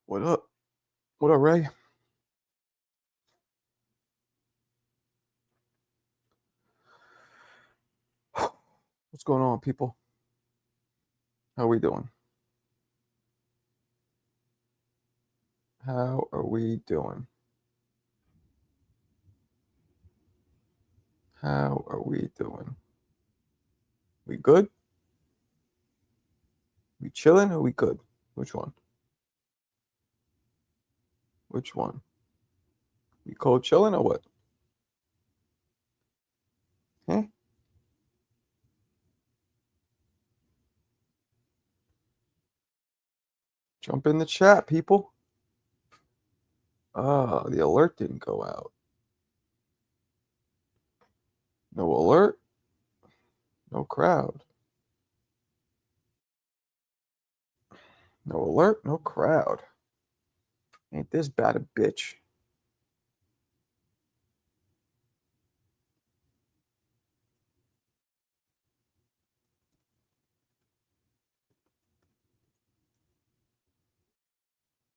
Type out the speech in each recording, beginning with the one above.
What up? What up, Ray? What's going on, people? How are we doing? How are we doing? How are we doing? We good? We chilling or we good? Which one? Which one? We cold chilling or what? Huh? Jump in the chat, people. Ah, the alert didn't go out. No alert. No crowd. No alert. No crowd. Ain't this bad a bitch?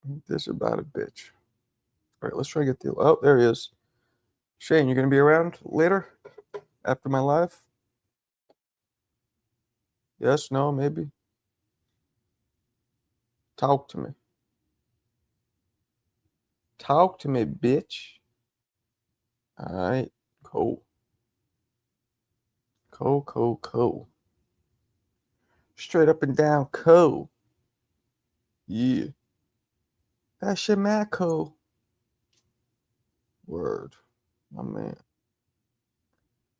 Ain't this about a bitch? All right, let's try to get the. Oh, there he is. Shane, you gonna be around later after my live? Yes, no, maybe. Talk to me. Talk to me, bitch. All right, cool. Cool. Straight up and down, cool. Yeah. That shit mad cool. Word. My man.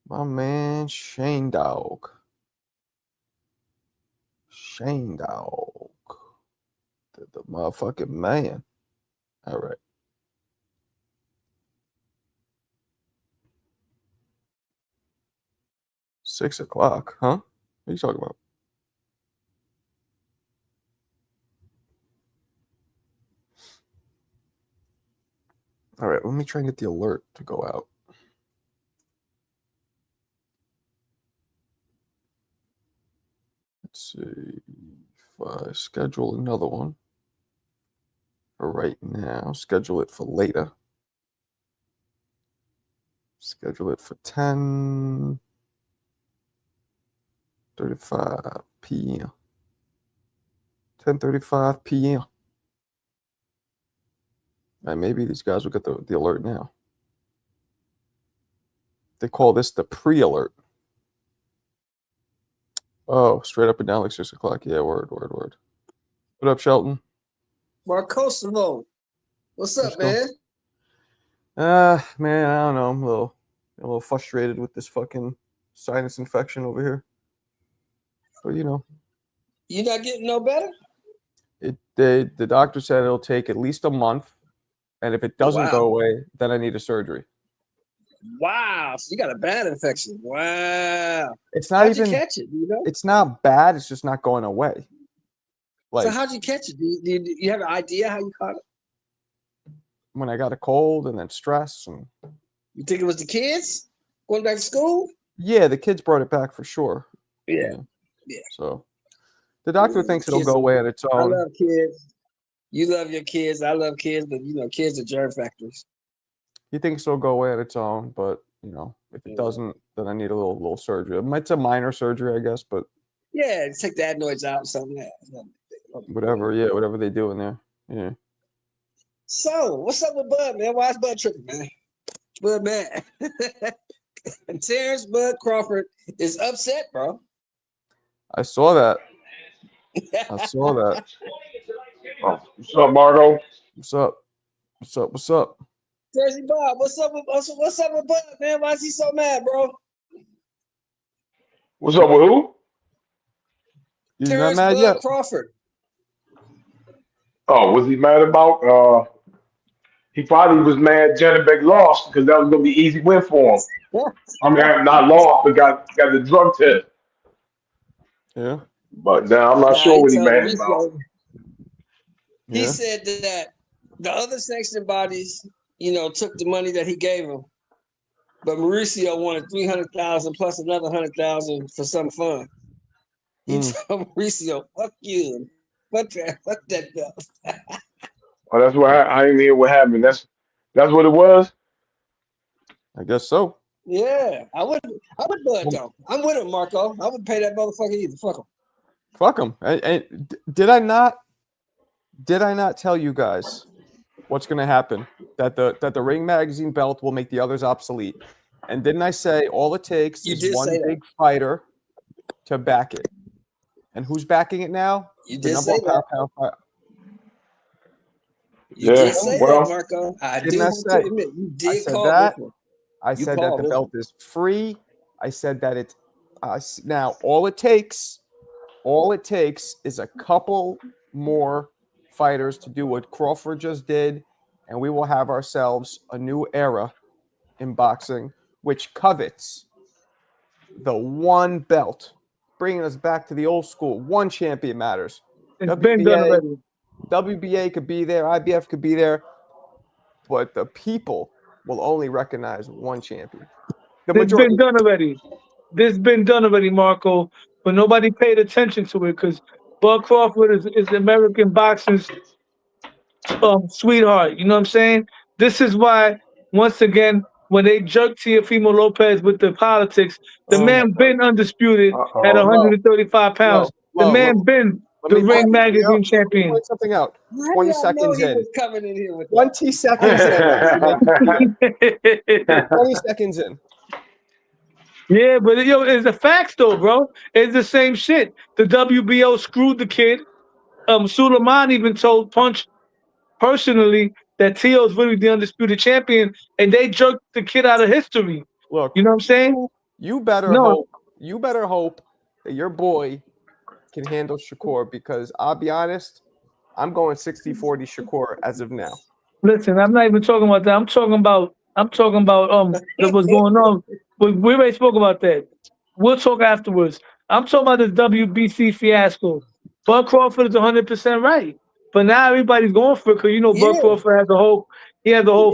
My man, Shane Dog. Shane Dog. The motherfucking man. All right. $6 o'clock, huh? What are you talking about? All right, let me try and get the alert to go out. Let's see if I schedule another one for right now. Schedule it for later. Schedule it for 10:35 p.m. 10:35 p.m. And maybe these guys will get the alert now. They call this the pre-alert. Oh, straight up and down like 6 o'clock. Yeah, word. What up, Shelton? Marcosovo. What's up, man? Man, I don't know. I'm a little frustrated with this fucking sinus infection over here. But you know. You not getting no better? The doctor said it'll take at least a month. And if it doesn't go away, then I need a surgery. Wow. So you got a bad infection. Wow. It's not how'd even you catch it? Do you know? It's not bad, it's just not going away. So how'd you catch it? Do you have an idea how you caught it? When I got a cold and then stress and you think it was the kids going back to school? Yeah, the kids brought it back for sure. Yeah. So the doctor thinks it'll go away on its own. I love kids. You love your kids. I love kids, but kids are germ factors. He thinks it'll go away on its own, but if it doesn't, then I need a little surgery. It's a minor surgery, I guess, but yeah, take the adenoids out, something. Whatever they do in there. Yeah. So what's up with Bud, man? Why is Bud tripping, man? Bud, man. Terrence Bud Crawford is upset, bro. I saw that. Oh, what's up, Margo? What's up? Jersey Bob, what's up with Bud, man? Why is he so mad, bro? What's up with who? He's Terrence not mad Bud yet. Crawford. Oh, was he mad about? He probably was mad Janabek lost because that was gonna be an easy win for him. I mean, not lost, but got the drug test. Yeah. But now I'm not sure what he mad about. He said that the other sanctioning bodies, took the money that he gave him, but Mauricio wanted 300,000 plus another 100,000 for some fun. He told Mauricio, "Fuck you, fuck that bill." Oh, that's what I didn't hear what happened. That's what it was. I guess so. Yeah, I would do it though. I'm with him, Marco. I wouldn't pay that motherfucker either. Fuck him. Fuck him. Did I not tell you guys what's going to happen? That the Ring Magazine belt will make the others obsolete. And didn't I say all it takes is one big fighter to back it? And who's backing it now? You did say that. You Yeah, did say well, that, Marco. I Didn't do I have say- to admit, you did said call that. this one. I said that the belt is free. I said that it's now all it takes is a couple more fighters to do what Crawford just did, and we will have ourselves a new era in boxing, which covets the one belt, bringing us back to the old school. One champion matters. It's been done already. WBA could be there, IBF could be there, but the people will only recognize one champion. This been done already. This been done already, Marco, but nobody paid attention to it because Bud Crawford is American boxing's sweetheart. You know what I'm saying? This is why, once again, when they jerk Teofimo Lopez with the politics, the man been undisputed at 135 pounds. The man been the Ring Magazine champion. Point something out. 20 seconds in. Was coming in here with 20 seconds in. 20 seconds in. Yeah, but it's the facts though, bro. It's the same shit. The WBO screwed the kid. Suleiman even told Punch personally that Tio's really the undisputed champion, and they jerked the kid out of history. Look, you know what I'm saying? You better hope that your boy can handle Shakur, because I'll be honest, I'm going 60-40 Shakur as of now. Listen, I'm not even talking about that. I'm talking about what's going on. We already spoke about that. We'll talk afterwards. I'm talking about this WBC fiasco. Bud Crawford is 100% right. But now everybody's going for it because Bud Crawford has the whole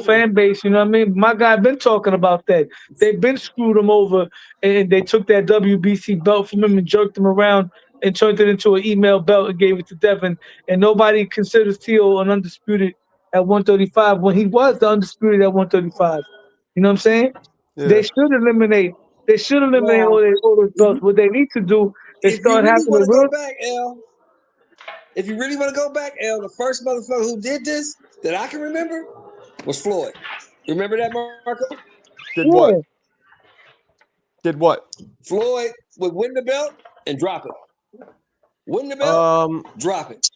fan base. You know what I mean? My guy been talking about that. They've been screwed him over, and they took that WBC belt from him and jerked him around and turned it into an email belt and gave it to Devin. And nobody considers Tio an undisputed at 135 when he was the undisputed at 135. You know what I'm saying? Yeah. They should eliminate all those belts. What they need to do is start having a real. If you really want to go back, the first motherfucker who did this that I can remember was Floyd. You remember that, Marco? Did what? Floyd would win the belt and drop it. Win the belt, drop it.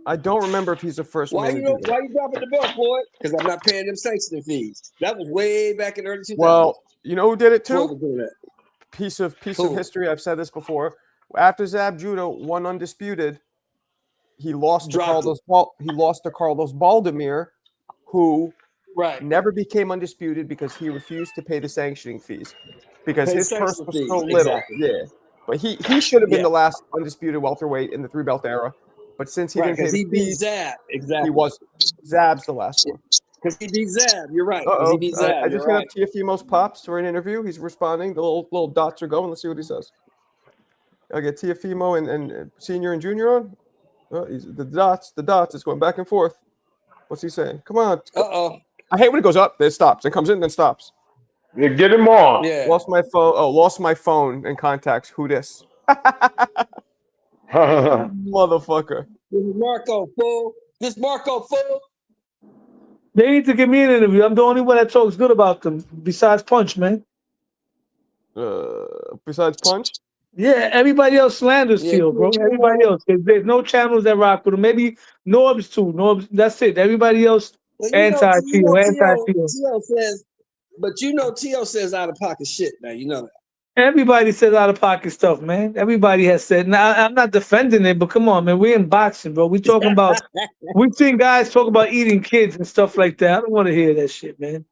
I don't remember if he's the first why man. Why you dropping the belt, Floyd? Because I'm not paying them sanctioning fees. That was way back in the early 2000s. Well, you know who did it too? That. Piece of history. I've said this before. After Zab Judah won undisputed, he lost to Carlos Baldemir, who never became undisputed because he refused to pay the sanctioning fees because his purse was so little. Exactly. Yeah, but he should have been the last undisputed welterweight in the 3-belt era. But since he didn't pay the fees, Zab. Exactly. He was Zab's the last one. Because he beat Zab. You're right. He beat Zab. I just got up Teofimo's pops for an interview. He's responding. The little dots are going. Let's see what he says. I'll get Teofimo and senior and junior on. The dots is going back and forth. What's he saying? Come on. I hate when it goes up, then stops, and comes in, then stops. Yeah, get him on. Yeah. Lost my phone. Lost my phone and contacts. Who this? Motherfucker. This is Marco, fool. They need to give me an interview. I'm the only one that talks good about them, besides Punch, man. Besides Punch? Yeah, everybody else slanders Tio, bro. Everybody else. There's no channels that rock with him. Maybe Norbs too. Norbs, that's it. Everybody else anti-Tio. Tio says, but Tio says out of pocket shit now. You know that. Everybody says out of pocket stuff, man. Everybody has said. Now I'm not defending it, but come on, man. We're in boxing, bro. We talking about. We've seen guys talk about eating kids and stuff like that. I don't want to hear that shit, man.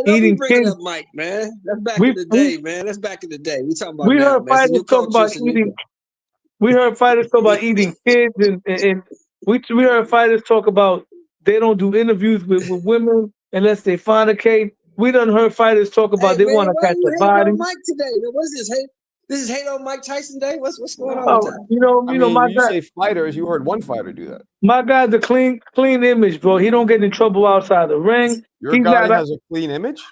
Eating kids, up Mike, man. That's back in the day, man. That's back in the day. We talking about. We heard fighters talk about eating. We heard fighters talk about eating kids, and we heard fighters talk about they don't do interviews with women unless they fornicate. We done heard fighters talk about they want to catch a body. Mike today. What is this? Hey, This is hate on Mike Tyson Day. What's going on with Oh, that? you know, I mean, my you guy, say fighters. You heard one fighter do that. my guy's a clean image, bro. He don't get in trouble outside the ring. Your guy has a clean image.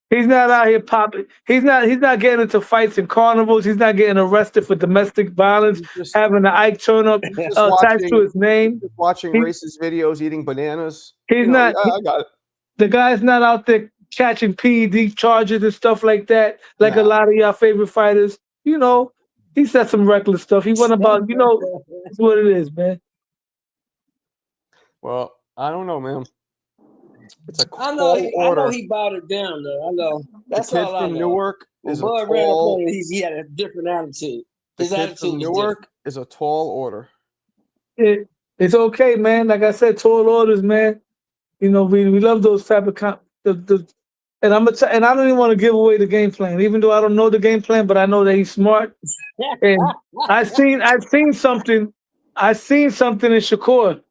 He's not out here popping. He's not getting into fights in carnivals. He's not getting arrested for domestic violence, having the Ike Turner attached to his name. Just watching racist videos, eating bananas. He's not. I got it. The guy's not out there catching PED charges and stuff like that, like a lot of y'all favorite fighters. You know, he said some reckless stuff. He went about, it's what it is, man. Well, I don't know, man. It's a I know he bowed it down though. I know. That's the kid all I from know. Newark is a Bud tall. he had a different attitude. The His kid attitude from was Newark is a tall order. It's okay, man. Like I said, tall orders, man. You know, we love those type of and and I don't even want to give away the game plan, even though I don't know the game plan, but I know that he's smart. And I've seen something. I seen something in Shakur.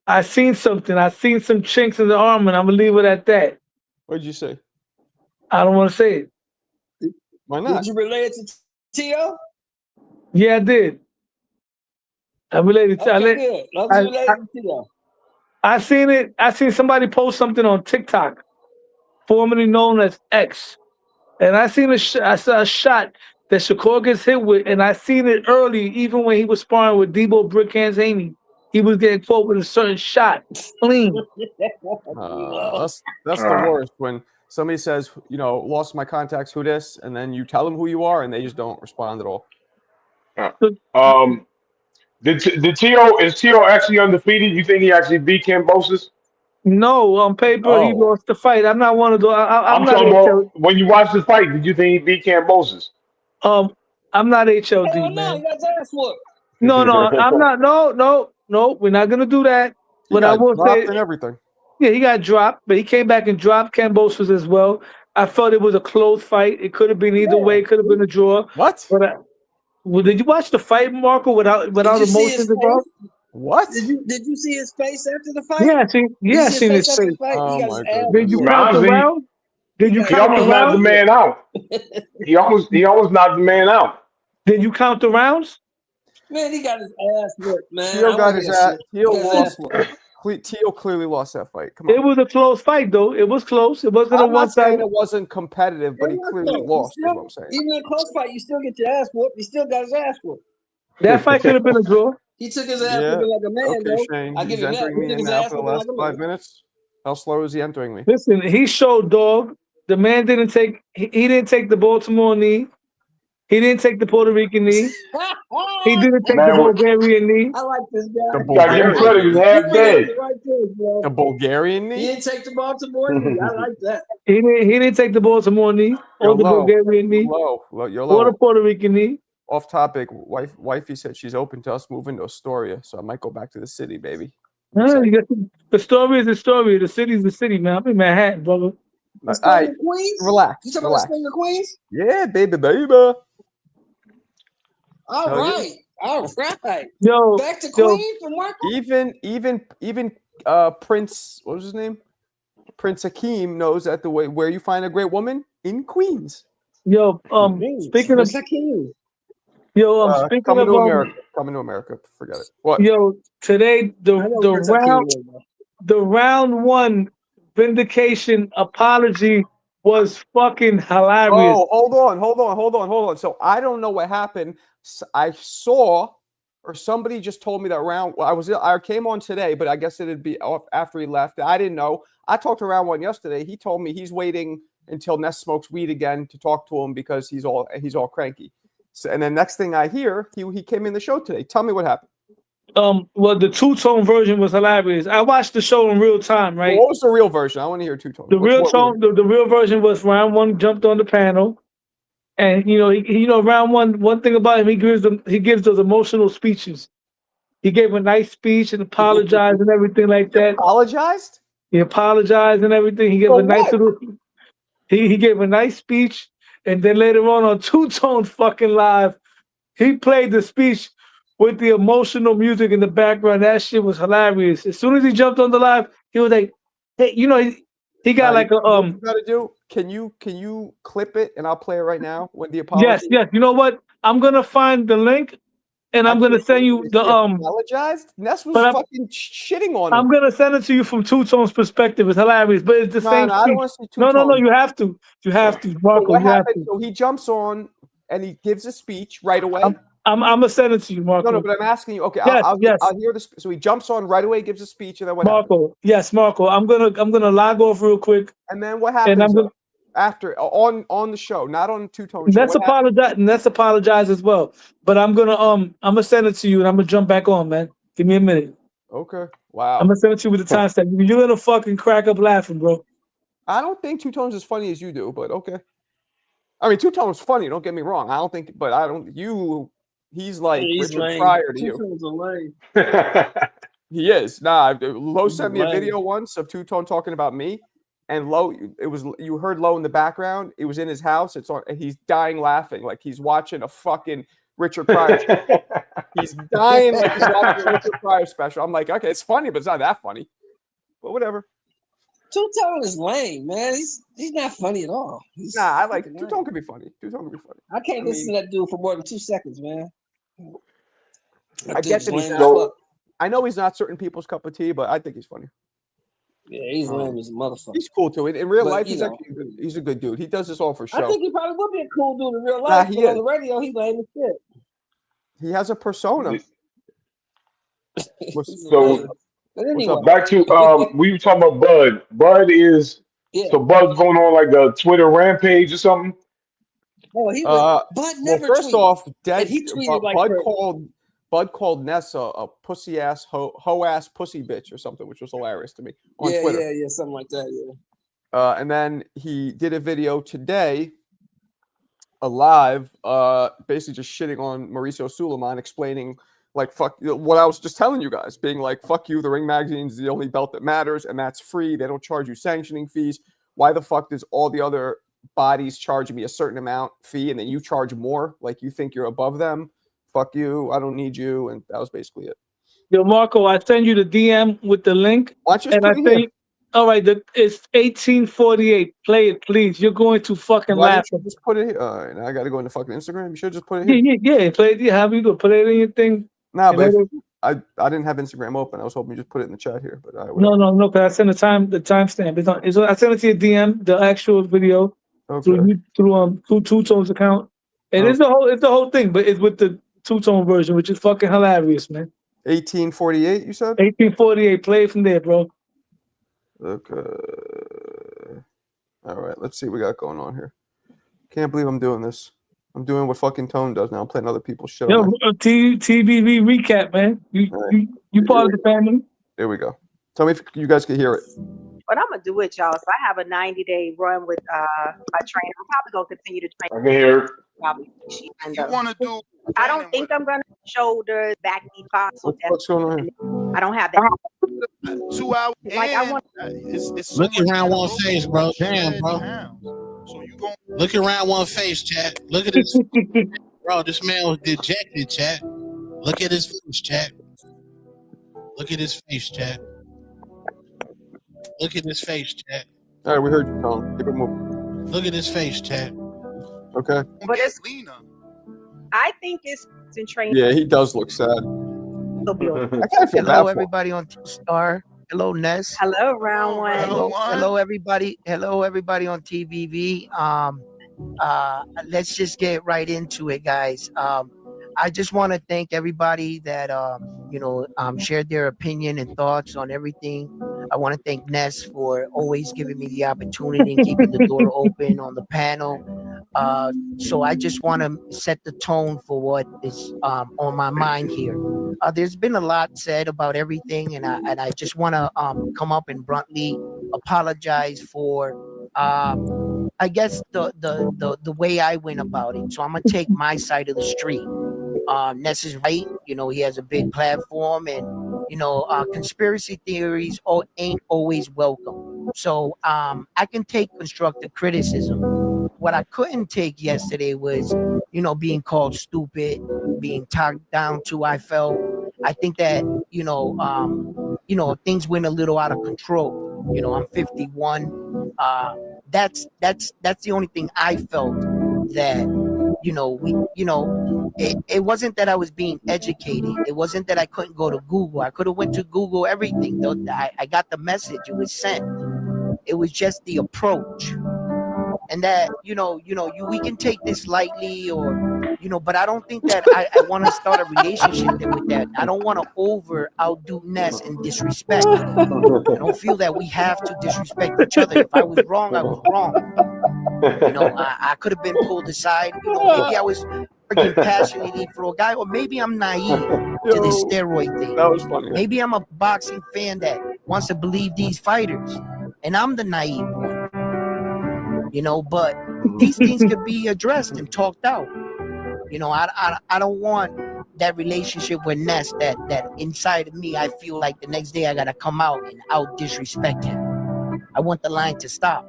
I seen something. I seen some chinks in the armor, and I'm gonna leave it at that. What did you say? I don't want to say it. Why not? Did you relay it to T.O.? Yeah, I did. I related to. Okay, good. I seen it. I seen somebody post something on TikTok, formerly known as X, and I seen I saw a shot that Shakur gets hit with, and I seen it early, even when he was sparring with Debo Brick Hands Haney. He was getting caught with a certain shot, clean. That's the worst when somebody says, lost my contacts, who this, and then you tell them who you are, and they just don't respond at all. Is T.O. actually undefeated? You think he actually beat Kambosos? No, on paper he lost the fight. I'm not one of those. I'm talking about when you watch the fight. Did you think he beat Kambosos? I'm not HLD, Hell man. No, you got his ass whooped. No, I'm not. No, we're not gonna do that. But I will say and everything. Yeah, he got dropped, but he came back and dropped Kambosos as well. I felt it was a close fight. It could have been either way. It could have been a draw. What? But did you watch the fight, Marco, without emotions involved? What? Did you see his face after the fight? Yeah, I seen his face. Oh my God. Did you count the round? He almost knocked the man out. He almost knocked the man out. Did you count the rounds? Man, he got his ass whipped, man. T.O. got his ass. T.O. clearly lost that fight. Come on. It was a close fight, though. It was close. It wasn't I'm not saying one-sided. it wasn't competitive, but he clearly lost. Is what I'm saying. Even in a close fight, you still get your ass whooped. He still got his ass whooped. That fight could have been a draw. He took his ass whooping like a man, though. Shane, I give he's him that. entering me in now for the last 5 minutes. How slow is he entering me? Listen, he showed dog. The man didn't take. He didn't take the Baltimore knee. He didn't take the Puerto Rican knee. He didn't take the Bulgarian knee. I like this guy. The Bulgarian knee? He didn't take the Baltimore knee. I like that. He didn't take the Baltimore knee or the Bulgarian knee or the Puerto Rican knee. Off topic, wifey said she's open to us moving to Astoria, so I might go back to the city, baby. The story is the story. The city's the city, man. I'm in Manhattan, brother. Queens? Relax. You talking about Stinger Queens? Yeah, baby. All right. Yo, back to Queens for Marco. Even Prince, what was his name? Prince Hakeem knows that where you find a great woman in Queens. Yo, speaking of Hakeem. Speaking coming of coming to America, forget it. What? Yo, today the round one vindication apology was fucking hilarious. Oh, hold on. So I don't know what happened. I saw, or somebody just told me that round. I came on today, but I guess it'd be off after he left. I didn't know. I talked to round one yesterday. He told me he's waiting until Ness smokes weed again to talk to him because he's all cranky. So, and then next thing I hear, he came in the show today. Tell me what happened. Well, the two-tone version was hilarious. I watched the show in real time, right? Well, what was the real version? I want to hear two-tone. The real version was round one jumped on the panel, and round one thing about him, he gives those emotional speeches. He gave a nice speech and apologized and everything like that. Apologized? He apologized and everything. He gave a nice little. He gave a nice speech, and then later on Two-Tone fucking Live, he played the speech with the emotional music in the background. That shit was hilarious. As soon as he jumped on the live, he was like, "Hey, he got like a What you gotta do? Can you clip it and I'll play it right now with the apology? Yes. You know what? I'm gonna find the link, and I'm gonna send you the Apologized. Ness was fucking shitting on him. I'm gonna send it to you from Two Tone's perspective. It's hilarious, but it's the same. I don't want to see Two No, Tone. you have to. You have to, Marco. So what you happened? have to. So he jumps on and he gives a speech right away. I'm gonna send it to you, Marco. No, but I'm asking you. Okay, yes, I'll hear this. So he jumps on right away, gives a speech, and then what Marco, happens? yes, Marco. I'm gonna log off real quick. And then what happens after on the show, not on Two Tone show? Let's apologize. And let's apologize as well. But I'm gonna send it to you, and I'm gonna jump back on, man. Give me a minute. Okay. Wow. I'm gonna send it to you with the timestamp. You're gonna fucking crack up laughing, bro. I don't think Two Tone's as funny as you do, but okay. I mean, Two Tone's funny. Don't get me wrong. I don't think, but I don't. He's like Richard Pryor to you. Two Tone's a lame. He is. Nah, Lowe sent me a video once of Two Tone talking about me, and Lowe, you heard Lowe in the background. It was in his house. It's on, and he's dying laughing like he's watching a fucking Richard Pryor. He's dying like he's watching a Richard Pryor special. I'm like, okay, it's funny, but it's not that funny. But whatever. Two Tone is lame, man. He's not funny at all. I like Two Tone could be funny. Two Tone could be funny. I can't listen to that dude for more than 2 seconds, man. I get that he's not. I know he's not certain people's cup of tea, but I think he's funny. Yeah, he's lame as a motherfucker. He's cool too. In real life, he's a good dude. He does this all for show. I think he probably would be a cool dude in real life. But on the radio, he's lame as shit. He has a persona. So back to we were talking about Bud. Bud is so Bud's going on like a Twitter rampage or something. Oh, he Bud never. Well, first off, he tweeted Bud called Ness a pussy ass hoe ass pussy bitch or something, which was hilarious to me on Twitter. Yeah, something like that. Yeah. And then he did a video today, live, basically just shitting on Mauricio Sulaiman, explaining like fuck what I was just telling you guys, being like fuck you, the Ring Magazine is the only belt that matters, and that's free. They don't charge you sanctioning fees. Why the fuck does all the other bodies charge me a certain amount fee and then you charge more? Like you think you're above them? Fuck you, I don't need you. And that was basically it. Yo, Marco, I send you the DM with the link. Why don't you just put it here? All right, it's 1848. Play it, please. You're going to fucking laugh. Just put it here. All right, now I got to go into fucking Instagram. You should just put it here. Yeah. Play it. How you do? Put it in your thing. No, but I didn't have Instagram open. I was hoping you just put it in the chat here. But no, because I sent the timestamp. I sent it to your DM, the actual video through Two Tone's account. And it's the whole thing, but it's with the Two Tone version, which is fucking hilarious, man. 1848, you said? 1848. Play it from there, bro. Okay. All right, let's see what we got going on here. Can't believe I'm doing this. I'm doing what fucking Tone does now. I'm playing other people's shit. Yo, TBV recap, man. You part of the family. There we go. Tell me if you guys can hear it. But I'm gonna do it, y'all. So I have a 90-day run with my trainer. I'm probably gonna continue to train. I can hear it. Probably. You want to do? I don't think I'm gonna shoulders, back knee pops. What's going on here? I don't have that. 2 hours. Like I want. It's look at round one face, bro. Damn, bro. So you going look at round one face, chat. Look at this, bro. This man was dejected, chat. Look at his face, chat. Look at his face, chat. Look at his face, chat. All right, we heard you, Tone. Keep it moving. Look at his face, chat. Okay. But I think it's in training. Yeah, he does look sad. Hello, everybody on Star. Hello, Ness. Hello, round one. Hello, everybody. Hello, everybody on TVV. Let's just get right into it, guys. I just want to thank everybody that shared their opinion and thoughts on everything. I want to thank Ness for always giving me the opportunity and keeping the door open on the panel. So I just want to set the tone for what is on my mind here. There's been a lot said about everything, and I just want to come up and bluntly apologize for I guess the way I went about it. So I'm gonna take my side of the street. Ness is right. He has a big platform, and conspiracy theories ain't always welcome. So I can take constructive criticism. What I couldn't take yesterday was, being called stupid, being talked down to. I think that things went a little out of control. I'm 51. That's the only thing I felt that it wasn't that I was being educated. It wasn't that I couldn't go to Google. I could have went to Google everything. Though I got the message. It was sent. It was just the approach. And that, we can take this lightly but I don't think that I want to start a relationship with that. I don't want to outdo Ness in disrespect. I don't feel that we have to disrespect each other. If I was wrong, I was wrong. I could have been pulled aside. Maybe I was freaking passionately for a guy, or maybe I'm naive to this steroid thing. That was funny. Maybe I'm a boxing fan that wants to believe these fighters, and I'm the naive one. But these things could be addressed and talked out. I don't want that relationship with Ness that inside of me, I feel like the next day I gotta come out and out disrespect him. I want the line to stop.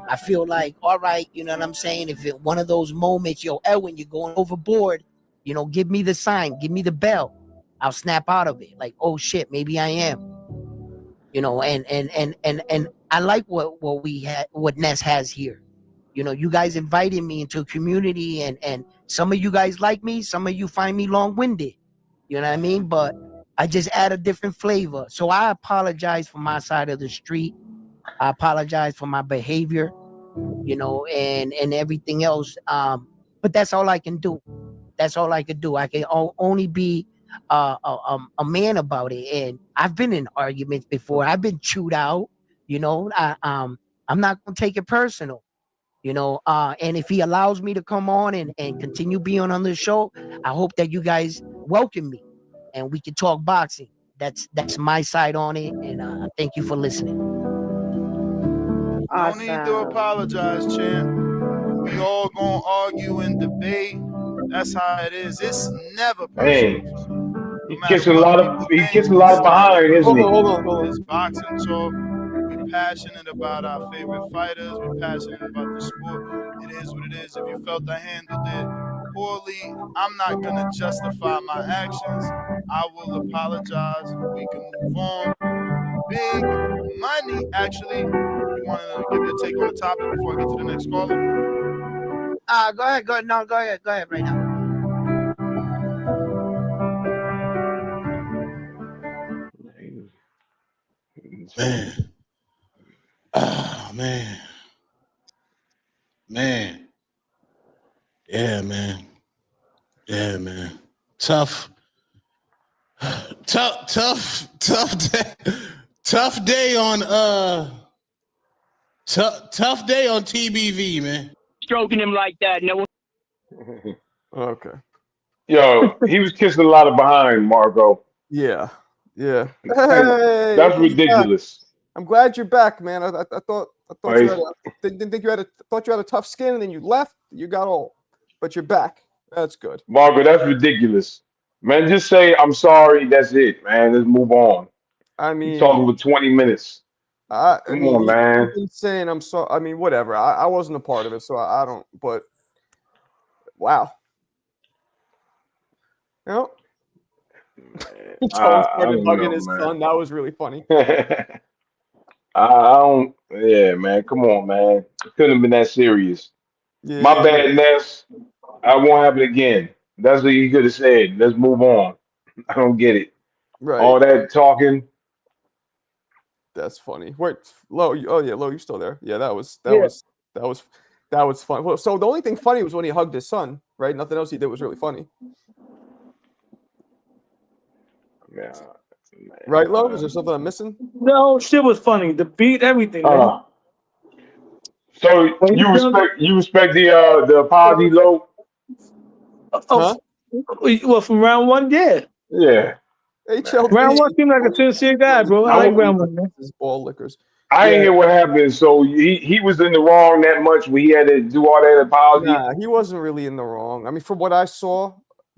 I feel like, all right, you know what I'm saying? If it one of those moments, yo, Edwin, you're going overboard, give me the sign, give me the bell. I'll snap out of it. Like, oh shit, maybe I am. And I like what Ness has here. You guys invited me into a community, and some of you guys like me, some of you find me long-winded. You know what I mean? But I just add a different flavor. So I apologize for my side of the street. I apologize for my behavior, and everything else. But that's all I can do. That's all I could do. I can only be a man about it. And I've been in arguments before. I've been chewed out. I'm not gonna take it personal. And if he allows me to come on and continue being on the show, I hope that you guys welcome me and we can talk boxing. That's my side on it. And thank you for listening. Awesome. No need to apologize, champ. We all gonna argue and debate. That's how it is. It's never Hey, personal. he's kissing a lot of behind, isn't he? Hold on. It's boxing talk. We're passionate about our favorite fighters. We're passionate about the sport. It is what it is. If you felt I handled it poorly, I'm not going to justify my actions. I will apologize. We can move on. Big money, actually. You want to give your take on the topic before I get to the next caller? Go ahead. Go ahead right now. Man. Oh, man. Yeah, man. Tough day on tough day on TBV, man. Stroking him like that. No. Okay. Yo, he was kissing a lot of behind, Margo. Yeah. Hey, That's ridiculous. I'm glad you're back, man. I thought Right. you thought you had a tough skin, and then you left. You got old, but you're back. That's good. Margo, that's ridiculous. Man, just say, I'm sorry, that's it, man. Let's move on. I You're mean, talking for 20 minutes. Come on, man. You've been saying I'm sorry. I mean, whatever. I wasn't a part of it, so I don't. But wow. You he started hugging his son. That was really funny. I don't. Yeah, man. Come on, man. It couldn't have been that serious. Yeah. My bad, Ness. I won't have it again. That's what you could have said. Let's move on. I don't get it. Right. All that talking. That's funny. Wait, Lo. Oh yeah, Lo, you still there? Yeah, that was fun. Well, so the only thing funny was when he hugged his son, right? Nothing else he did was really funny. Yeah. Right, Lo? Is there something I'm missing? No, shit was funny. The beat, everything, man. So you respect the apology, Lo? Huh? Well, from round one, yeah. Yeah. HLD. Round one seemed like a sincere guy, bro. I like round one, man. His ball lickers. I didn't hear what happened. So he was in the wrong that much when he had to do all that apology. Nah, he wasn't really in the wrong. I mean, from what I saw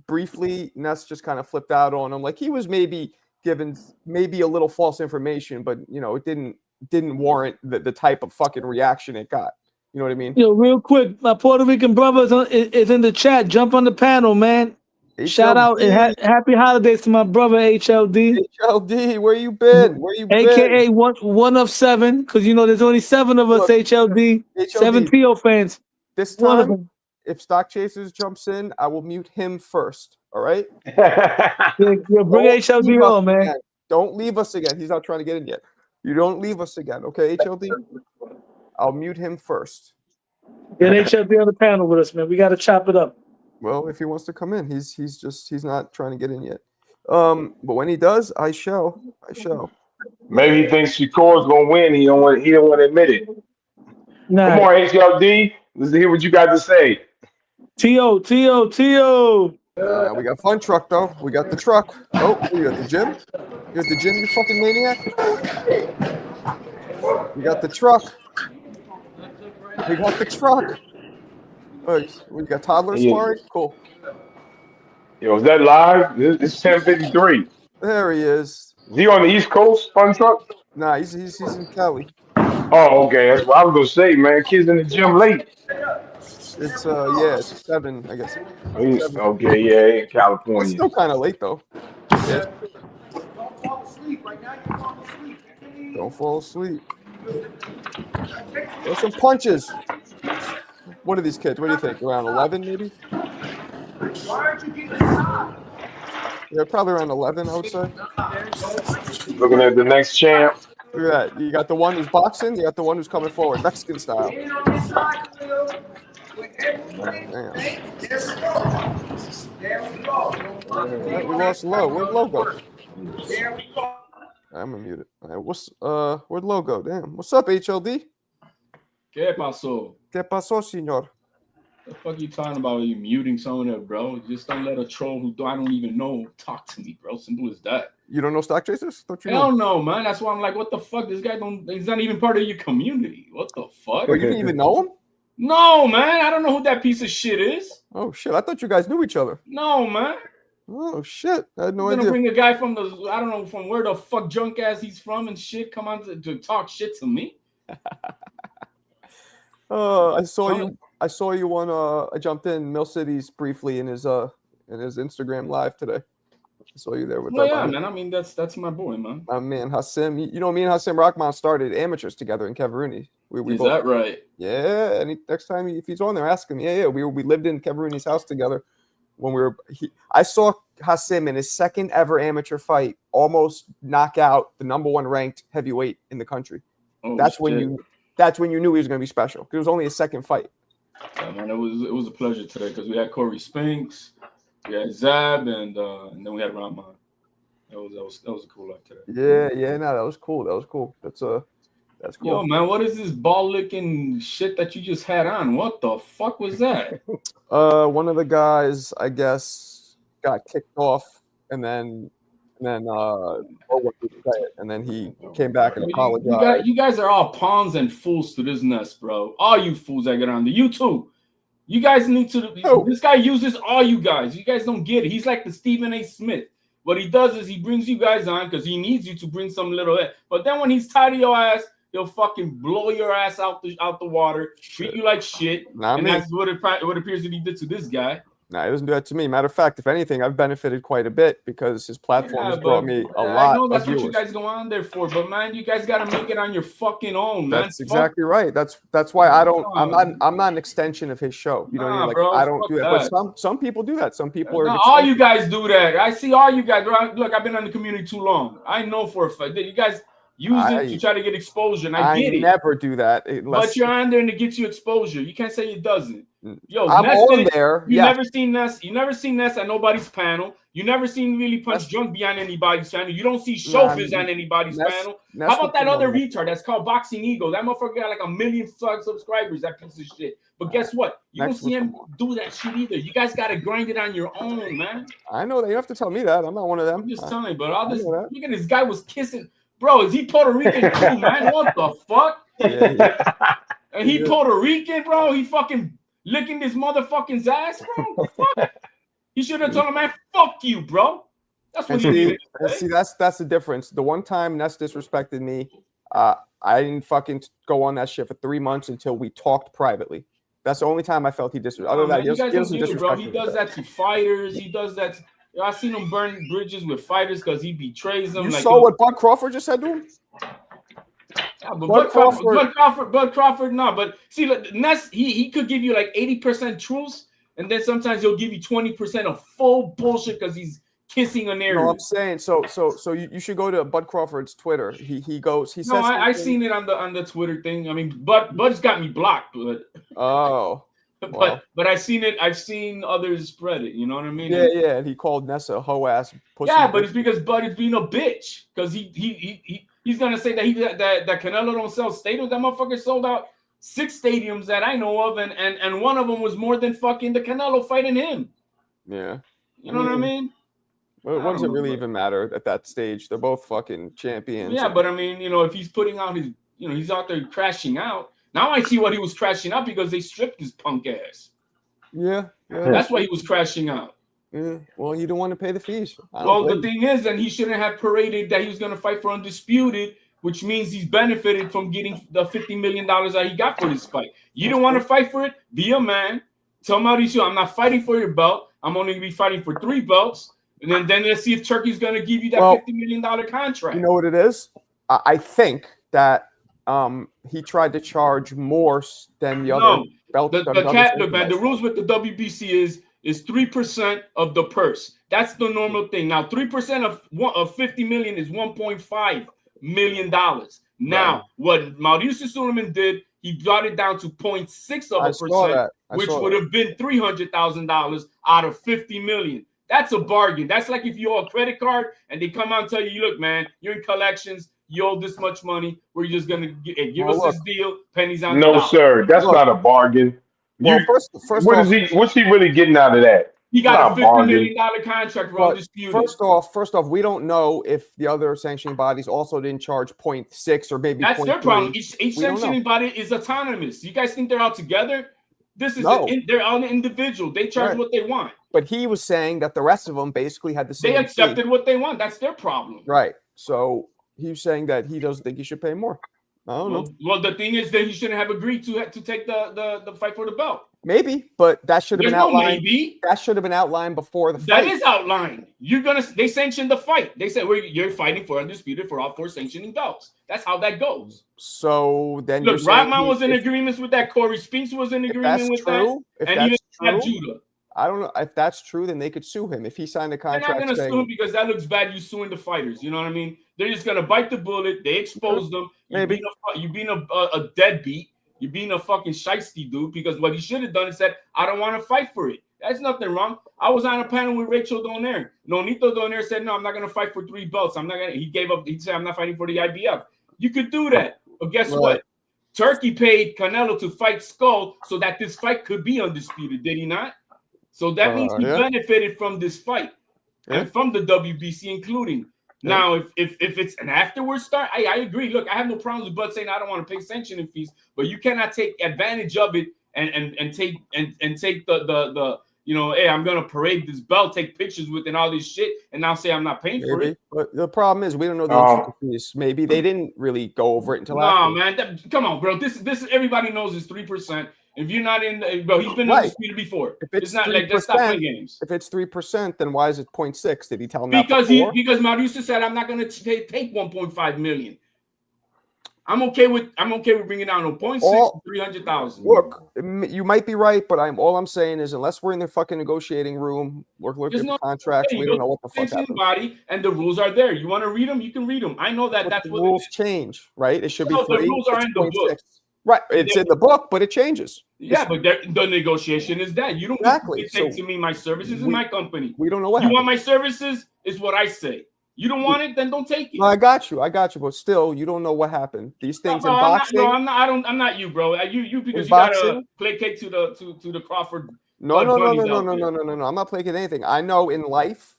briefly, Ness just kind of flipped out on him. Like he was maybe given maybe a little false information, but it didn't warrant the type of fucking reaction it got. You know what I mean? Yo, real quick, my Puerto Rican brother is in the chat. Jump on the panel, man. HLD. Shout out and happy holidays to my brother HLD. HLD, where you been? AKA one of seven, because there's only 7 of us HLD. 7 PO fans. This One of time, them. if Stock Chasers jumps in, I will mute him first. All right. Yeah, bring Don't HLD leave us on, man. again. Don't leave us again. He's not trying to get in yet. You don't leave us again, okay, HLD? I'll mute him first. Get HLD on the panel with us, man. We got to chop it up. Well, if he wants to come in, he's not trying to get in yet. But when he does, I shall. Maybe he thinks Shakur's gonna win. He don't want to admit it. Nah. Come on, HLD. Let's hear what you got to say. T.O. We got Fun Truck though. We got the truck. Oh, you got the gym. You got the gym, you fucking maniac. We got the truck. We got the truck. Oh, we got toddler sparring. Cool. Yo, is that live? It's 10:53. There he is. Is he on the East Coast, Fun Truck? Nah, he's in Cali. Oh, okay. That's what I was gonna say, man. Kids in the gym late. It's it's 7, I guess. 7. Okay, yeah, in California. It's still kind of late though. Yeah. Don't fall asleep. There's some punches. What are these kids? What do you think? Around 11, maybe? Yeah, probably around 11, I would say. Looking at the next champ. Look at that. You got the one who's boxing. You got the one who's coming forward, Mexican style. Damn. We lost Low. Where'd Low go? I'm gonna mute it. All right, where'd Low go? Damn. What's up, HLD? ¿Qué pasó? ¿Qué pasó, señor? The fuck you talking about? You muting someone there, bro? Just don't let a troll who I don't even know talk to me, bro. Simple as that. You don't know Stock Chasers? Don't you Hell know? no, man. That's why I'm like, what the fuck? This guy he's not even part of your community. What the fuck? Oh, you didn't even know him? No, man. I don't know who that piece of shit is. Oh shit! I thought you guys knew each other. No, man. Oh shit! I had no You're gonna idea. bring a guy from I don't know from where the fuck junk ass he's from and shit. Come on to talk shit to me. I saw you. I saw you on. I jumped in Mill Cities briefly in his Instagram live today. I saw you there with. Well, yeah, man. I mean, that's my boy, man. My man Hassim. You know, me and Hassim Rahman started amateurs together in Kevaruni. We Is both, that right? Yeah, and next time if he's on there, ask him. Yeah. We lived in Kevaruni's house together when we were. I saw Hassim in his second ever amateur fight almost knock out the #1 ranked heavyweight in the country. Oh, That's shit. when you knew he was going to be special. It was only his second fight. Yeah, man, it was a pleasure today because we had Corey Spinks, we had Zab, and then we had Rahman. That was a cool life today. Yeah, no, that was cool. That's cool. Yo, man, what is this ball licking shit that you just had on? What the fuck was that? One of the guys, I guess, got kicked off, and then he came back and apologized. You guys are all pawns and fools to this nest, bro. All you fools that get on there. You too. You guys need to. This guy uses all you guys. You guys don't get it. He's like the Stephen A. Smith. What he does is he brings you guys on because he needs you to bring some little. But then when he's tired of your ass, he'll fucking blow your ass out the water, treat you like shit. Not and me. that's what appears that he did to this guy. No, he doesn't do that to me. Matter of fact, if anything, I've benefited quite a bit because his platform has brought me a lot. I know that's of what viewers. you guys go on there for, but man, you guys got to make it on your fucking own, man. That's exactly right. That's why I don't. I'm not an extension of his show. You know what I mean? Like bro, I don't do that. that. But some people do that. Some people are. All you guys do that. I see all you guys. Look, I've been in the community too long. I know for a fact that you guys use it to try to get exposure, and I get it. I never do that. But you're on there and it gets you exposure. You can't say it doesn't. Yo, I'm on there. You never seen Ness. You never seen Ness at nobody's panel. You never seen Really Punch Drunk be on anybody's channel. You don't see Showbiz on anybody's panel. How about that other retard that's called Boxing Eagle? That motherfucker got like 1 million subscribers. That piece of shit. But guess what? You don't see him do that shit either. You guys got to grind it on your own, man. I know that. You have to tell me that. I'm not one of them. I'm just telling you, but all this. Look at this guy was kissing. Bro, is he Puerto Rican too, man? What the fuck? Yeah. And he Puerto Rican, bro. He fucking licking this motherfucking ass, bro. Fuck. He should have told him, man, fuck you, bro. That's what he needed. See, that's the difference. The one time Ness disrespected me, I didn't fucking go on that shit for 3 months until we talked privately. That's the only time I felt he disrespected. Other than that, he doesn't disrespect me. He does that to fighters. He does that. I seen him burn bridges with fighters because he betrays them. You like, saw what Bud Crawford just said to him? Yeah, but Bud Crawford, no. But see, look, Ness, he could give you like 80% truths, and then sometimes he'll give you 20% of full bullshit because he's kissing an area. No, I'm saying so you should go to Bud Crawford's Twitter. He says. No, I seen it on the Twitter thing. I mean, Bud's got me blocked, but oh. Well. But I've seen it. I've seen others spread it. You know what I mean? Yeah. And he called Nessa a hoe ass pussy. Yeah, but it's because Bud is being a bitch because he's gonna say that Canelo don't sell stadiums. That motherfucker sold out 6 stadiums that I know of, and one of them was more than fucking the Canelo fighting him. Yeah. You know what I mean? What does it really even matter at that stage? They're both fucking champions. Yeah, but I mean, if he's putting out his, he's out there crashing out. Now I see what he was crashing out because they stripped his punk ass. Yeah. That's why he was crashing out. Yeah. Well, you don't want to pay the fees. Well, the thing is, then he shouldn't have paraded that he was going to fight for Undisputed, which means he's benefited from getting the $50 million that he got for this fight. You don't want to fight for it? Be a man. Tell Mauricio, I'm not fighting for your belt. I'm only going to be fighting for 3 belts. And then let's see if Turkey's going to give you that $50 million contract. You know what it is? I think that he tried to charge more than the other belt. The rules with the WBC is 3% of the purse. That's the normal thing. Now, 3% of 50 million is $1.5 million. Now, what Mauricio Suleiman did, he brought it down to 0.6%, which would have been $300,000 out of 50 million. That's a bargain. That's like if you owe a credit card and they come out and tell you, look, man, you're in collections. You owe this much money. We're just going to give us this deal. Pennies on the dollar. No, sir. That's not a bargain. Well, what's he really getting out of that? He got a $50 million contract for Undisputed. First off, we don't know if the other sanctioning bodies also didn't charge 0.6 or maybe that's 0.3. their problem. Each sanctioning body is autonomous. You guys think they're all together? They're all individual. They charge what they want. But he was saying that the rest of them basically had the same. They accepted what they want. That's their problem. Right. So he's saying that he doesn't think he should pay more. I don't know. Well, the thing is that he shouldn't have agreed to take the fight for the belt. Maybe, but that should have been outlined. Maybe. That should have been outlined before the fight. That is outlined. They sanctioned the fight. They said you're fighting for Undisputed for all 4 sanctioning belts. That's how that goes. So then look, Rodman was in agreement with that. Corey Spinks was in agreement with that. And he didn't have Judah. I don't know if that's true. Then they could sue him if he signed a contract. They're not going to sue him because that looks bad. You suing the fighters. You know what I mean? They're just going to bite the bullet. They expose them. You being a deadbeat. You being a fucking shiesty dude because what he should have done is said, I don't want to fight for it. That's nothing wrong. I was on a panel with Rachel Donaire. Nonito Donaire said, no, I'm not going to fight for 3 belts. He gave up. He said, I'm not fighting for the IBF. You could do that. But guess what? Turkey paid Canelo to fight Skull so that this fight could be undisputed. Did he not? So that means he benefited from this fight and from the WBC including. Now, if it's an afterwards start, I agree. Look, I have no problems with Bud saying I don't want to pay sanctioning fees, but you cannot take advantage of it and take the hey, I'm gonna parade this belt, take pictures with and all this shit, and now say I'm not paying for it. But the problem is we don't know the fees. Maybe they didn't really go over it until after. Man, come on, bro. This everybody knows is 3%. If you're not in, bro, he's been undisputed before. If it's not like that's not playing games. If it's 3%, then why is it 0.6? Did he tell him because that before? Because Mauricio said I'm not going to take 1.5 million. I'm okay with bringing down 0.6 300,000. Look, you might be right, but all I'm saying is unless we're in the fucking negotiating room, we're looking at the contracts, we don't know what the fuck happened. Body and the rules are there. You want to read them? You can read them. I know that that's the what rules change, right? It should be 3. The rules are in the book. Right, it's in the book, but it changes. Yeah, but the negotiation is that you don't say to me my services is my company. We don't know what you want. My services is what I say. You don't want it, then don't take it. No, I got you, but still, you don't know what happened. These things in boxing. I'm not you, bro. You because you gotta placate to the Crawford. No. I'm not placating anything. I know in life,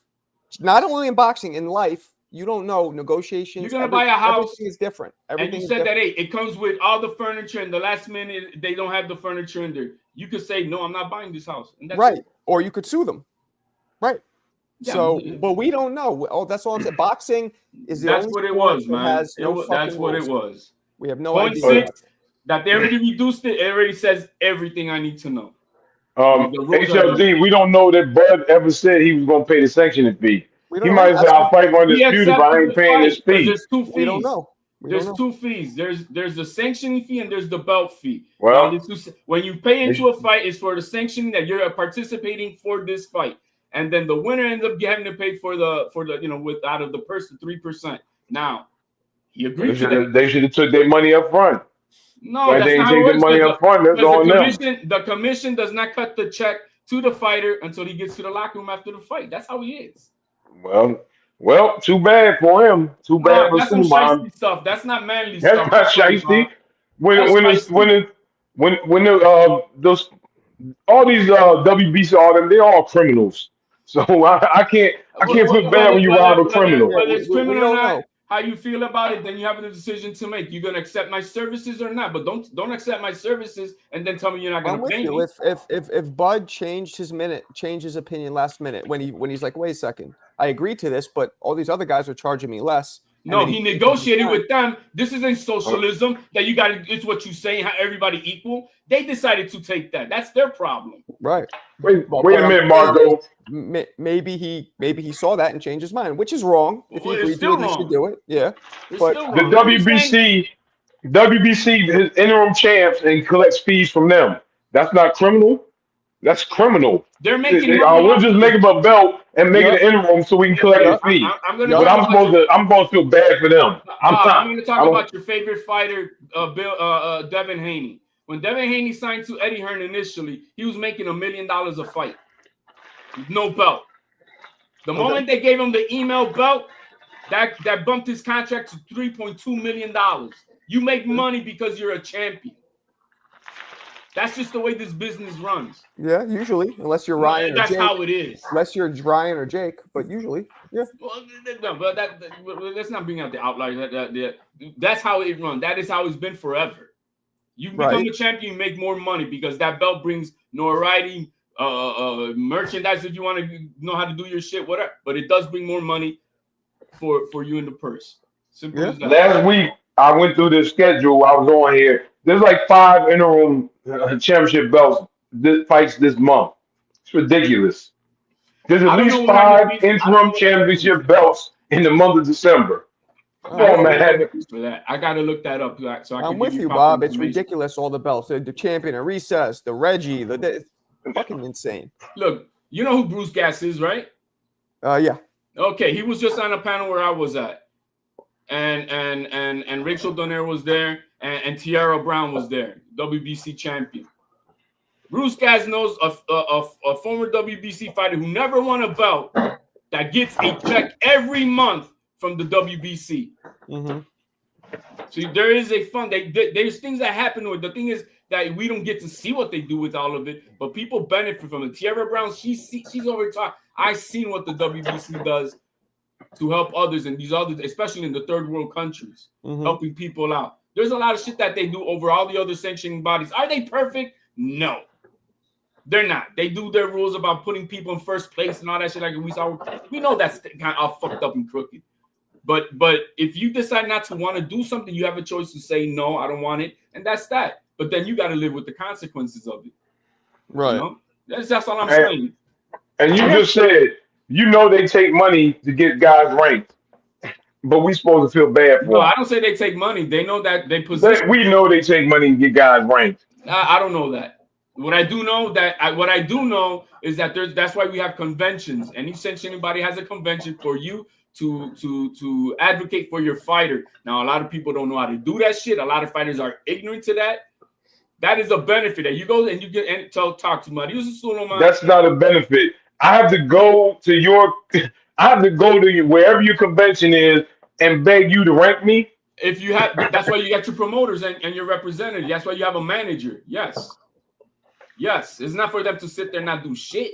not only in boxing, in life. You don't know negotiations. You're gonna buy a house. Everything is different. And you said that it comes with all the furniture, and the last minute they don't have the furniture in there. You could say no, I'm not buying this house. And that's right, or you could sue them. Right. Yeah, so, but we don't know. Oh, that's all I'm saying. Boxing is the only what it was, man. That's what it was. We have no idea. 0.6 that they already reduced it. It already says everything I need to know. HLD, we don't know that Bud ever said he was gonna pay the sanctioning fee. He might say I'll fight for Undisputed, but I ain't paying this fee. There's 2 fees. We don't know. There's two fees. There's the sanctioning fee and there's the belt fee. Well, now, when you pay into a fight, it's for the sanctioning that you're participating for this fight, and then the winner ends up having to pay for the with out of the purse 3%. Now, he agreed to that. They should have took their money up front. No, that's not how it works. Money up front, that's on them. The commission does not cut the check to the fighter until he gets to the locker room after the fight. That's how he is. Well, too bad for him. Too bad for Sulaiman. Stuff. That's not manly that's stuff. That's not shiesty. When those all these WBC, all them, they're all criminals. So I can't feel bad when you rob a criminal. Whether it's criminal or not, how you feel about it, then you have a decision to make. You're gonna accept my services or not, but don't accept my services and then tell me you're not gonna pay me. If Bud changed his opinion last minute when he's like, wait a second, I agreed to this, but all these other guys are charging me less. No, he negotiated with them. This isn't socialism that you got. It's what you say, how everybody equal. They decided to take that. That's their problem. Right. Wait a minute, Marco. Maybe he saw that and changed his mind, which is wrong. If he agreed to it, he should do it. Yeah. But the WBC is interim champs and collects fees from them. That's not criminal. That's criminal. They're making. We'll just make them a belt and make it an interim so we can collect the fee. But I'm supposed to feel bad for them. I'm going to talk about your favorite fighter, Devin Haney. When Devin Haney signed to Eddie Hearn initially, he was making $1 million a fight, no belt. The moment they gave him the email belt, that bumped his contract to $3.2 million. You make money because you're a champion. That's just the way this business runs. Yeah, usually, unless you're Ryan. That's or Jake. how it is. Unless you're Ryan or Jake, but usually, yeah. Well, no, but let's not bring out the outliers. That's how it runs. That is how it's been forever. You become a champion, you make more money because that belt brings notoriety, merchandise if you want to know how to do your shit, whatever. But it does bring more money for you in the purse. Simple as that. Last week, I went through the schedule. I was on here. There's like 5 interim championship belts fights this month. It's ridiculous. There's at least 5 interim championship belts in the month of December. Come on, man. For that, I got to look that up. So I'm with you, Bob. It's ridiculous. All the belts, the champion, the recess, the Reggie, it's fucking insane. Look, you know who Bruce Gass is, right? Yeah. Okay, he was just on a panel where I was at, and Rachel Donner was there, and Tiara Brown was there, WBC champion. Bruce Gass knows a former WBC fighter who never won a belt that gets a check every month from the WBC. Mm-hmm. So there is a fund. There's things that happen with. The thing is that we don't get to see what they do with all of it, but people benefit from it. Tiara Brown, she's over top. I've seen what the WBC does to help others in these others, especially in the third world countries, helping people out. There's a lot of shit that they do over all the other sanctioning bodies. Are they perfect? No. They're not. They do their rules about putting people in first place and all that shit. Like we know that's kind of all fucked up and crooked. But if you decide not to want to do something, you have a choice to say no, I don't want it, and that's that. But then you got to live with the consequences of it. Right. You know? That's all I'm saying. And you just said they take money to get guys ranked, but we supposed to feel bad for them. No, I don't say they take money. They know that they position. We know they take money to get guys ranked. I don't know that. What I do know is that that's why we have conventions. Any sanctioning body has a convention for you to advocate for your fighter. Now, a lot of people don't know how to do that shit. A lot of fighters are ignorant to that. That is a benefit that you go and you get and talk to somebody. That's not a benefit. I have to go to wherever your convention is and beg you to rank me. If you have, that's why you got your promoters and your representative. That's why you have a manager. Yes. It's not for them to sit there and not do shit.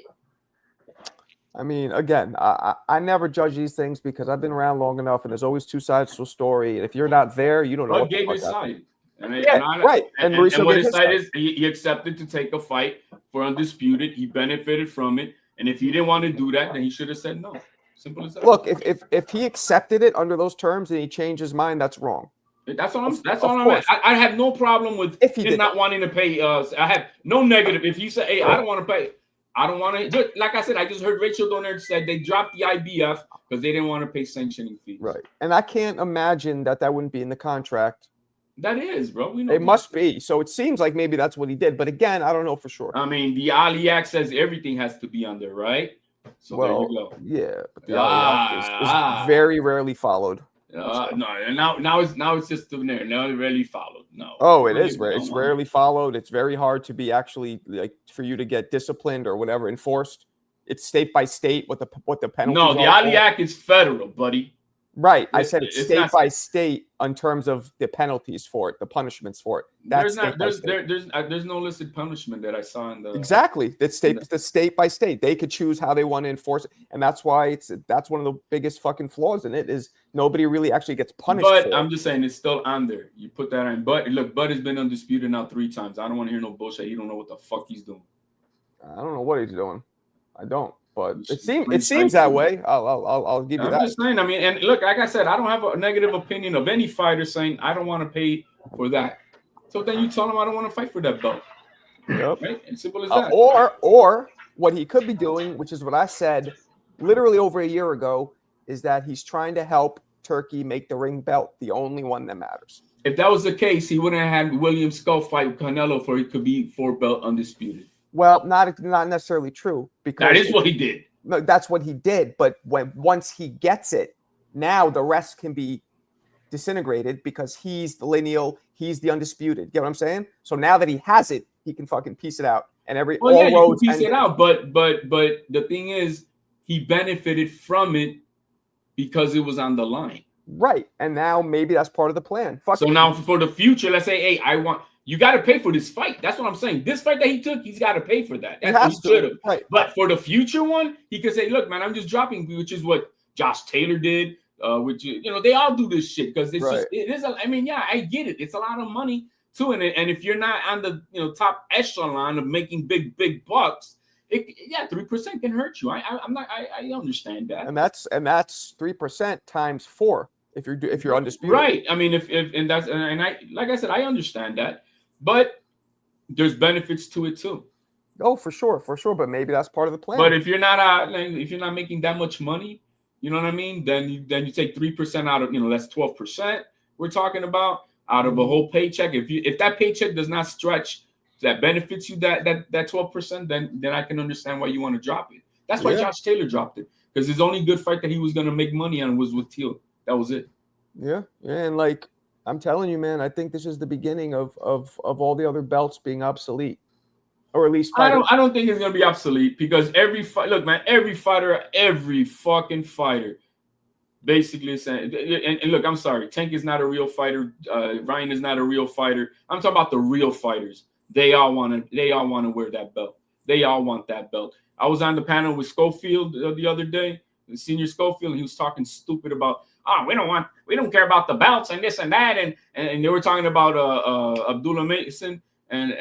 I mean, again, I never judge these things because I've been around long enough, and there's always two sides to a story. And if you're not there, you don't know. What gave his side? Right. And what his side is, he accepted to take a fight for Undisputed. He benefited from it. And if he didn't want to do that, then he should have said no. Simple as that. Look, if he accepted it under those terms and he changed his mind, that's wrong. That's all I'm at. I have no problem with him not wanting to pay. I have no negative. If he said, hey, I don't want to pay. I don't want to. Like I said, I just heard Rachel Donner said they dropped the IBF because they didn't want to pay sanctioning fees. Right. And I can't imagine that wouldn't be in the contract. That is, bro. We know it must be. So it seems like maybe that's what he did. But again, I don't know for sure. I mean, the Ali Act says everything has to be on there, right? So well, there you go. Yeah, but the Ali Act is very rarely followed. No, and now it's just in there. No, it rarely followed. No. Oh, it is. It's rarely followed. It's very hard to be actually like for you to get disciplined or whatever enforced. It's state by state what the penalty. No, the Ali Act is federal, buddy. Right. I said it's state by state in terms of the penalties for it, the punishments for it. There's no listed punishment that I saw in the exactly. That's state by state. They could choose how they want to enforce it, and that's why that's one of the biggest fucking flaws in it is nobody really actually gets punished. But I'm just saying it's still on there. You put that in. But look, Bud has been undisputed now 3 times. I don't want to hear no bullshit. He don't know what the fuck he's doing. I don't know what he's doing. I don't. But it seems that way. I'll give you that. I'm just saying. I mean, and look, like I said, I don't have a negative opinion of any fighter saying I don't want to pay for that. So then you tell him I don't want to fight for that belt. Yep. Right? It's simple as that. Or what he could be doing, which is what I said literally over a year ago, is that he's trying to help Turkey make the ring belt the only one that matters. If that was the case, he wouldn't have had William Skull fight with Canelo for it could be 4-belt undisputed. Well, not necessarily true because that is what he did. No, that's what he did. But once he gets it, now the rest can be disintegrated because he's the lineal, he's the undisputed. Get what I'm saying? So now that he has it, he can fucking piece it out. And you can piece it out. But the thing is, he benefited from it because it was on the line. Right. And now maybe that's part of the plan. Now for the future, let's say, hey, you got to pay for this fight. That's what I'm saying. This fight that he took, he's got to pay for that. That's what he should have. Right. But for the future one, he could say, look, man, I'm just dropping, which is what Josh Taylor did. Which, they all do this shit because it's just, it is. I get it. It's a lot of money too. And if you're not on the, top echelon of making big bucks, 3% can hurt you. I understand that. And that's 3% times 4 if you're undisputed. Right. I mean, like I said, I understand that. But there's benefits to it too. Oh, for sure. But maybe that's part of the plan. But if you're not making that much money, you know what I mean? Then you take 3% out of that's 12%. We're talking about out of a whole paycheck. If that paycheck does not stretch, that benefits you that 12%, then I can understand why you want to drop it. That's why Josh Taylor dropped it because his only good fight that he was going to make money on was with Teal. That was it. Yeah, and like. I'm telling you, man, I think this is the beginning of all the other belts being obsolete, or at least I don't think it's gonna be obsolete because every fucking fighter, basically saying, and look, I'm sorry, Tank is not a real fighter, Ryan is not a real fighter. I'm talking about the real fighters. They all want to wear that belt. They all want that belt. I was on the panel with Schofield the other day, the senior Schofield, and he was talking stupid about. We don't care about the belts and this and that, and they were talking about Abdullah Mason, and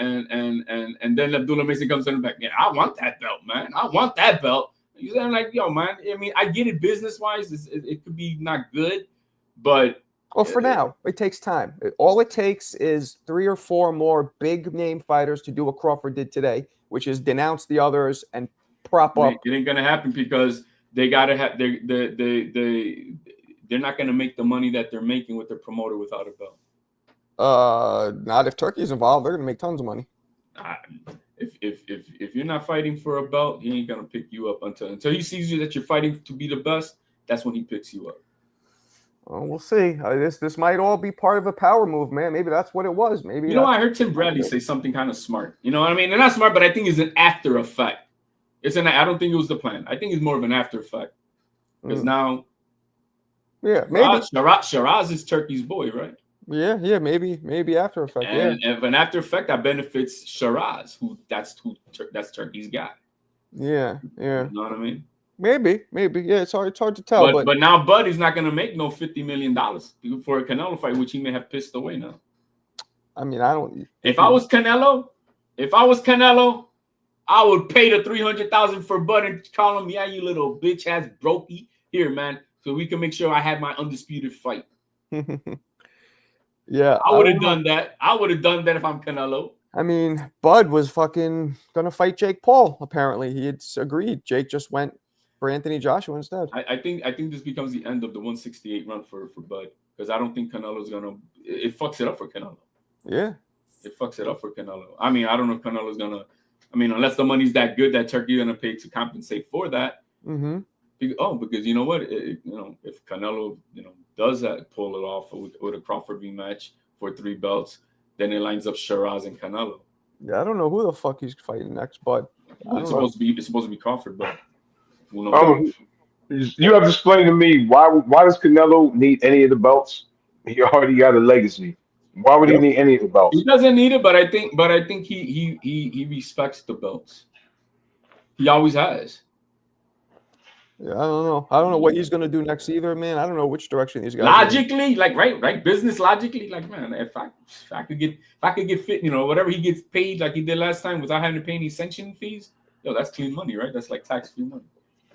then Abdullah Mason comes in the back. Yeah, I want that belt, man. I want that belt. He's like, yo, man. I mean, I get it business wise. It could be not good, but for now, it takes time. All it takes is 3 or 4 more big name fighters to do what Crawford did today, which is denounce the others and prop up. It ain't gonna happen because they gotta have they're not going to make the money that they're making with their promoter without a belt. Not if Turkey's involved. They're going to make tons of money. If you're not fighting for a belt, he ain't going to pick you up until he sees you that you're fighting to be the best. That's when he picks you up. Well, we'll see. This might all be part of a power move, man. Maybe that's what it was. Maybe I heard Tim Bradley say something kind of smart. You know what I mean? They're not smart, but I think it's an after effect. I don't think it was the plan. I think it's more of an after effect because now. Yeah, maybe Shiraz is Turkey's boy, right? Yeah, maybe After Effect. And an After Effect that benefits Shiraz, that's Turkey's guy. Yeah. You know what I mean? Maybe. Yeah, it's hard to tell. But now Bud is not going to make no $50 million for a Canelo fight, which he may have pissed away now. I mean, I don't. If I was Canelo, I would pay the $300,000 for Bud and call him, yeah, you little bitch ass brokey. Here, man. So we can make sure I had my undisputed fight. Yeah. I would have done that. I would have done that if I'm Canelo. I mean, Bud was fucking gonna fight Jake Paul. Apparently, he had agreed. Jake just went for Anthony Joshua instead. I think this becomes the end of the 168 run for Bud, because I don't think Canelo's gonna. It fucks it up for Canelo. Yeah, it fucks it up for Canelo. I mean, I don't know if Canelo's gonna. I mean, unless the money's that good that Turkey's gonna pay to compensate for that. Mm-hmm. Because you know what, if Canelo does that, pull it off with a Crawford rematch for 3 belts, then it lines up Shiraz and Canelo. Yeah, I don't know who the fuck he's fighting next, but it's supposed to be Crawford, but who knows? You have to explain to me why does Canelo need any of the belts? He already got a legacy. Why would he need any of the belts? He doesn't need it, but I think he respects the belts. He always has. Yeah, I don't know what he's gonna do next either, man. I don't know which direction these guys. Logically, like right, business logically, like man, if I could get fit, whatever he gets paid like he did last time without having to pay any sanction fees, that's clean money, right? That's like tax-free money.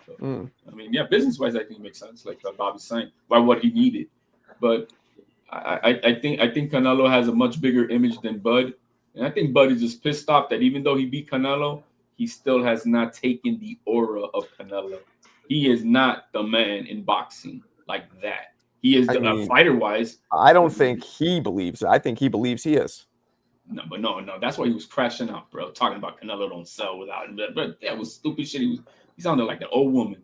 So, I mean, yeah, business-wise, I think it makes sense, like Bobby's saying, by what he needed. But I think Canelo has a much bigger image than Bud, and I think Bud is just pissed off that even though he beat Canelo, he still has not taken the aura of Canelo. He is not the man in boxing like that. He is fighter-wise. I don't think he believes it. I think he believes he is. No, but no. That's why he was crashing out, bro. Talking about Canelo don't sell without him. But that was stupid shit. He sounded like an old woman.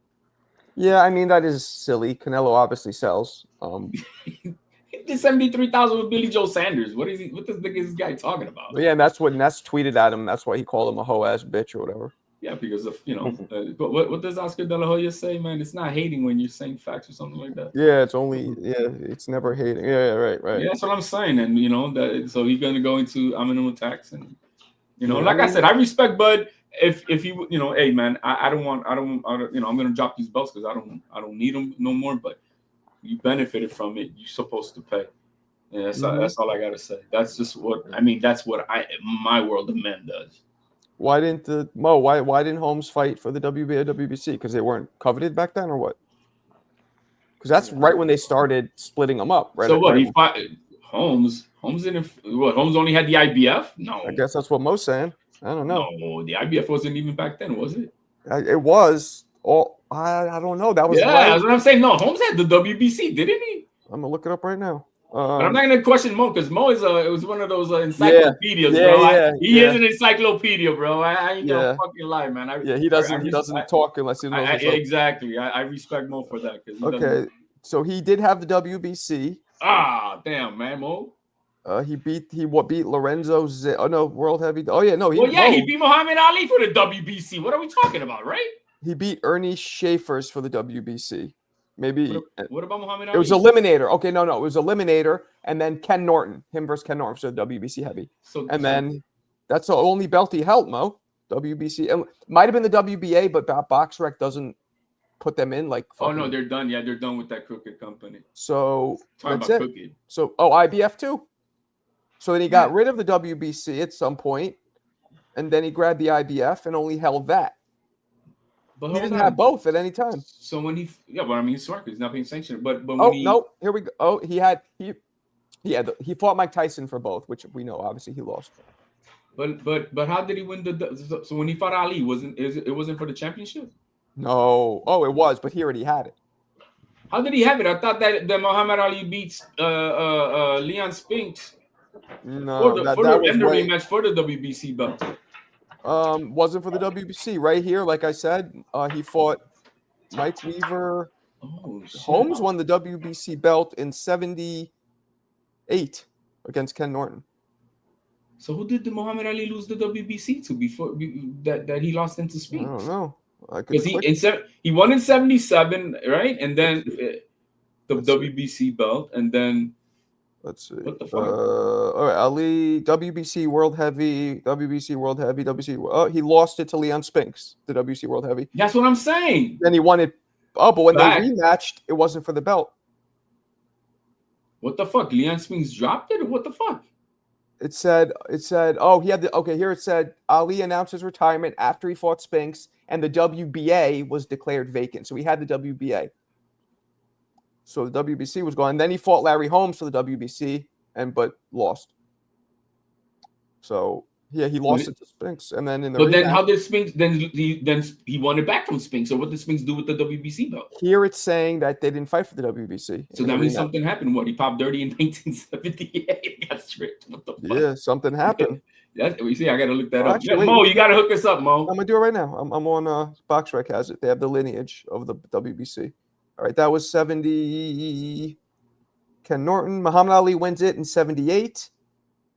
Yeah, I mean, that is silly. Canelo obviously sells. He did 73,000 with Billy Joe Sanders. What this guy talking about? Yeah, and that's what Ness tweeted at him. That's why he called him a hoe-ass bitch or whatever. Yeah, because of but what does Oscar De La Hoya say, man? It's not hating when you're saying facts or something like that. Yeah, it's never hating. Yeah, right. Yeah, that's what I'm saying, and that. So he's gonna go into minimum attacks, and like I said, I respect Bud. If he, hey man, I don't, I'm gonna drop these belts because I don't need them no more. But you benefited from it. You're supposed to pay. Yeah, that's all I gotta say. That's just what I mean. That's what my world of men does. Why didn't why didn't Holmes fight for the WBA or WBC? Because they weren't coveted back then, or what? Because that's right when they started splitting them up. Right. So what? He fought Holmes. Holmes didn't. What? Holmes only had the IBF? No. I guess that's what Mo's saying. I don't know. No, the IBF wasn't even back then, was it? It was. I don't know. That was. Yeah, right. That's what I'm saying. No, Holmes had the WBC, didn't he? I'm gonna look it up right now. But I'm not gonna question Mo because Mo is it was one of those encyclopedias, bro. He is an encyclopedia, bro. I ain't gonna fucking lie, man. He doesn't talk unless he knows. Exactly. I respect Mo for that. Okay, so he did have the WBC. Ah, damn, man, Mo. He beat Lorenzo. World heavy. Oh yeah, no. He beat Muhammad Ali for the WBC. What are we talking about, right? He beat Ernie Schaefers for the WBC. Maybe. What about Muhammad Ali? It was Eliminator. Okay, no, it was Eliminator, and then Ken Norton, him versus Ken Norton for the WBC heavy. Then that's the only belt he held, Mo. WBC. It might have been the WBA, but BoxRec doesn't put them in like. Oh no, they're done. Yeah, they're done with that crooked company. So that's it. Crooked. So IBF too. So then he got rid of the WBC at some point, and then he grabbed the IBF and only held that. But he didn't have both at any time. So when he's smart because he's not being sanctioned. But when here we go. Oh, he fought Mike Tyson for both, which we know obviously he lost. But how did he win so when he fought Ali, it wasn't for the championship? No. Oh, it was, but he already had it. How did he have it? I thought that Muhammad Ali beats Leon Spinks. No, that was the rematch for the WBC belt. Wasn't for the WBC. Right here, like I said, he fought Mike Weaver. Holmes won the WBC belt in '78 against Ken Norton. So who did the Muhammad Ali lose the WBC to before that he lost into Spinks? I don't know. Because he won in '77, right? And then the WBC belt, and then. Let's see. What the fuck? All right, Ali, WBC World Heavy, WBC. He lost it to Leon Spinks, the WBC World Heavy. That's what I'm saying. Then he won it. Oh, but when they rematched, it wasn't for the belt. What the fuck? Leon Spinks dropped it, or what the fuck? It said. Oh, he had the. Okay, here it said Ali announced his retirement after he fought Spinks, and the WBA was declared vacant. So he had the WBA. So the WBC was gone. And then he fought Larry Holmes for the WBC, but lost. So Yeah, he lost it to Spinks, and then in the But then rematch, how did Spinks then he won it back from Spinks? So what did Spinks do with the WBC belt? here it's saying that they didn't fight for the WBC. So that means something happened. What, he popped dirty in 1978? Got stripped. What the fuck? Yeah, something happened. That's we see. I gotta look that Well, up. actually, Mo, you gotta hook us up, Mo. I'm gonna do it right now. I'm on BoxRec has it. They have the lineage of the WBC. All right, that was 70. Ken Norton, Muhammad Ali wins it in 78,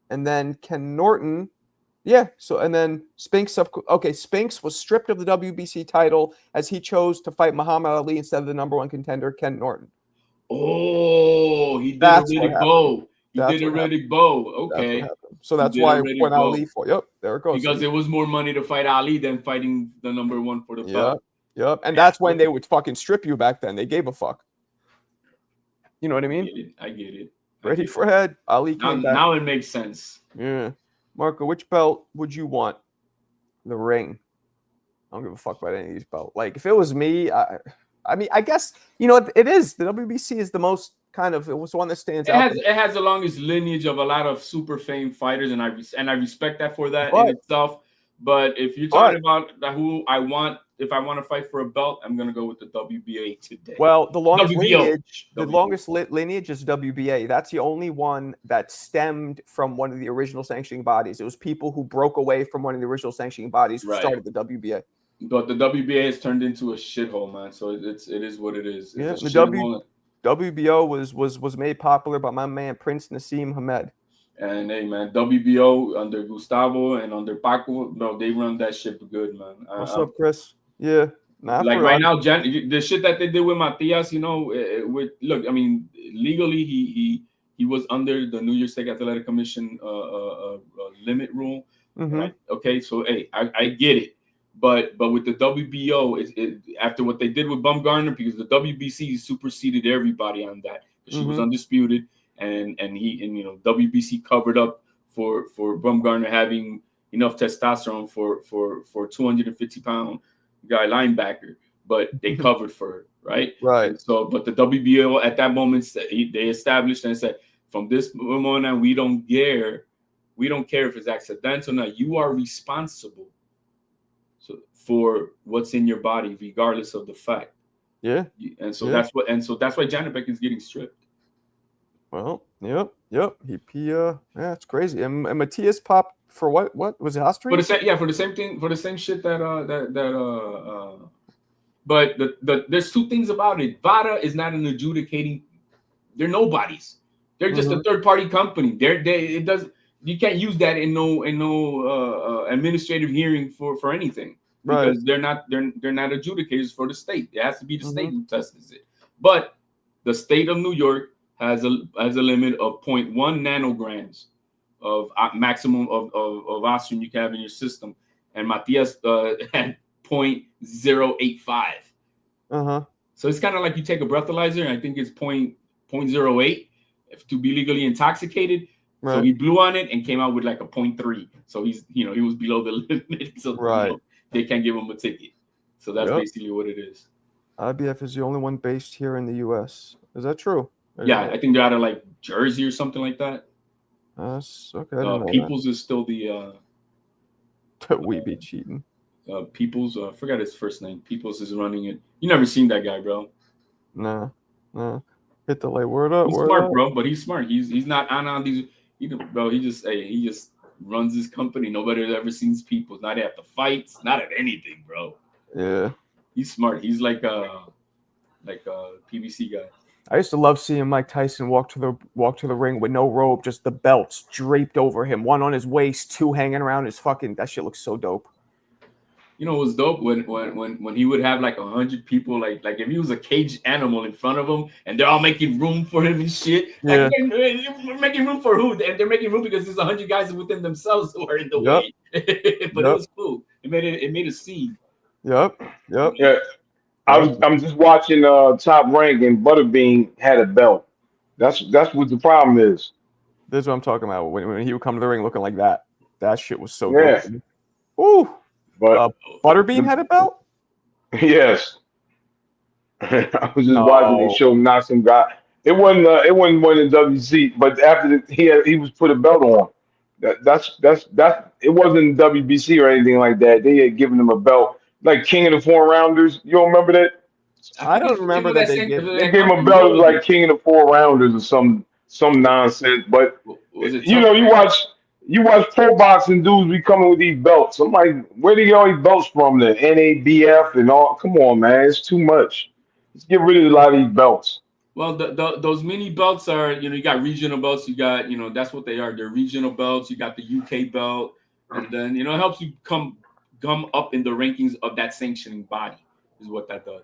and then Ken Norton, yeah. So and then Spinks. Okay, Spinks was stripped of the WBC title as he chose to fight Muhammad Ali instead of the number one contender Ken Norton. Oh, he did That's a what Riddick happened. Bowe. He That's did a what happened. Riddick Bowe. Okay. So that's He did why a Riddick when Bowe. Ali fought, yep, there it goes. Because it was more money to fight Ali than fighting the number one for the belt. Yep. And that's when they would fucking strip you back then. They gave a fuck. You know what I mean? I get it. Ready for head. Ali Now, came back. now it makes sense. Yeah. Marco, which belt would you want? The ring. I don't give a fuck about any of these belts. Like, if it was me, I mean, I guess, you know, it is. The WBC is the most kind of, it was one that stands out. It has the longest lineage of a lot of super famed fighters, and I respect that for that But- in itself. But if you're talking about who I want, if I want to fight for a belt, I'm gonna go with the WBA today. Well, the longest WBO. lineage, the longest lineage is WBA. That's the only one that stemmed from one of the original sanctioning bodies. It was people who broke away from one of the original sanctioning bodies who Right. started the WBA. But the WBA has turned into a shithole, man. So it is what it is. Yeah, It's a the shithole. WBO was made popular by my man Prince Nassim Hamed. And hey, man, WBO under Gustavo and under Paco, no, they run that ship good, man. What's up, Chris? Yeah, Like right now, the shit that they did with Matias, you know, look, I mean, legally he was under the New York State Athletic Commission limit rule. Right? Okay, so hey, I get it, but with the WBO, after what they did with Bumgarner, because the WBC superseded everybody on that, she was undisputed. And you know, WBC covered up for Bumgarner having enough testosterone for 250-pound guy linebacker, but they covered for her, right? Right. And so, but the WBO at that moment they established and said, from this moment on, we don't care if it's accidental. Now you are responsible for what's in your body, regardless of the fact. Yeah. And so that's why Janibek is getting stripped. Well, yep. Yeah, it's crazy. And Matias popped for what? What was it? Austrian? For the same thing, for the same shit that But there's two things about it. VADA is not an adjudicating. They're nobodies. They're just a third party company. You can't use that in no administrative hearing for anything, because they're not adjudicators for the state. It has to be the state who tests it. But the state of New York has a limit of 0.1 nanograms of maximum of oxygen you can have in your system, and Matias had 0.085. So it's kind of like you take a breathalyzer, and I think it's 0.08 to be legally intoxicated. Right. So he blew on it and came out with like a 0.3. So he was below the limit. So they can't give him a ticket. So that's basically what it is. IBF is the only one based here in the U.S. Is that true? Yeah, I think they're out of like Jersey or something like that. Okay. Peoples is still the. We be cheating. Peoples, I forgot his first name. Peoples is running it. You never seen that guy, bro? No. Hit the light. Word up. He's smart, bro. But he's smart. He's not on these. Bro, he just runs his company. Nobody has ever seen Peoples. Not at the fights. Not at anything, bro. Yeah. He's smart. He's like a PBC guy. I used to love seeing Mike Tyson walk to the ring with no robe, just the belts draped over him, one on his waist, two hanging around his fucking. That shit looks so dope. You know, it was dope when he would have like 100 people, like if he was a caged animal in front of him, and they're all making room for him and shit. Yeah. Like, they're making room for who? And they're making room because there's 100 guys within themselves who are in the way. But it was cool. It made a scene. Yep. Yeah. I'm just watching Top Rank, and Butterbean had a belt. That's what the problem is. This is what I'm talking about. When he would come to the ring looking like that, that shit was so good. Ooh. But Butterbean had a belt? Yes. I was just watching. They showed him knock some guy. It wasn't one in WC, but after he was put a belt on. That's it wasn't WBC or anything like that. They had given him a belt like King of the Four Rounders. You don't remember that? I don't remember that they gave. They gave him a belt like King of the Four Rounders or some nonsense. But Was it you tough? know, you watch pro boxing dudes be coming with these belts. I'm like, where do you get all these belts from? The NABF and all. Come on, man, it's too much. Let's get rid of a lot of these belts. Well, those mini belts are, you got regional belts. You got, that's what they are. They're regional belts. You got the UK belt, and then it helps you come up in the rankings of that sanctioning body. Is what that does.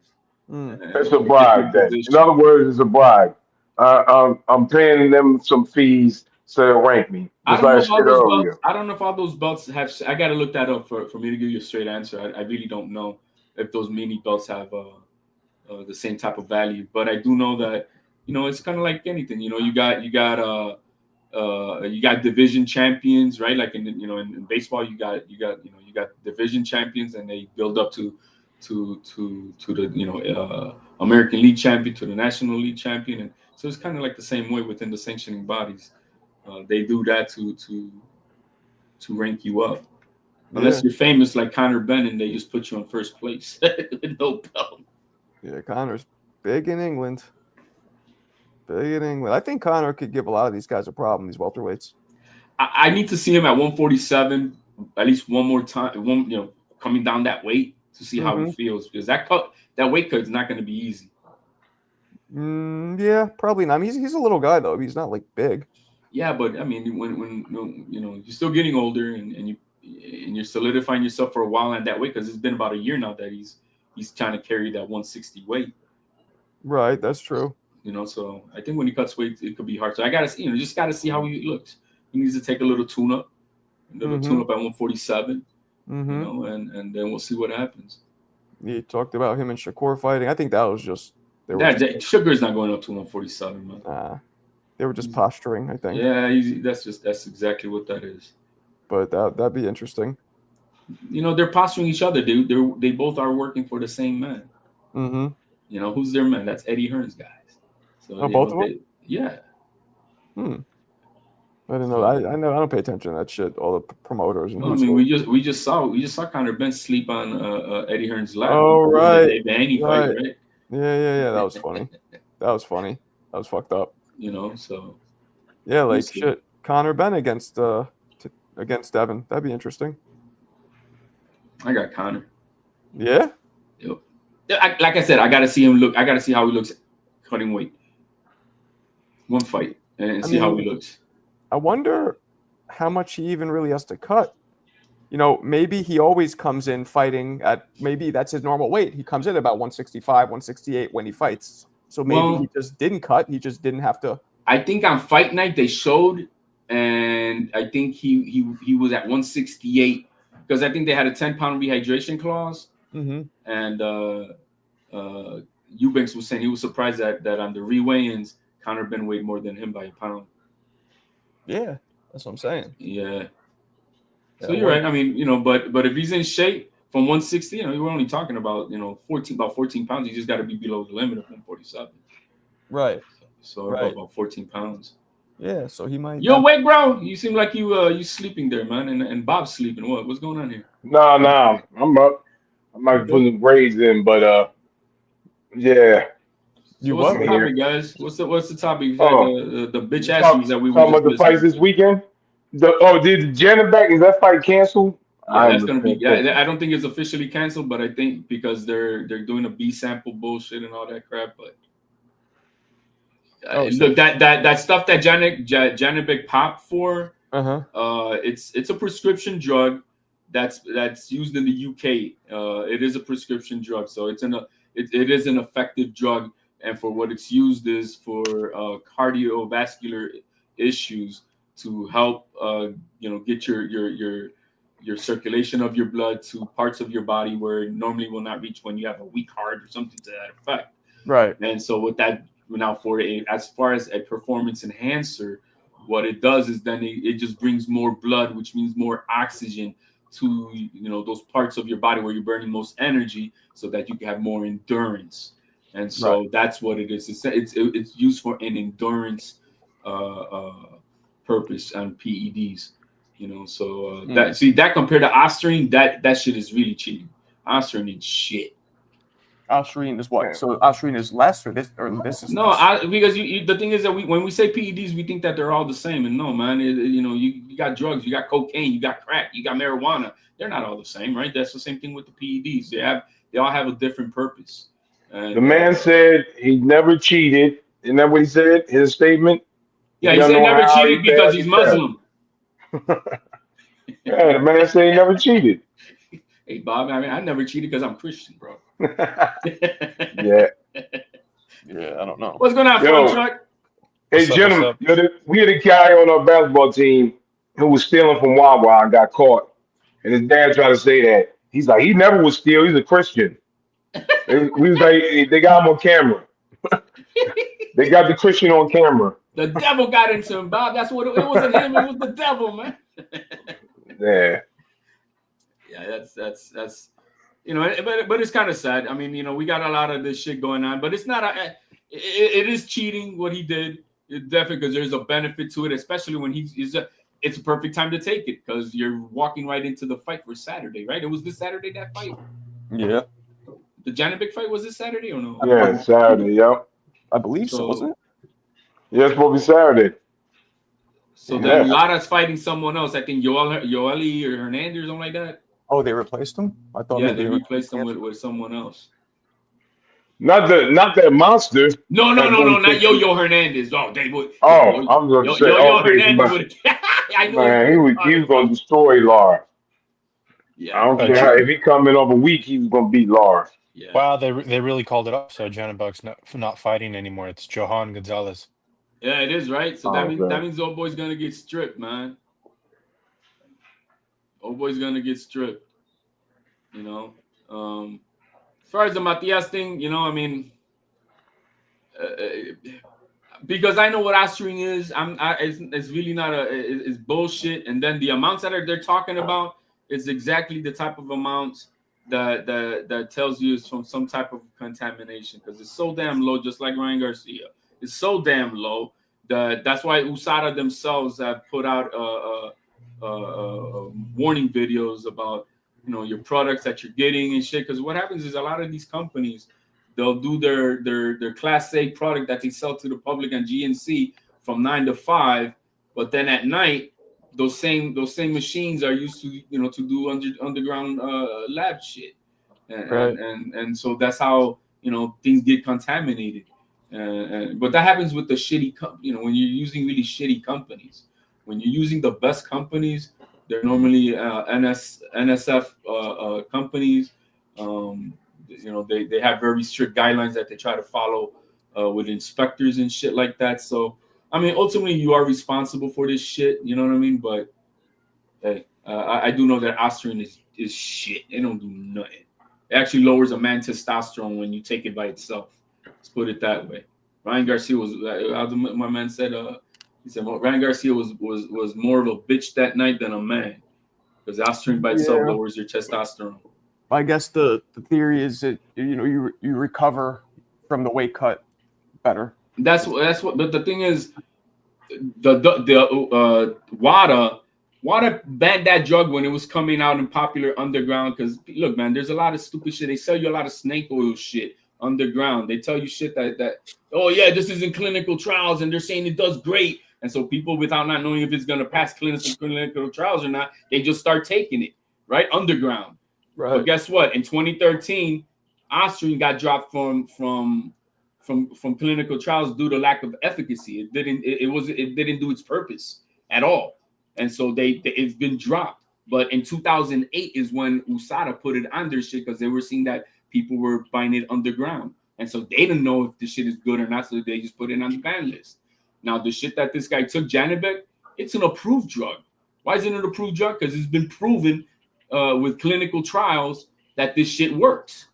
It's a bribe. Then, in other words, it's a bribe. I'm paying them some fees so they'll rank me. I Just don't know like I if all said those earlier. belts. I don't know if all those belts have. I got to look that up for me to give you a straight answer. I really don't know if those mini belts have the same type of value, but I do know that it's kind of like anything. You got division champions, right? Like in baseball, you got division champions, and they build up to the American League champion, to the National League champion, and so it's kind of like the same way within the sanctioning bodies. They do that to rank you up. Unless you're famous like Conor Benn, they just put you in first place with no belt. Yeah, Conor's big in England. I think Conor could give a lot of these guys a problem, these welterweights. I need to see him at 147 at least one more time, coming down that weight to see how he feels, because that weight cut is not going to be easy. Yeah, probably not. I mean, he's a little guy though. He's not like big. Yeah, but I mean, when you're still getting older and you're solidifying yourself for a while at that weight, because it's been about a year now that he's trying to carry that 160 weight. Right, that's true. So I think when he cuts weight, it could be hard. So I gotta see, just gotta see how he looks. He needs to take a little tune up at 147. And then we'll see what happens. You talked about him and Shakur fighting. I think that was just Sugar's not going up to 147, man. They were just posturing, I think. Yeah, that's exactly what that is. But that'd be interesting. They're posturing each other, dude. They both are working for the same man. Who's their man? That's Eddie Hearn's guys. So both of them? Yeah. I didn't know. I know. I don't pay attention to that shit. All the promoters and. No, I mean, we just saw Conor Benn sleep on Eddie Hearn's lap. Oh right. Fight, right? Yeah. That was funny. That was fucked up. So. Yeah, like shit. Conor Benn against Devin. That'd be interesting. I got Conor. Yeah. Yep. Like I said, I gotta see him look. I gotta see how he looks cutting weight. One fight and see how he looks. I wonder how much he even really has to cut. Maybe he always comes in fighting at, maybe that's his normal weight. He comes in about 165, 168 when he fights. So maybe he just didn't cut. He just didn't have to. I think on fight night they showed, and I think he was at 168 because I think they had a 10-pound rehydration clause. And Eubanks was saying he was surprised that on the reweigh-ins, Conor Benn weighed more than him by a pound. Yeah, that's what I'm saying. Yeah. So you're right. I mean, but if he's in shape from 160, we're only talking about 14 pounds. You just got to be below the limit of 147. Right. So about 14 pounds. Yeah. So he might. Yo, wait, bro. You seem like you sleeping there, man. And Bob's sleeping. What's going on here? Nah, I'm up. I might put some grades in, but yeah. So what's the topic, guys? What's the topic? The bitch asses that we were talking about the fights this weekend. Did Janet back? Is that fight canceled? Yeah, that's gonna be. Yeah, I don't think it's officially canceled, but I think because they're doing a B sample bullshit and all that crap. But look, that stuff that Janet Beck popped for. It's a prescription drug that's used in the UK. It is a prescription drug, so it is an effective drug. And for what it's used is for cardiovascular issues to help get your circulation of your blood to parts of your body where it normally will not reach when you have a weak heart or something to that effect. Right. And so with that, now as far as a performance enhancer, what it does is then it just brings more blood, which means more oxygen to those parts of your body where you're burning most energy, so that you can have more endurance. And so that's what it is. It's used for an endurance purpose on PEDs. You know, so that compared to Osterine, that shit is really cheating. Osterine is shit. Osterine is what? So Osterine is less, or this is no, less? Because the thing is that when we say PEDs, we think that they're all the same, and no, man. You got drugs, you got cocaine, you got crack, you got marijuana. They're not all the same, right? That's the same thing with the PEDs. They all have a different purpose. The man said he never cheated. Isn't that what he said? His statement. Yeah, he said never cheated because he's Muslim. Yeah, the man said he never cheated. Hey, Bob, I mean, I never cheated because I'm Christian, bro. Yeah, I don't know. What's going on, Chuck? Hey, gentlemen, we had a guy on our basketball team who was stealing from Wawa and got caught. And his dad tried to say that. He's like, he never was steal. He's a Christian. We was like, they got him on camera. They got the Christian on camera. The devil got into him, Bob. That's what it wasn't him. It was the devil, man. Yeah. Yeah, that's but it's kind of sad. I mean, we got a lot of this shit going on, but it's not it is cheating what he did. It definitely, because there's a benefit to it, especially when it's a perfect time to take it because you're walking right into the fight for Saturday, right? It was this Saturday, that fight. Yeah. The Janovic fight was this Saturday or no? Yeah, Saturday. Yep. I believe so, wasn't it? Yeah, it's supposed to be Saturday. So then Lara's fighting someone else. I think Yoeli or Hernandez or something like that. Oh, they replaced him? I thought they replaced him with someone else. Not that monster. No, not Yo Hernandez. Oh, they would. I was going to say. Yo Hernandez would. Man, he was going to destroy Lar. Yeah. I don't care if he come in over week, he was going to beat Lar. Yeah. Wow, they really called it up. So Janibek's not fighting anymore. It's Johan Gonzalez. Yeah, it is, right? So that means Old Boy's gonna get stripped, man. Old Boy's gonna get stripped. As far as the Matias thing, I mean, because I know what Osterine is. It's really not it's bullshit. And then the amounts that they're talking about is exactly the type of amounts that tells you it's from some type of contamination because it's so damn low, just like Ryan Garcia. It's so damn low that that's why USADA themselves have put out warning videos about your products that you're getting and shit. Because what happens is a lot of these companies, they'll do their Class A product that they sell to the public on GNC from 9 to 5, but then at night those same machines are used to to do underground lab shit, and so that's how things get contaminated. But that happens with the shitty, when you're using really shitty companies. When you're using the best companies, they're normally NSF companies. They have very strict guidelines that they try to follow with inspectors and shit like that. So, I mean, ultimately, you are responsible for this shit. You know what I mean? But hey, I do know that Osterine is shit. It don't do nothing. It actually lowers a man's testosterone when you take it by itself. Let's put it that way. Ryan Garcia was, my man said, he said, well, Ryan Garcia was more of a bitch that night than a man, because Osterine by itself lowers your testosterone. I guess the theory is that you recover from the weight cut better. That's what. But the thing is, the WADA banned that drug when it was coming out in popular underground. Because look, man, there's a lot of stupid shit. They sell you a lot of snake oil shit underground. They tell you shit that oh yeah, this is in clinical trials and they're saying it does great. And so people, without not knowing if it's gonna pass clinical trials or not, they just start taking it right underground. Right. But guess what? In 2013, Osterine got dropped from clinical trials due to lack of efficacy. It didn't do its purpose at all, and so it's been dropped. But in 2008 is when USADA put it on their shit because they were seeing that people were buying it underground, and so they didn't know if the shit is good or not, so they just put it on the ban list. Now the shit that this guy took, Janovic, it's an approved drug. Why is it an approved drug? Because it's been proven with clinical trials that this shit works.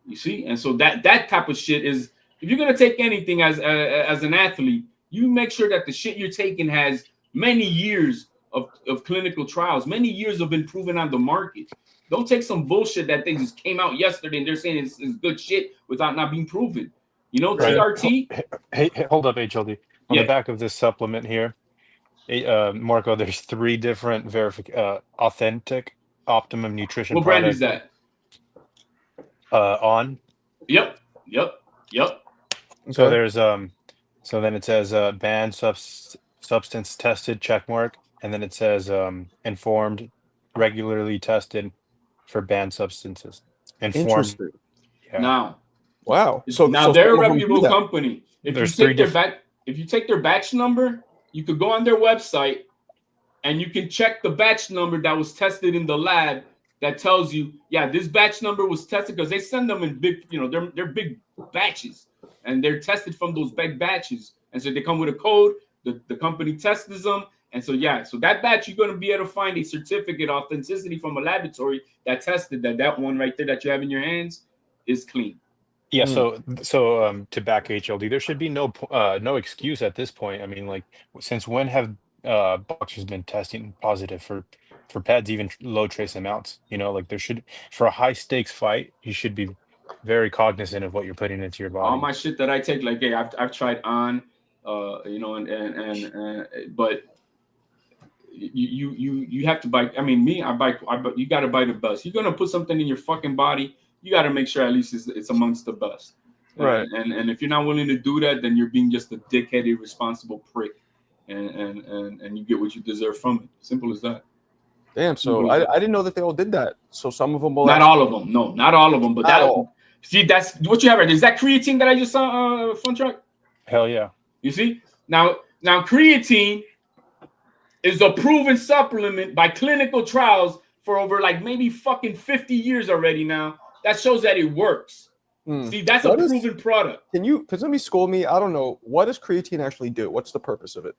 You see, and so that type of shit is. If you're gonna take anything as an athlete, you make sure that the shit you're taking has many years of clinical trials, many years of been proven on the market. Don't take some bullshit that they just came out yesterday and they're saying it's good shit without not being proven. You know, right. TRT. Hey, hold up, HLD. On the back of this supplement here, Marco, there's 3 different authentic Optimum Nutrition What brand is products. that? On. Yep. So there's so then it says banned substance tested check mark, and then it says informed, regularly tested for banned substances. Informed. Interesting. Yeah. Now, wow. So they're a some of them do reputable that. company. If There's you 3 take their batch number, you could go on their website and you can check the batch number that was tested in the lab. That tells you, yeah, this batch number was tested, because they send them in big, they're big batches, and they're tested from those big batches, and so they come with a code. The company tests them, and so so that batch, you're going to be able to find a certificate authenticity from a laboratory that tested that one right there that you have in your hands is clean. Yeah, so to back HLD, there should be no excuse at this point. I mean, like, since when have boxers been testing positive for pads, even low trace amounts? Like, there should, for a high stakes fight, you should be very cognizant of what you're putting into your body. All my shit that I take, like, hey, I've tried on, but you have to buy. I mean, me, I buy. You got to buy the best. You're gonna put something in your fucking body, you got to make sure at least it's amongst the best. Right. And if you're not willing to do that, then you're being just a dickhead, irresponsible prick, and you get what you deserve from it. Simple as that. Damn. So I didn't know that they all did that. So some of them will. Not all of them. No, not all of them. But Not all. See, that's what you have right there. Is that creatine that I just saw, Fun Truck? Hell yeah. You see? Now creatine is a proven supplement by clinical trials for over like maybe fucking 50 years already now. That shows that it works. See, that's a proven product. Because let me school me. I don't know. What does creatine actually do? What's the purpose of it?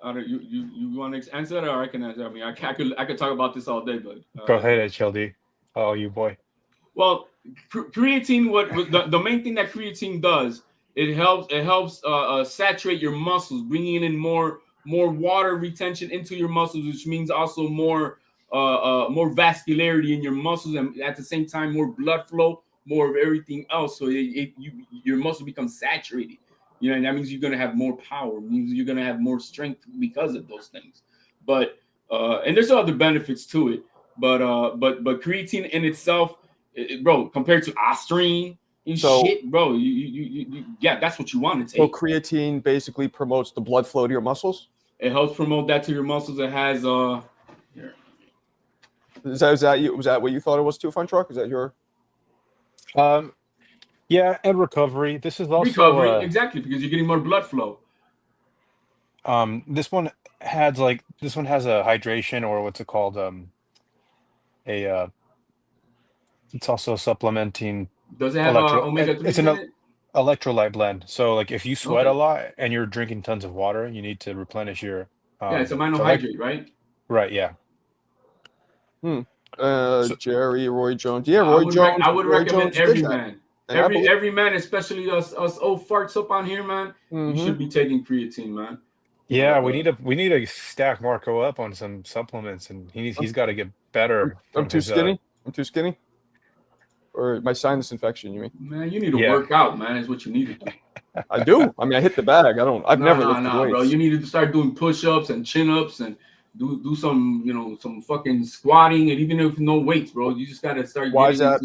You want to answer that, or I can answer? I mean, I could talk about this all day, but go ahead, HLD. Oh, you boy. Well, creatine. The main thing that creatine does, it helps saturate your muscles, bringing in more water retention into your muscles, which means also more vascularity in your muscles, and at the same time more blood flow, more of everything else. So your muscle becomes saturated. And that means you're going to have more power. It means you're going to have more strength because of those things. But and there's other benefits to it. But creatine in itself, bro, compared to Ostrine and shit, bro, you that's what you want to take. So creatine basically promotes the blood flow to your muscles. It helps promote that to your muscles. It has here. Was that what you thought it was too, Fun Truck? Is that your? Yeah, and recovery. This is also recovery, exactly, because you're getting more blood flow. This one has a hydration, or what's it called? It's also supplementing. Does it have omega-3? It's an electrolyte blend. So, like, if you sweat a lot and you're drinking tons of water, you need to replenish your. It's a monohydrate, right? Right. Yeah. Jerry, Roy Jones. Yeah, Roy Jones. I would recommend every man. Every man, especially us old farts up on here, man. You should be taking creatine, man. Yeah, we need to stack Marco up on some supplements, and he's got to get better. I'm too skinny. I'm too skinny. Or my sinus infection, you mean? Man, you need to work out, man. Is what you need to do. I do. I mean, I hit the bag. I've never lifted weights. Bro. You need to start doing push-ups and chin-ups and do some, some fucking squatting, and even if no weights, bro, you just gotta start. Why is that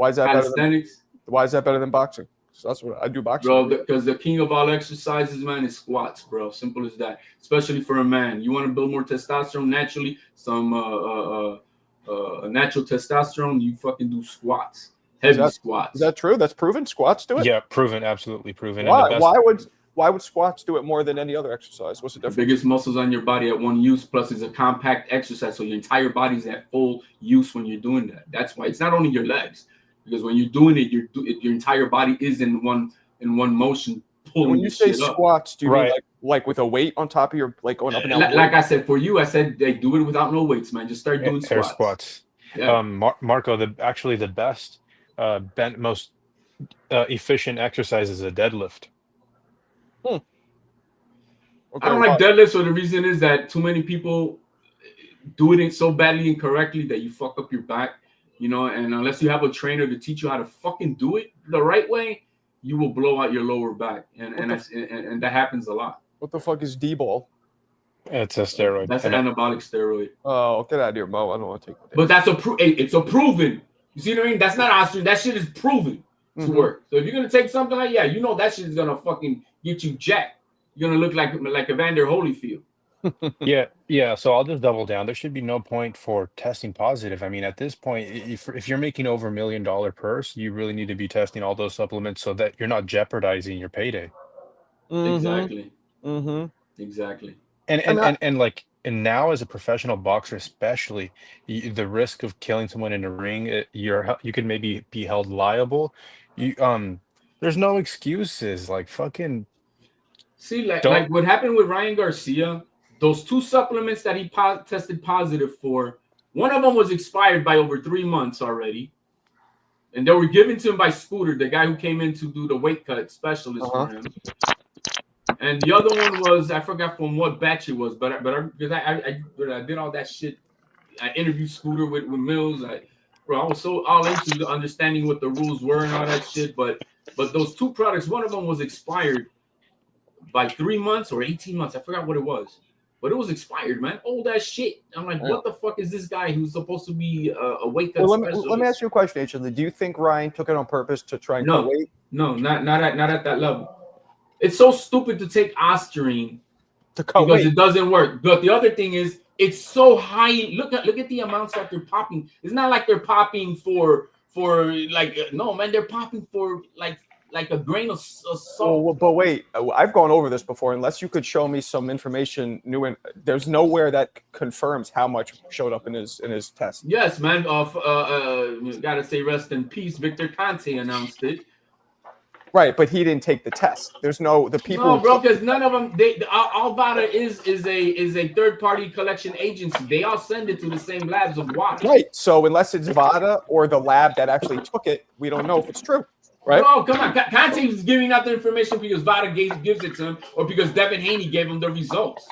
calisthenics? Why is that better than boxing? So that's what I do, boxing. Bro, because the king of all exercises, man, is squats, bro. Simple as that. Especially for a man, you want to build more testosterone naturally. Some natural testosterone, you fucking do squats. Heavy squats. Is that true? That's proven? Squats do it? Yeah, proven, absolutely proven. Why would squats do it more than any other exercise? What's the difference? The biggest muscles on your body at one use, plus it's a compact exercise, so your entire body's at full use when you're doing that. That's why it's not only your legs, because when you're doing it, your entire body is in one motion pulling. When you say squats, do you mean like with a weight on top of your, like going up and down? Like I said, for you, I said they do it without no weights, man. Just start doing air squats. Yeah. Marco, the best, most efficient exercise is a deadlift. Okay, I don't like deadlifts, so the reason is that too many people do it so badly and correctly that you fuck up your back, and unless you have a trainer to teach you how to fucking do it the right way, you will blow out your lower back, and that happens a lot. What the fuck is D-ball? It's a steroid. That's an anabolic steroid. Oh, get out of here, Mo. I don't want to take it. But that's it's a proven. You see what I mean? That's not oxygen. That shit is proven to work. So if you're gonna take something like that shit is gonna fucking get you jacked. You're gonna look like Evander Holyfield. Yeah. So I'll just double down. There should be no point for testing positive. I mean, at this point, if you're making over $1 million purse, you really need to be testing all those supplements so that you're not jeopardizing your payday. Exactly. Exactly. And now as a professional boxer, especially, the risk of killing someone in a ring, you could maybe be held liable. There's no excuses. Like fucking. See, like what happened with Ryan Garcia. Those 2 supplements that he tested positive for, one of them was expired by over 3 months already. And they were given to him by Scooter, the guy who came in to do the weight cut specialist for him. And the other one was, I forgot from what batch it was, but because I did all that shit. I interviewed Scooter with Mills. I was so all into the understanding what the rules were and all that shit. But those 2 products, one of them was expired by 3 months or 18 months. I forgot what it was. But it was expired, man. Old ass shit. I'm like, what the fuck is this guy who's supposed to be a weight cut specialist? Let me ask you a question, actually. Do you think Ryan took it on purpose to try and cut weight? No, not at that level. It's so stupid to take Ostarine to cut because weight. It doesn't work. But the other thing is, it's so high. Look at the amounts that they're popping. It's not like they're popping for like no, man. They're popping for like a grain of salt. Oh, but wait, I've gone over this before. Unless you could show me some information there's nowhere that confirms how much showed up in his test. Yes, man. Gotta say rest in peace. Victor Conte announced it. Right, but he didn't take the test. There's the people. No, bro, because none of them. Alvada is a third party collection agency. They all send it to the same labs of water. Right. So unless it's VADA or the lab that actually took it, we don't know if it's true. Right? Oh, come on. Conte is giving out the information because VADA gives it to him, or because Devin Haney gave him the results.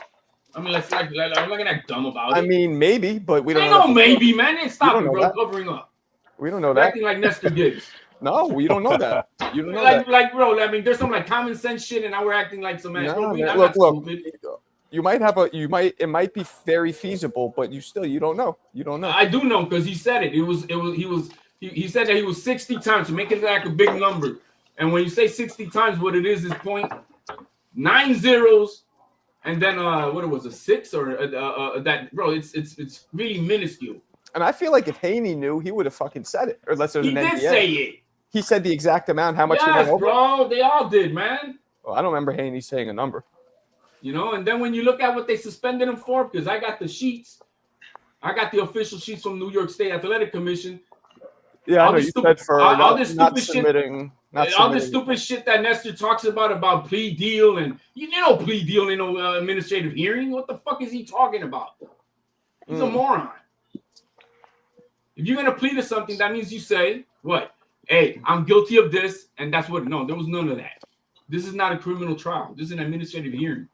I mean, I'm not gonna dumb about it. I mean, maybe, but we don't know. Maybe, man. Stop it, bro. Covering up. We don't know that. Acting like Nestor Gibbs. No, we don't know that. You don't know that. Bro, I mean, there's some common sense shit, and now we're acting like some ass. No, look. It might be very feasible, but you don't know. You don't know. I do know because he said it. He said that he was 60 times to make it like a big number. And when you say 60 times, what it is 0.9 zeros, and then what it was, a 6 or that, bro. It's really minuscule. And I feel like if Haney knew, he would have fucking said it, unless there's an NDA. He did say it. He said the exact amount, how much he went over. Bro, they all did, man. Well, I don't remember Haney saying a number. And then when you look at what they suspended him for, because I got the sheets, I got the official sheets from New York State Athletic Commission. Yeah, I know you said for all this stupid shit. All this stupid shit that Nestor talks about plea deal and plea deal in no administrative hearing. What the fuck is he talking about? He's a moron. If you're gonna plead to something, that means you say what? Hey, I'm guilty of this, and that's what. No, there was none of that. This is not a criminal trial. This is an administrative hearing.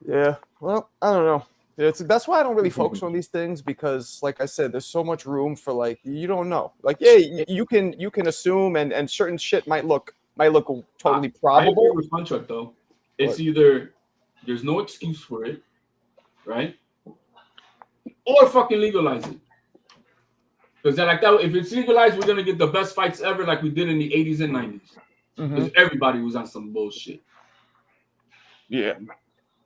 Yeah. Well, I don't know. That's why I don't really focus on these things because, like I said, there's so much room for you don't know. You can assume, and certain shit might look totally probable. I agree with Funchuck though. It's either there's no excuse for it, right, or fucking legalize it. Because like that, if it's legalized, we're gonna get the best fights ever, like we did in the 80s and 90s. Because everybody was on some bullshit. Yeah.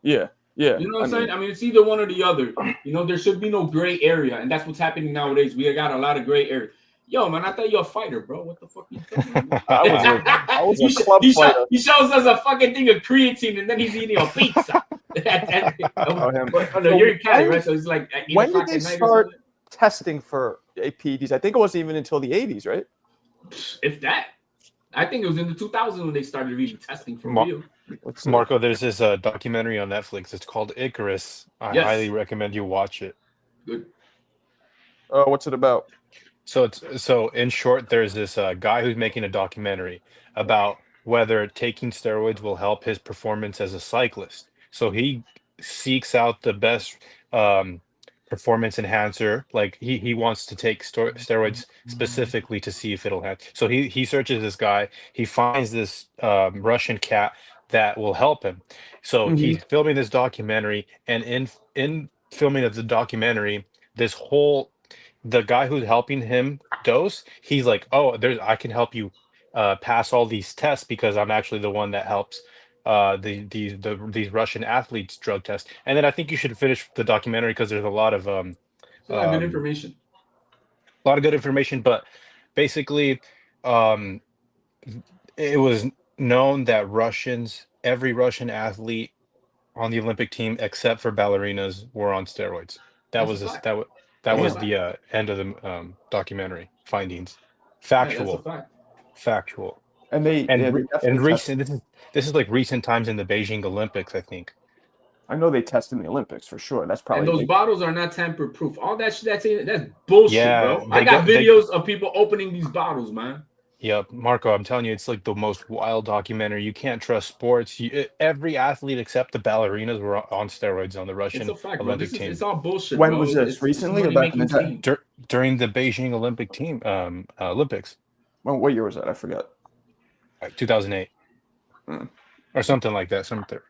You know what I'm saying? I mean, it's either one or the other. There should be no gray area, and that's what's happening nowadays. We got a lot of gray area. Yo, man, I thought you're a fighter, bro. What the fuck are you doing? I was a club fighter. He shows us a fucking thing of creatine, and then he's eating a pizza. You're in Cali, right? So it's like when did they start testing for APDs? I think it wasn't even until the 80s, right? If that. I think it was in the 2000s when they started really testing for real. Marco, there's this documentary on Netflix. It's called Icarus. I highly recommend you watch it. Good. What's it about? So in short, there's this guy who's making a documentary about whether taking steroids will help his performance as a cyclist. So he seeks out the best performance enhancer. Like he wants to take steroids specifically to see if it'll have. So he searches this guy. He finds this Russian cat that will help him. So Mhm. he's filming this documentary, and in filming of the documentary, the guy who's helping him dose, he's like, oh, I can help you pass all these tests because I'm actually the one that helps these Russian athletes drug test. And then I think you should finish the documentary because there's a lot of It's a lot of good information. a lot of good information, but basically it was known that every Russian athlete on the Olympic team except for ballerinas were on steroids. That That's a was fact. that Damn. was the end of the documentary findings. Yeah, that's a Factual. fact. Factual. And they And definitely recent this is like recent times in the Beijing Olympics, I think. I know they test in the Olympics for sure. That's probably And those bottles are not tamper proof. All that shit, that's bullshit, Yeah, bro. I got videos of people opening these bottles, man. Yep, Marco, I'm telling you, it's like the most wild documentary. You can't trust sports. Every athlete except the ballerinas were on steroids on the Russian It's a fact, bro. Olympic This is, team. it's all bullshit, When bro. was this? It's Recently or money back in the making day? team. During the Beijing Olympic team Olympics, Well, what year was that? I forget. 2008 or something like that.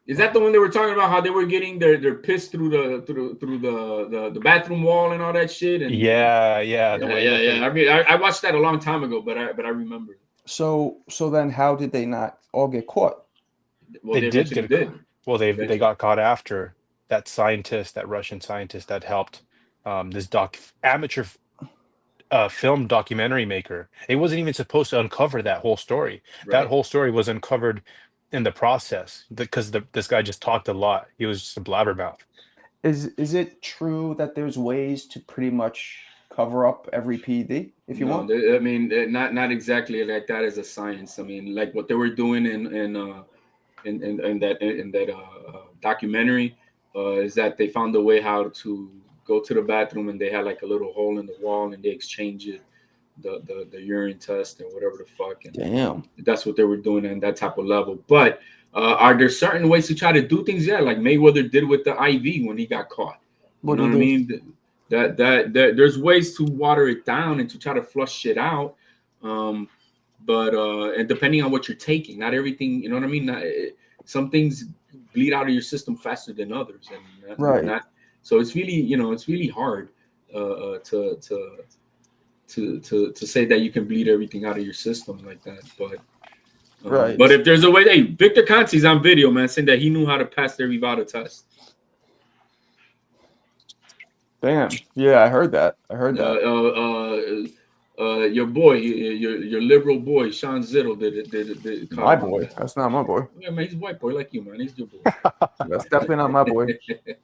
Is that the one they were talking about? How they were getting their piss through the bathroom wall and all that shit? And Yeah. yeah. I mean, I watched that a long time ago, but I remember. So then how did they not all get caught? Well, they did. Well, they got caught after that Russian scientist that helped this amateur film documentary maker. It wasn't even supposed to uncover that whole story. Right. That whole story was uncovered in the process because this guy just talked a lot. He was just a blabbermouth. Is it true that there's ways to pretty much cover up every PED if you want? I mean, not exactly like that as a science. I mean, like what they were doing in that documentary is that they found a way how to go to the bathroom, and they had like a little hole in the wall, and they exchange it, the urine test and whatever the fuck. And Damn. that's what they were doing on that type of level. But are there certain ways to try to do things? Yeah, like Mayweather did with the IV when he got caught. You know what I mean? That there's ways to water it down and to try to flush shit out. But and depending on what you're taking, not everything, you know what I mean? Some things bleed out of your system faster than others. And right. So it's really, it's really hard to say that you can bleed everything out of your system like that. But right. But if there's a way, hey, Victor Conti's on video, man, saying that he knew how to pass the Rivada test. Damn. Yeah, I heard that. Your boy, your liberal boy, Sean Zittle did my boy. That's not my boy. Yeah, man, he's a white boy like you, man. He's your boy. That's definitely not my boy.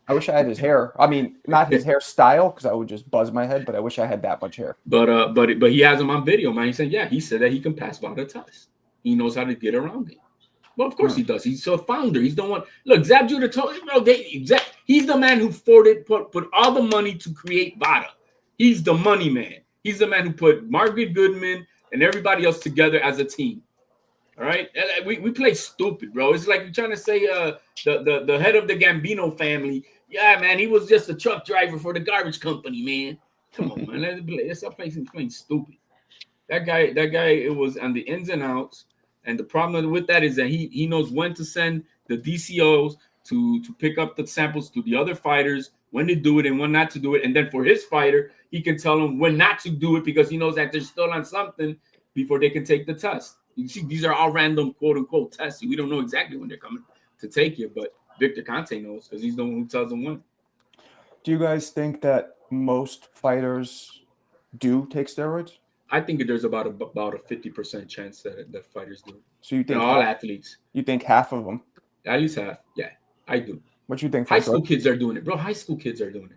I wish I had his hair. I mean, not his hairstyle, because I would just buzz my head, but I wish I had that much hair. But he has him on video, man. He said that he can pass by the test. He knows how to get around it. Well, of course he does. He's a founder. He's the one. Look, Zab Judah told you, bro. He's the man who put all the money to create VADA. He's the money man. He's the man who put Margaret Goodman and everybody else together as a team. All right, we play stupid, bro. It's like you're trying to say the head of the Gambino family. Yeah, man, he was just a truck driver for the garbage company, man. Come on, man. Let's stop playing stupid. That guy, it was on the ins and outs. And the problem with that is that he knows when to send the DCOs to pick up the samples to the other fighters, when to do it and when not to do it. And then for his fighter, he can tell them when not to do it because he knows that they're still on something before they can take the test. You see, these are all random quote-unquote tests. We don't know exactly when they're coming to take it, but Victor Conte knows because he's the one who tells them when. Do you guys think that most fighters do take steroids? I think there's about a 50% chance that fighters do. So you think all athletes? You think half of them? At least half. Yeah, I do. What you think? High school kids are doing it, bro. High school kids are doing it.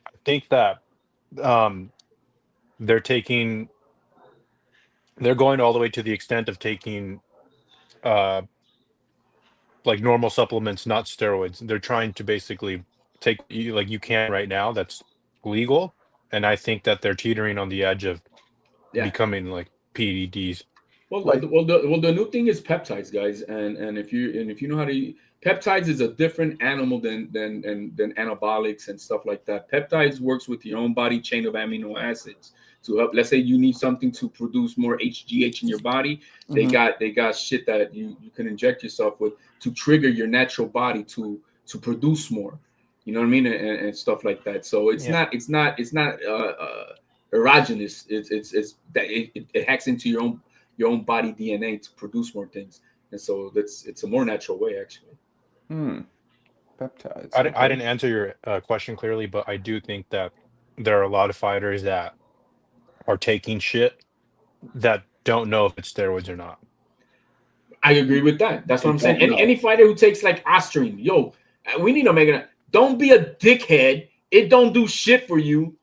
I think that they're going all the way to the extent of taking like normal supplements, not steroids. They're trying to basically take like you can right now. That's legal, and I think that they're teetering on the edge of becoming like PEDs. Well, the new thing is peptides, guys, and if you know how to peptides is a different animal than anabolics and stuff like that. Peptides works with your own body chain of amino acids to help. Let's say you need something to produce more HGH in your body. They got shit that you can inject yourself with to trigger your natural body to produce more. You know what I mean, and stuff like that. So it's not erogenous. It's that it hacks into your own body DNA to produce more things, and so it's a more natural way actually. Peptides. I didn't answer your question clearly, but I do think that there are a lot of fighters that are taking shit that don't know if it's steroids or not. I agree with that. That's what I'm saying. Any fighter who takes like Ostarine, yo, we need to make it. Don't be a dickhead. It don't do shit for you.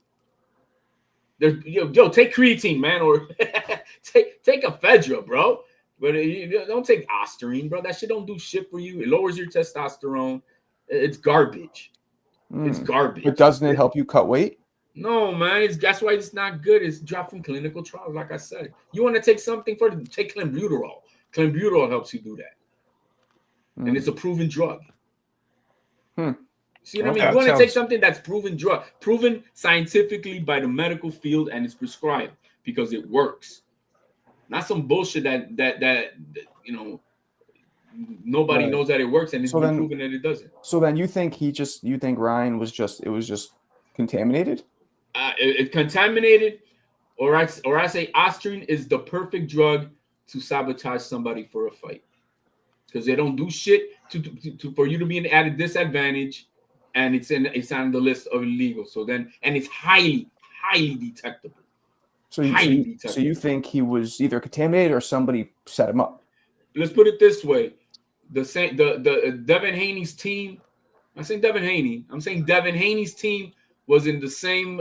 Yo, take creatine, man, or take ephedra, bro. But don't take Ostarine, bro. That shit don't do shit for you. It lowers your testosterone. It's garbage. It's garbage. But doesn't it help you cut weight? No, man. That's why it's not good. It's dropped from clinical trials, like I said. You want to take something for it, take clenbuterol. Clenbuterol helps you do that. And it's a proven drug. See what I mean? You want to take something that's proven scientifically by the medical field, and it's prescribed because it works. Not some bullshit that nobody knows that it works, and it's been proven that it doesn't. So then you think Ryan was just contaminated? It contaminated, or I say Ostarine is the perfect drug to sabotage somebody for a fight, because they don't do shit for you to be at a disadvantage, and it's on the list of illegal. So then, and it's highly detectable. So you think he was either contaminated or somebody set him up? Let's put it this way: the Devin Haney's team. I'm saying Devin Haney's team was in the same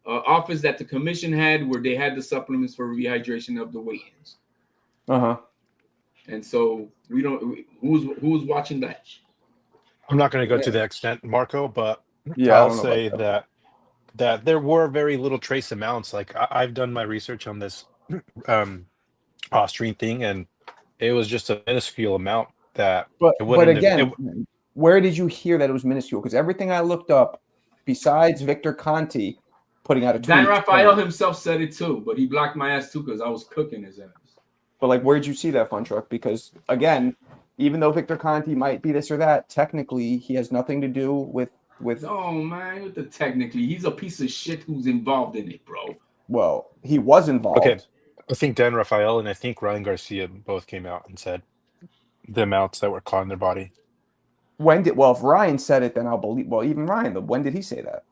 office that the commission had, where they had the supplements for rehydration of the weigh-ins. And so we don't. Who's watching that? I'm not going to go to the extent, Marco, but yeah, I'll say that there were very little trace amounts. Like I've done my research on this Ostarine thing, and it was just a minuscule amount that. But again, where did you hear that it was minuscule? Because everything I looked up, besides Victor Conti putting out a tweet, Dan Rafael himself said it too, but he blocked my ass too because I was cooking his ass. But like, where did you see that, Fun Truck? Because again, even though Victor Conti might be this or that, technically he has nothing to do with. No, man, with the technically, he's a piece of shit who's involved in it, bro. Well, he was involved. Okay, I think Dan Rafael and I think Ryan Garcia both came out and said the amounts that were caught in their body. If Ryan said it, then I'll believe. Well, even Ryan, when did he say that?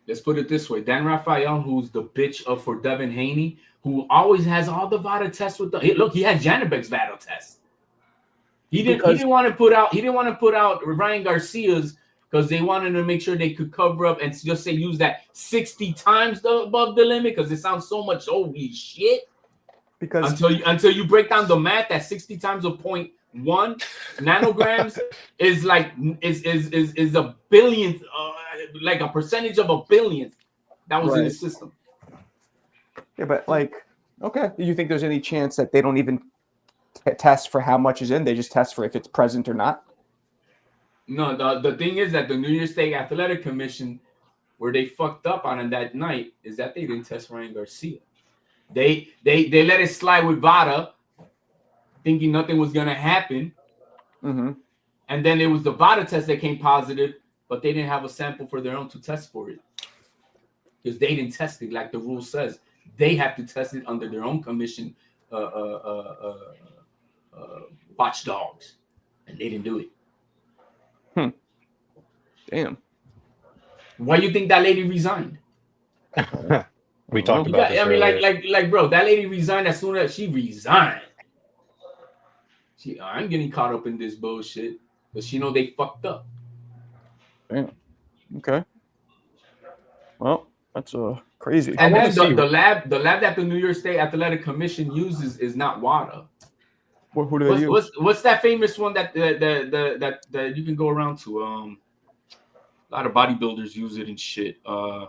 Let's put it this way: Dan Rafael, who's the bitch for Devin Haney, who always has all the VADA tests with he had Janibek's VADA test. He didn't want to put out Ryan Garcia's because they wanted to make sure they could cover up and just use that 60 times above the limit, because it sounds so much holy shit. Because until you break down the math, that 60 times of 0.1 nanograms is a billionth, like a percentage of a billionth that was in the system. Yeah, but okay, do you think there's any chance that they don't even test for how much is in? They just test for if it's present or not? No, the thing is that the New York State Athletic Commission, where they fucked up on that night, is that they didn't test Ryan Garcia. They let it slide with VADA, thinking nothing was gonna happen. And then it was the VADA test that came positive, but they didn't have a sample for their own to test for it, because they didn't test it like the rule says. They have to test it under their own commission watchdogs, and they didn't do it. Damn. Why do you think that lady resigned? We talked about this like, bro, that lady resigned as soon as she resigned. I'm getting caught up in this bullshit, but she know they fucked up. Damn. Okay. Well, that's crazy. And then the lab that the New York State Athletic Commission uses is not WADA. Who do they use? What's that famous one that you can go around to? A lot of bodybuilders use it and shit. Ryan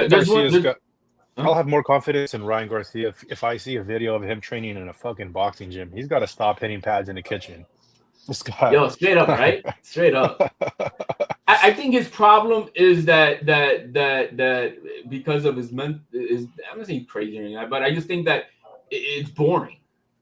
Garcia's got I'll have more confidence in Ryan Garcia if I see a video of him training in a fucking boxing gym. He's got to stop hitting pads in the kitchen. This guy. Yo, straight up, right? Straight up. I think his problem is that because of his I'm not saying crazy or anything, but I just think that it's boring.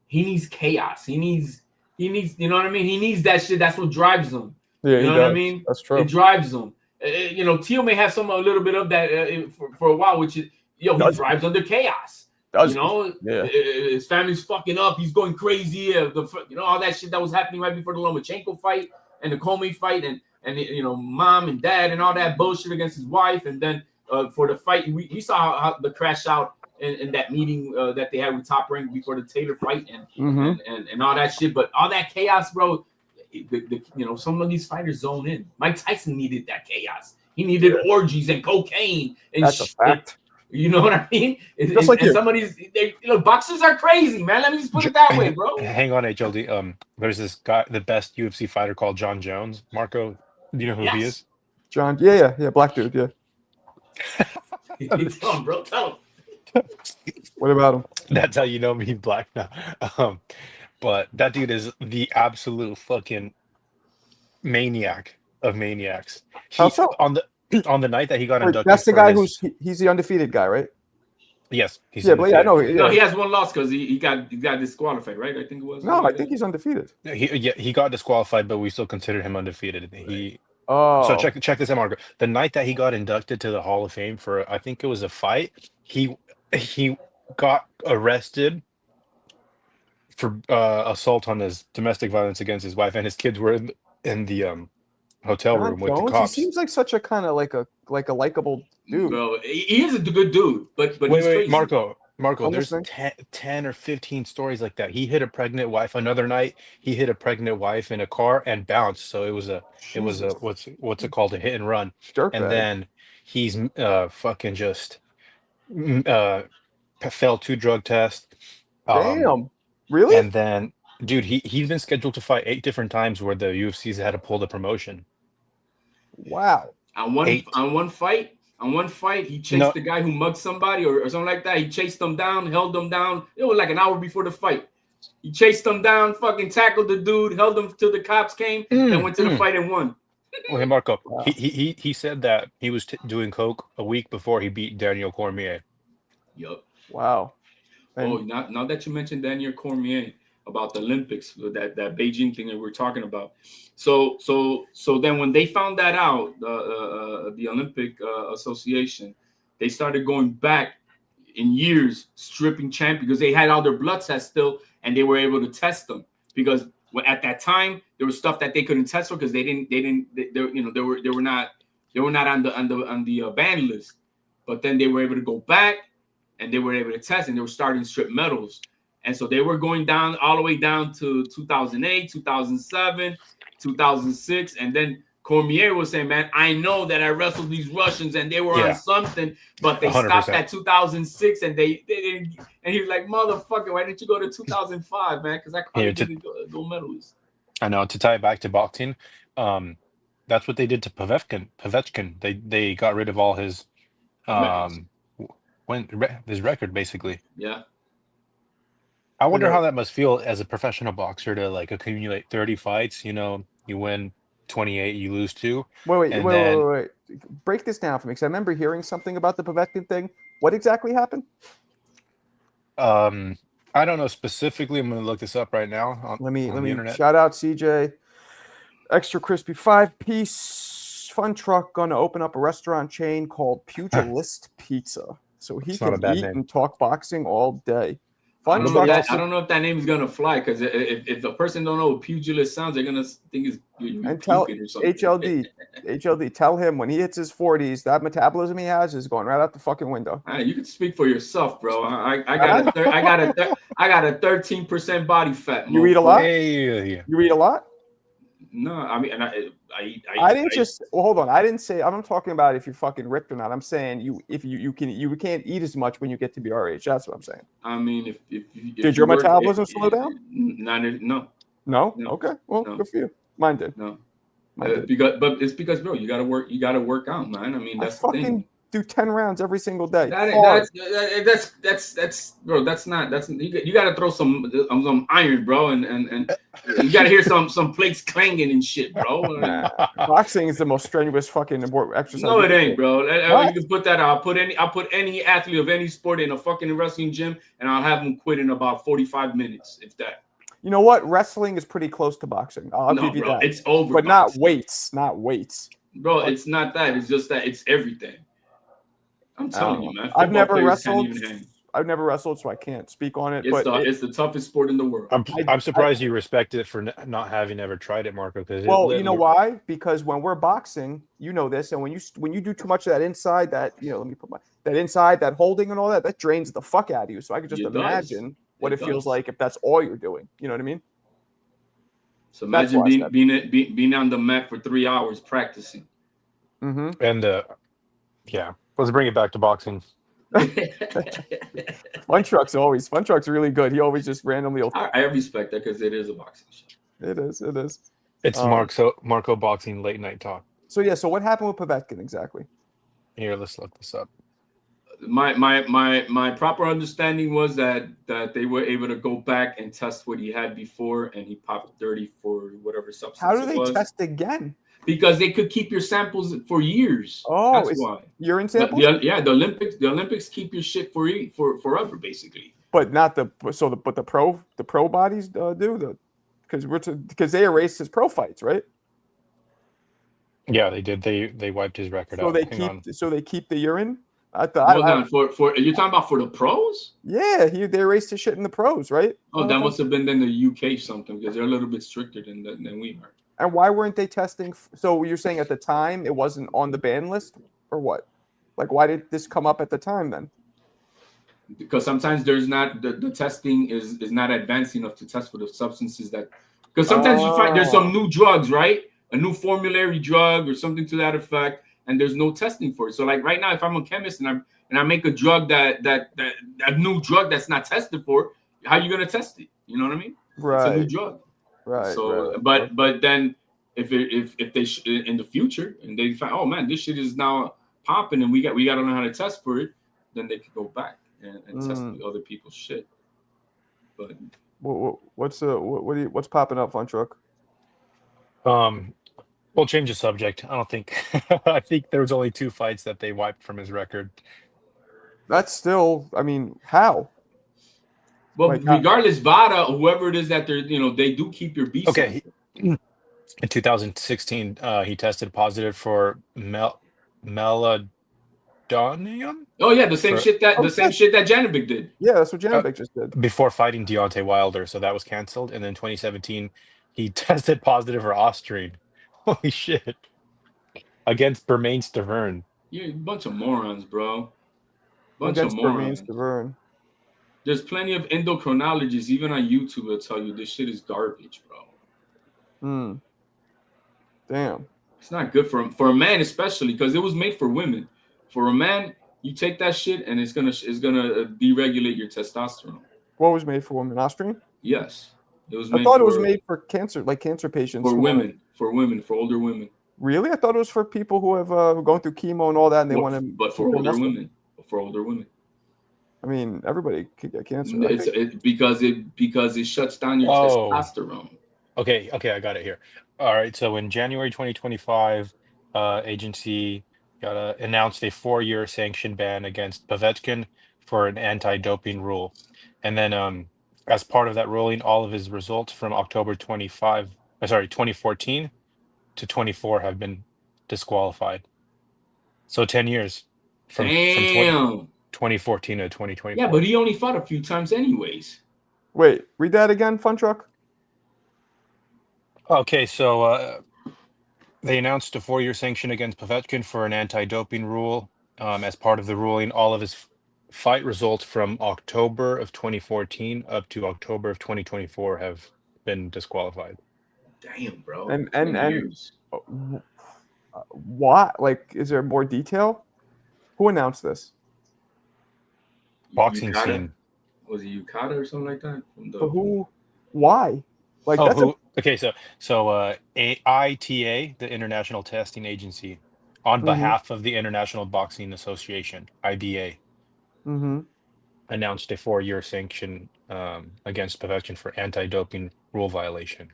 He needs chaos. He needs, you know what I mean? He needs that shit. That's what drives him. Yeah, you know what I mean? That's true. It drives him. You know, Teal may have a little bit of that for a while, which is, he thrives under chaos. You know, his family's fucking up. He's going crazy. All that shit that was happening right before the Lomachenko fight and the Comey fight, and you know, mom and dad and all that bullshit against his wife, and then for the fight, we saw how the crash out in that meeting that they had with Top Rank before the Taylor fight, and all that shit. But all that chaos, bro. You know, some of these fighters zone in. Mike Tyson needed that chaos. He needed orgies and cocaine and That's shit. a fact. You know what I mean? Just like some of these, boxers are crazy, man. Let me just put it that way, bro. Hang on, HLD. There's this guy, the best UFC fighter called John Jones. Marco, do you know who he is? John, yeah, black dude, yeah. Tell him, bro. Tell him. What about him? That's how you know me, black now. But that dude is the absolute fucking maniac of maniacs. How so? On the night that he got inducted, that's the guy he's the undefeated guy, right? Yes, he's but yeah, I know. No, he has one loss because he got disqualified, right? I think it was. No, I think he's undefeated. He got disqualified, but we still consider him undefeated. Oh, so check this out, Marco. The night that he got inducted to the Hall of Fame for, I think it was a fight, he got arrested for assault on his domestic violence against his wife, and his kids were in the hotel room with the cops. He seems like such a kind of like a likable dude. Bro, he is a good dude, but wait, Marco, there's 10 or 15 stories like that. He hit a pregnant wife. Another night, he hit a pregnant wife in a car and bounced. So it was a what's it called, a hit and run. And then he's fucking just failed 2 drug tests. Damn, really? And then, dude, he's been scheduled to fight 8 different times where the UFC's had to pull the promotion. Wow. On one fight, he chased the guy who mugged somebody or something like that. He chased them down, held them down. It was like an hour before the fight. He chased them down, fucking tackled the dude, held him till the cops came, then went to the fight and won. Well, hey, Marco, he said that he was doing coke a week before he beat Daniel Cormier. Yup. Wow. And now that you mentioned Daniel Cormier about the Olympics, that Beijing thing that we're talking about. So then when they found that out, the Olympic Association, they started going back in years, stripping champions because they had all their blood tests still, and they were able to test them because at that time there was stuff that they couldn't test for because they were not on the ban list, but then they were able to go back and they were able to test, and they were starting to strip medals. And so they were going down all the way down to 2008, 2007, 2006. And then Cormier was saying, man, I know that I wrestled these Russians and they were on something, but they 100%. Stopped at 2006 and they didn't. And he was like, motherfucker, why didn't you go to 2005, man? Because I probably didn't go medalist. I know. To tie it back to boxing, that's what they did to Povetkin. They got rid of all his his record, basically. Yeah. I wonder how that must feel as a professional boxer to like accumulate 30 fights. You know, you win 28, you lose 2. Wait. Break this down for me, because I remember hearing something about the Povetkin thing. What exactly happened? I don't know specifically. I'm going to look this up right now. Let me shout out CJ. Extra crispy 5-piece fun truck going to open up a restaurant chain called Pugilist Pizza, so he can eat and talk boxing all day. I don't know if that name is gonna fly, because if the person don't know what pugilist sounds, they're gonna think it's and tell HLD, tell him when he hits his 40s, that metabolism he has is going right out the fucking window. You can speak for yourself, bro. I got a 13% body fat. You eat a lot? Yeah. You eat a lot? No, I mean, I didn't just hold on. I didn't say I'm not talking about if you're fucking ripped or not. I'm saying you can't eat as much when you get to be our age. That's what I'm saying. I mean, if did your metabolism slow down? No. Okay. Well, good for you. Mine did. No. But it's because, bro, you gotta work out, man. I mean, that's the thing. do 10 rounds every single day. That's bro. That's not. That's you got to throw some iron, bro, and you got to hear some plates clanging and shit, bro. Nah, boxing is the most strenuous fucking exercise. No, it ain't, bro. You can put that out. I'll put any athlete of any sport in a fucking wrestling gym, and I'll have them quit in about 45 minutes, if that. You know what? Wrestling is pretty close to boxing. I'll give you bro, that. It's over, but not weights. Not weights, bro. It's not that. It's just that it's everything. I'm telling you, man. I've never wrestled. I've never wrestled, so I can't speak on it. It's the toughest sport in the world. I'm surprised you respect it for not having ever tried it, Marco. Because you know why? Because when we're boxing, you know this, and when you do too much of that inside, that let me put that inside, that holding and all that drains the fuck out of you. So I could just imagine what it feels like if that's all you're doing. You know what I mean? So imagine being on the mat for 3 hours practicing. Mm-hmm. And yeah, let's bring it back to boxing. Fun Truck's really good. He always just randomly. I respect that because it is a boxing show. It is. It's Marco Boxing Late Night Talk. So what happened with Povetkin exactly? Here, let's look this up. My proper understanding was that they were able to go back and test what he had before, and he popped 30 for whatever substance. How do they test again? Because they could keep your samples for years. Oh, that's why. Urine samples? The Olympics keep your shit for forever, basically. But not the pro bodies do because they erased his pro fights, right? Yeah, they did. They wiped his record out. So they keep the urine. For you're talking about for the pros? Yeah, they erased his shit in the pros, right? Oh, that must have been in the UK something because they're a little bit stricter than we are. And why weren't they testing? So you're saying at the time it wasn't on the ban list, or what? Like, why did this come up at the time then? Because sometimes there's not the testing is not advanced enough to test for the substances that. Because sometimes you find there's some new drugs, right? A new formulary drug or something to that effect, and there's no testing for it. So like right now, if I'm a chemist and I make a drug that new drug that's not tested for, how are you gonna test it? You know what I mean? Right. It's a new drug. Right. So, but then if they in the future and they find, oh man, this shit is now popping and we got to know how to test for it, then they could go back and test other people's shit. But what's popping up, Fun Truck? We'll change the subject. I don't think. I think there was only 2 fights that they wiped from his record. That's still. I mean, how? Well, regardless, VADA, whoever it is that they're, they do keep your B. Okay. In 2016, he tested positive for meladonium. Oh yeah, the same shit that Janovic did. Yeah, that's what Janovic just did before fighting Deontay Wilder. So that was canceled. And then 2017, he tested positive for Austrian. Holy shit! Against Bermain Stavern. You're a bunch of morons, bro. Against Bermain Stavern. There's plenty of endocrinologists, even on YouTube, will tell you this shit is garbage, bro. Damn. It's not good for a man, especially because it was made for women. For a man, you take that shit and it's gonna deregulate your testosterone. What was made for women? Austrian? Yes, it was. I thought it was made for cancer, like cancer patients. For women, for older women. Really? I thought it was for people who have going through chemo and all that, and they want to. But for older women. For older women. I mean, everybody could get cancer. Because it shuts down your testosterone. Okay, I got it here. All right, so in January 2025, agency announced a 4-year sanction ban against Povetkin for an anti-doping rule, and then as part of that ruling, all of his results from October 2014 to 24 have been disqualified. So 10 years from 2014 to 2024. Yeah, but he only fought a few times anyways. Wait, read that again, Fun Truck. Okay, so they announced a 4-year sanction against Povetkin for an anti-doping rule. As part of the ruling, all of his fight results from October of 2014 up to October of 2024 have been disqualified. Damn, bro. And what? Like, is there more detail? Who announced this? Boxing scene. Was it Yukata or something like that? But who? Why? Like okay, so ITA, the International Testing Agency, on Mhm. behalf of the International Boxing Association, IBA, Mm-hmm. announced a 4-year sanction against Povetkin for anti-doping rule violation.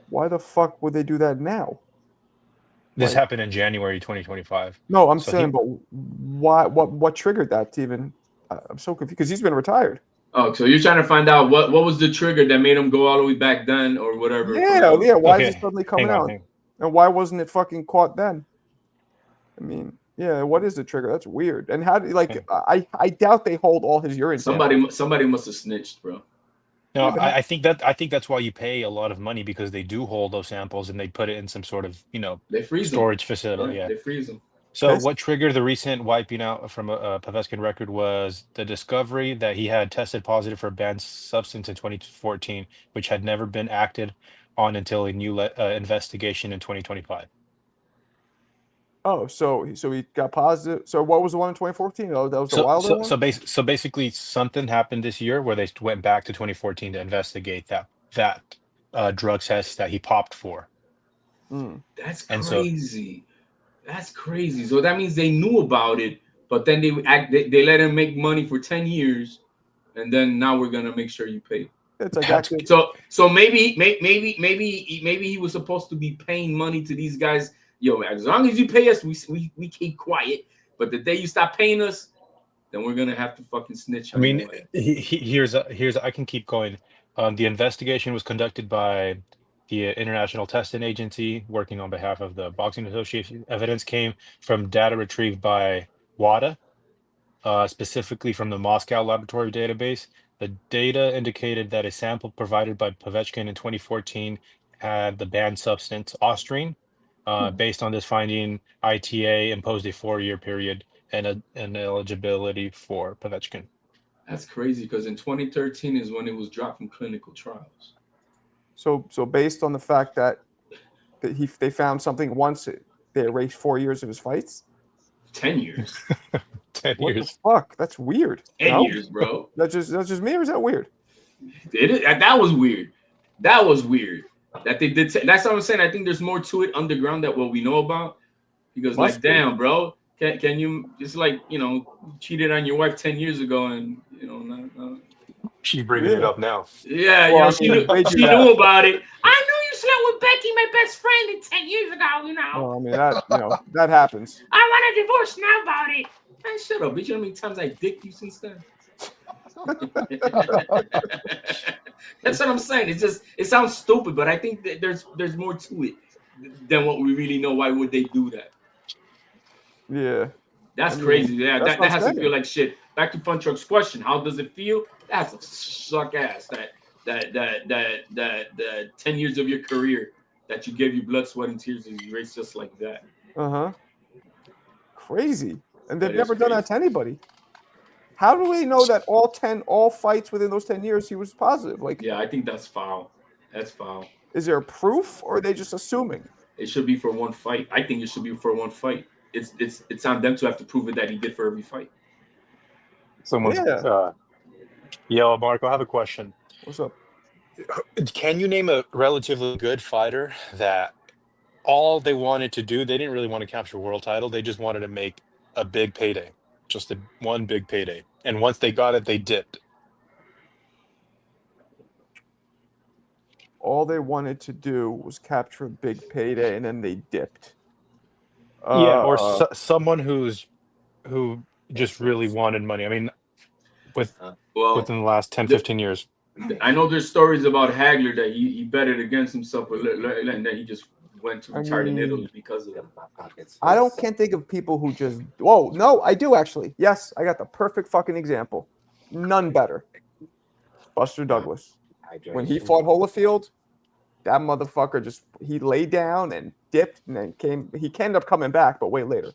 Why the fuck would they do that now? This Like- happened in January 2025. No, I'm So saying, but why? What triggered that to even? I'm so confused because he's been retired. Oh, so you're trying to find out what was the trigger that made him go all the way back then or whatever? Yeah, yeah. Why is Okay, it suddenly coming hang on, out? hang- And why wasn't it fucking caught then? I mean, yeah. What is the trigger? That's weird. And how do like? I doubt they hold all his urine. samples. Somebody must have snitched, bro. No, Yeah. I think that's why you pay a lot of money, because they do hold those samples and they put it in some sort of They freeze storage them. facility. Yeah. They freeze them. So Okay. what triggered the recent wiping out from a Povetkin record was the discovery that he had tested positive for a banned substance in 2014, which had never been acted on until a new investigation in 2025. Oh, so he got positive. So what was the one in 2014? Oh, that was the Wilder one. So basically, something happened this year where they went back to 2014 to investigate that drug test that he popped for. Mm. That's And so- crazy. That's crazy. So that means they knew about it, but then they let him make money for 10 years, and then now we're gonna make sure you pay. It's like That's- active. So maybe he was supposed to be paying money to these guys. Yo, as long as you pay us, we keep quiet. But the day you stop paying us, then we're gonna have to fucking snitch. I mean, here's I can keep going. The investigation was conducted by the International Testing Agency, working on behalf of the Boxing Association. Evidence came from data retrieved by WADA, specifically from the Moscow laboratory database. The data indicated that a sample provided by Povetkin in 2014 had the banned substance ostrine. Based on this finding, ITA imposed a 4-year period and an eligibility for Povetkin. That's crazy because in 2013 is when it was dropped from clinical trials. So based on the fact that they found something once, they erased 4 years of his fights. 10 years. 10 What years. the fuck? That's weird. 10 No? years, bro. That's just me, or is that weird? That was weird. That was weird. That they did. That's what I'm saying. I think there's more to it underground that what we know about. Because Must like, be. damn, bro, can you? It's like, you cheated on your wife 10 years ago, and not. She's bringing it up now. Yeah, Well, I she mean, they do knew that. about it. I knew you slept with Becky, my best friend, 10 years ago. Well, I mean that happens. I want a divorce now about it. Man, shut up, bitch. You know how many times I dicked you since then? That's what I'm saying. It sounds stupid, but I think that there's more to it than what we really know. Why would they do that? Yeah. That's I mean, crazy. Yeah, that's that what I'm has to saying. feel like shit. Back to Punch Truck's question: how does it feel? That's a suck ass. That 10 years of your career that you gave your blood, sweat, and tears is erased just like that. Crazy. And they've That is never done that to anybody. How do we know that all fights within those 10 years he was positive? Like, Yeah, I think that's foul. That's foul. is there proof, or are they just assuming? It should be for one fight. I think it should be for one fight. It's on them to have to prove it that he did for every fight. Someone's Yo, Marco, I have a question. What's up? Can you name a relatively good fighter that all they wanted to do, they didn't really want to capture a world title, they just wanted to make a big payday, just one big payday, and once they got it, they dipped? All they wanted to do was capture a big payday, and then they dipped. Yeah, or someone who just really wanted money. I mean, within the last 10, 15 years. I know there's stories about Hagler that he betted against himself, and then he just went to retire in Italy because of them. Can't think of people who just. Whoa, no, I do actually. Yes, I got the perfect fucking example. None better. Buster Douglas. When he fought Holyfield, that motherfucker he laid down and dipped, and then he ended up coming back, but way later.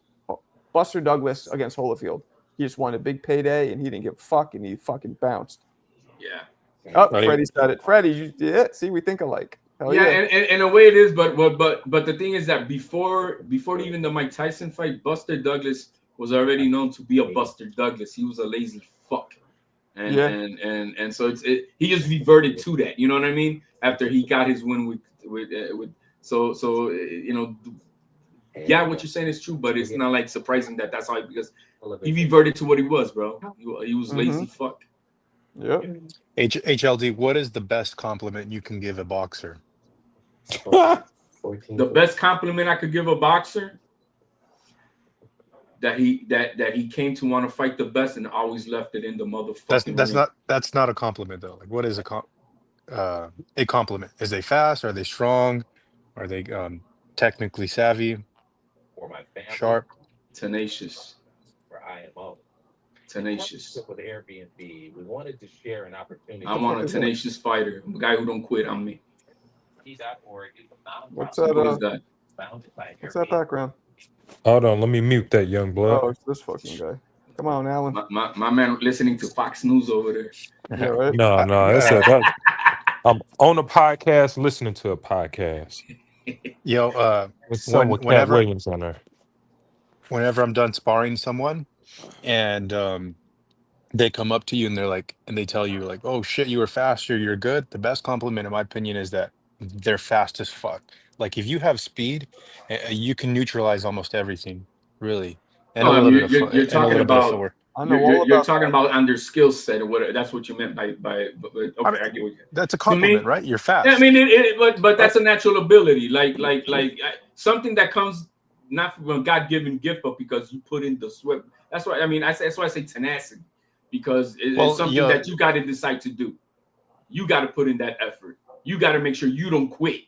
Buster Douglas against Holyfield. He just wanted a big payday, and he didn't give a fuck, and he fucking bounced. Yeah. Oh, Freddie said it. Freddie, see, we think alike. Hell yeah, and in a way it is, but the thing is that before even the Mike Tyson fight, Buster Douglas was already known to be a Buster Douglas. He was a lazy fuck, and so he just reverted to that. You know what I mean? After he got his win with Yeah, what you're saying is true, but it's not like surprising that that's how because he reverted to what he was, bro. He was lazy fuck. Yep. HLD, what is the best compliment you can give a boxer? The best compliment I could give a boxer that he came to want to fight the best and always left it in the motherfucking ring. That's not a compliment though. Like, what is a compliment? Is they fast? Are they strong? Are they technically savvy? For my family, sharp, tenacious. For IMO, tenacious. With Airbnb, we wanted to share an opportunity. I want a tenacious fighter, a guy who don't quit on me. He's out for it. What's that? What's that background? Hold on, let me mute that young blood. Oh, it's this fucking guy. Come on, Alan. My man listening to Fox News over there. Yeah, right? No, that's I'm on a podcast listening to a podcast. Yo, with Cat Williams on there. Whenever I'm done sparring someone and they come up to you and they're like, and they tell you like, oh shit, you were faster, you're good. The best compliment in my opinion is that they're fast as fuck. Like if you have speed, you can neutralize almost everything, really. And you're talking about you're talking about on their skill set or whatever. That's what you meant by okay, I get what you. That's a compliment, right? You're fast. I mean, but that's a natural ability, like something that comes not from a God-given gift, but because you put in the sweat. That's why I mean, that's why I say tenacity, because it's something that you got to decide to do. You got to put in that effort. You got to make sure you don't quit.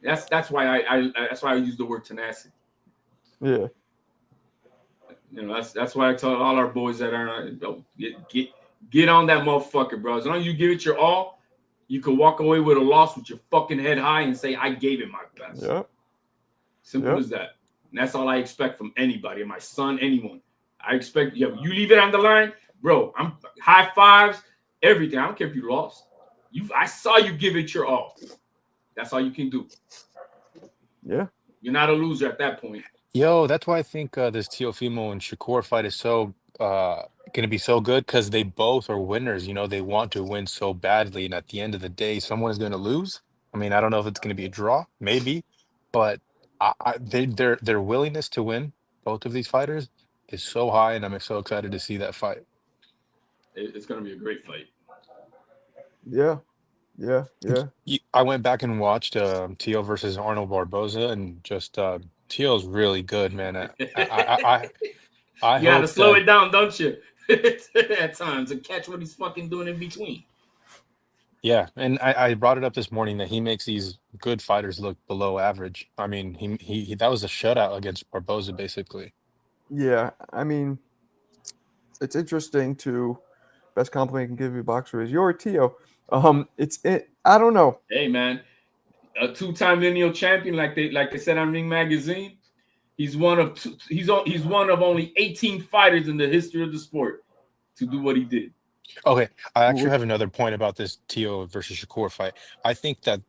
That's why I use the word tenacity. Yeah. You know, that's why I tell all our boys that are get on that motherfucker, bro. As long as you give it your all, you can walk away with a loss with your fucking head high and say, I gave it my best. Yep. Simple as that. And that's all I expect from anybody, my son, anyone. I expect you leave it on the line, bro. I'm high fives, everything. I don't care if you lost. I saw you give it your all. That's all you can do. Yeah. You're not a loser at that point. Yo, that's why I think this Teofimo and Shakur fight is so going to be so good because they both are winners. You know, they want to win so badly, and at the end of the day, someone is going to lose. I mean, I don't know if it's going to be a draw, maybe, but their willingness to win, both of these fighters, is so high, and I'm so excited to see that fight. It's going to be a great fight. Yeah. I went back and watched Teo versus Arnold Barboza, and just Teo's really good, man. I you gotta slow it down, don't you? At times, and catch what he's fucking doing in between. Yeah, and I brought it up this morning that he makes these good fighters look below average. I mean, he that was a shutout against Barboza, basically. Yeah, I mean, it's interesting to best compliment I can give you, boxer, is your Teo. I don't know. Hey man, a two-time lineal champion, like they said on Ring Magazine. He's one of only 18 fighters in the history of the sport to do what he did. Okay, I actually have another point about this Teo versus Shakur fight. I think that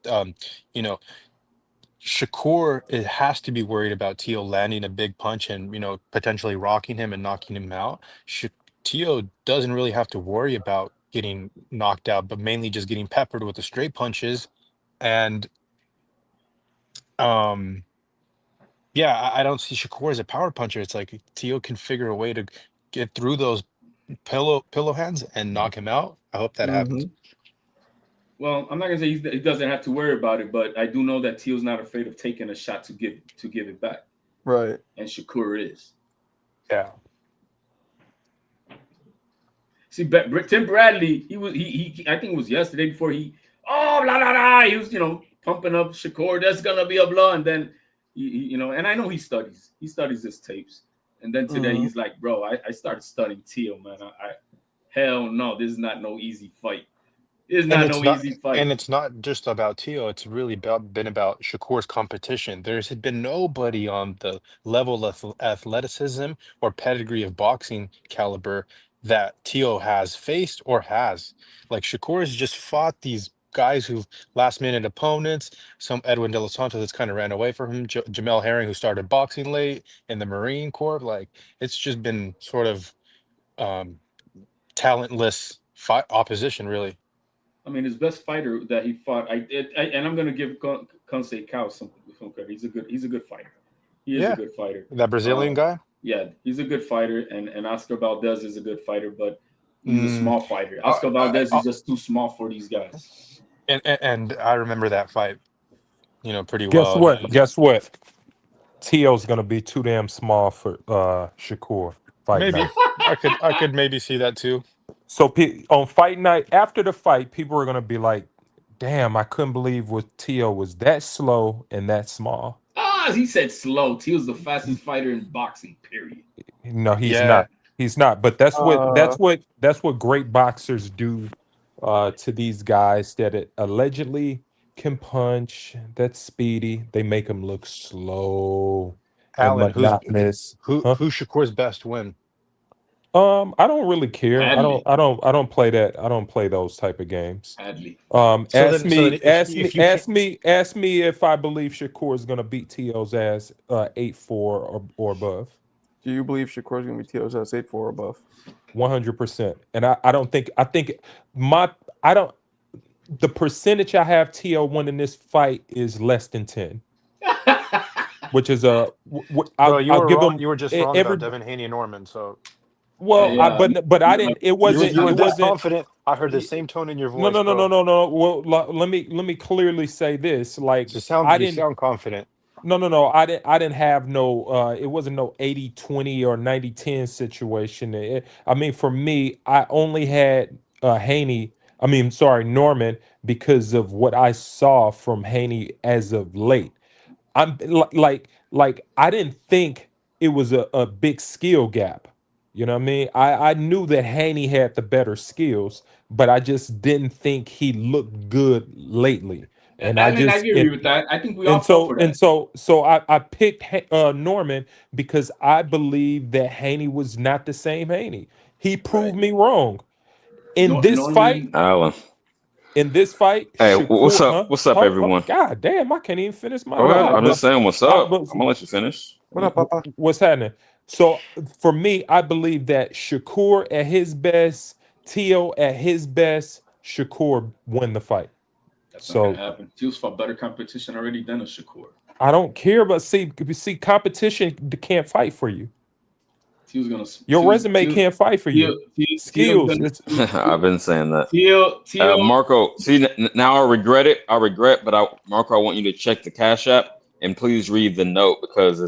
Shakur, it has to be worried about Teo landing a big punch and potentially rocking him and knocking him out. Teo doesn't really have to worry about getting knocked out, but mainly just getting peppered with the straight punches. And yeah, I don't see Shakur as a power puncher. It's like Teo can figure a way to get through those pillow hands and knock him out. I hope that happens. Well, I'm not gonna say he doesn't have to worry about it, but I do know that Teo's not afraid of taking a shot to give it back. Right. And Shakur is. Yeah. See, Tim Bradley, he I think it was yesterday before he was pumping up Shakur. That's gonna be a blow, and then and I know he studies his tapes, and then today he's like, bro, I started studying Teo, man. Hell no, this is not no easy fight. It's not easy fight. And it's not just about Teo. It's really been about Shakur's competition. There's been nobody on the level of athleticism or pedigree of boxing caliber that Teo has faced or has. Like Shakur has just fought these guys who've last-minute opponents. Some Edwin De Los Santos that's kind of ran away from him. Jamel Herring, who started boxing late in the Marine Corps. Like it's just been sort of talentless opposition, really. I mean, his best fighter that he fought, and I'm gonna give Konsei Kao some credit. He's a good fighter. He is Yeah. a good fighter. That Brazilian guy? Yeah, he's a good fighter, and Oscar Valdez is a good fighter, but he's a Mm. small fighter. Oscar Valdez is just too small for these guys. And I remember that fight, pretty Guess well. what? Guess what? T.O.'s gonna be too damn small for Shakur fight Maybe night. I could maybe see that too. So on fight night, after the fight, people are gonna be like, "Damn, I couldn't believe T.O. was that slow and that small." He said slow. Teal's the fastest fighter in boxing, period. No, he's Yeah. not. He's not. But that's what great boxers do to these guys that allegedly can punch. That's speedy. They make them look slow and Alan, monotonous. who's Shakur's best win? I don't really care. Adley. I don't play that. I don't play those type of games. Adley. Ask me if I believe Shakur is gonna beat T.O.'s ass 8-4 or above. Do you believe Shakur is going to be T.O.'s ass 8-4 or above? 100%. And I think the percentage I have T.O. winning this fight is less than 10. Which is Bro, I'll give him. You were just wrong about Devin Haney and Norman. So well, but I didn't. It wasn't. You were it that wasn't confident. I heard the same tone in your voice. No. bro. Well, let me clearly say this. Like You I didn't. sound confident. No. I didn't have no. It wasn't no 80-20 or 90-10 situation. I mean, for me, I only had Norman, because of what I saw from Haney as of late. I'm like I didn't think it was a big skill gap. You know what I mean? I knew that Haney had the better skills, but I just didn't think he looked good lately. And I agree with that. I think we all fell for that. So I picked Norman because I believe that Haney was not the same Haney. He proved me wrong. In this fight, Alan. hey, Shakur, what's up? What's up, everyone? God damn, I can't even finish my. Go ahead. I'm just saying, what's up? I'm gonna let you finish. What up, Papa? What's happening? So for me, I believe that Shakur at his best, T.O. at his best, Shakur win the fight. That's not gonna happen. Teal's fought better competition already than a Shakur. I don't care, but see, competition can't fight for you. Your resume can't fight for you. Skills. I've been saying that. Teal. Marco, see, now I regret it. Marco, I want you to check the Cash App and please read the note because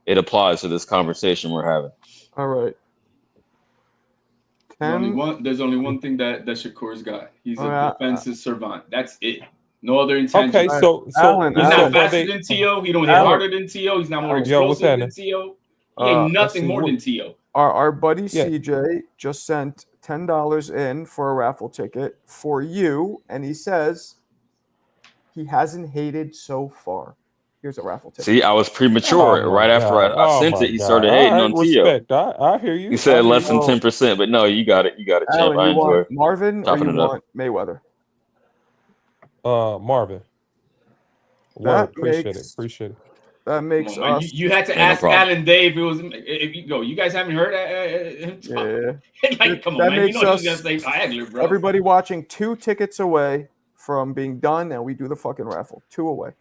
it applies to this conversation we're having. All right. There's only one thing that Shakur's got. He's a defensive servant. That's it. No other intention. Okay, so Alan, he's not faster than T.O. He don't hit harder than T.O. He's not more explosive than T.O. He ain't nothing more than T.O. Our buddy CJ just sent $10 in for a raffle ticket for you, and he says he hasn't hated so far. Here's a raffle ticket. See, I was premature. Right after I sent it, he started hating on T.O. I hear you. He said less than 10%, but no, you got it. You got it, champ. Alan, I you want enjoy Marvin or chopping you it up. want Mayweather? Marvin. That Appreciate makes- it. That makes us. You had to ask Alan Dave. If you go. You guys haven't heard him talk. Like, come on, That man. You makes know us- he's gonna say Hagler, bro. Everybody watching 2 tickets away from being done, and we do the fucking raffle. 2 away.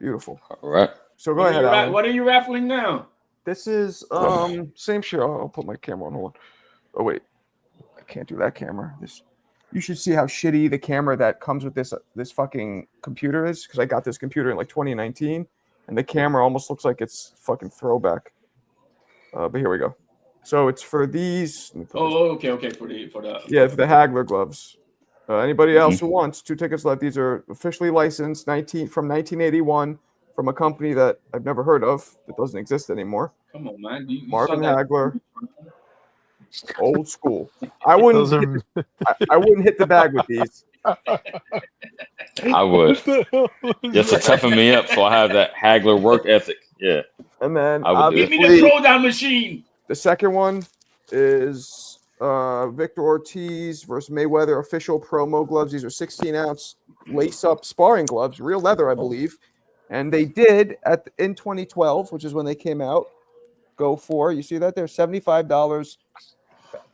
Beautiful. All right. So go ahead, Alan. What are you raffling now? This is same shit. I'll put my camera on. Hold on. Oh wait, I can't do that camera. You should see how shitty the camera that comes with this fucking computer is, because I got this computer in like 2019, and the camera almost looks like it's fucking throwback. But here we go. So it's for these. Okay. For the For the Hagler gloves. Anybody else who wants 2 tickets left? These are officially licensed from 1981 from a company that I've never heard of that doesn't exist anymore. Come on, man. You Marvin saw that- Hagler. Old school. I wouldn't hit the bag with these. I would. Just to toughen me up so I have that Hagler work ethic. Yeah. And then Give me the throwdown machine. The second one is Victor Ortiz versus Mayweather official promo gloves. These are 16-ounce lace-up sparring gloves, real leather, I believe. And they did in 2012, which is when they came out, go for, you see that there, $75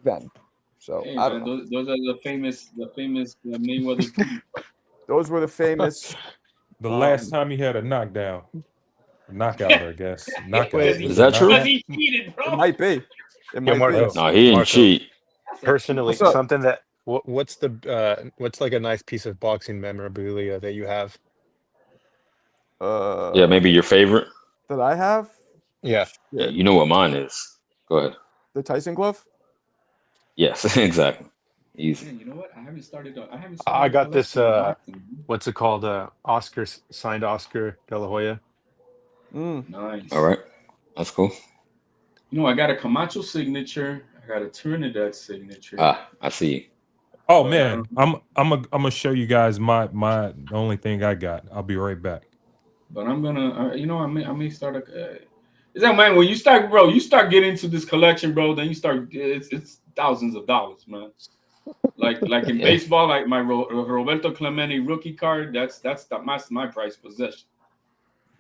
then. So Hey, I don't man, know. those are the famous Mayweather. Those were the famous. The last time he had a knockdown. Knockout, I guess. Knockout. Wait, Is that true? Because he cheated, bro. It might be. It Yo, might Marco. be. No, he didn't Marco. cheat. Personally, What's up? something that what's the what's like a nice piece of boxing memorabilia that you have? Yeah, maybe your favorite. That I have Yeah. Yeah, you know what mine is. Go ahead. the Tyson glove. Yes, exactly. Easy. Man, you know what? I haven't started. I got this. collecting boxing. What's it called? Oscar signed Oscar De La Hoya. Nice. All right, that's cool. You know, I got a Camacho signature. I got a Trinidad signature. Ah, I see. Oh man, I'm gonna show you guys my the only thing I got. I'll be right back. But I'm gonna, you know, I may start a. Is that, man? When you start, bro, you start getting into this collection, bro. Then you start. It's thousands of dollars, man. Like in Yeah. baseball, like my Roberto Clemente rookie card. That's my price possession.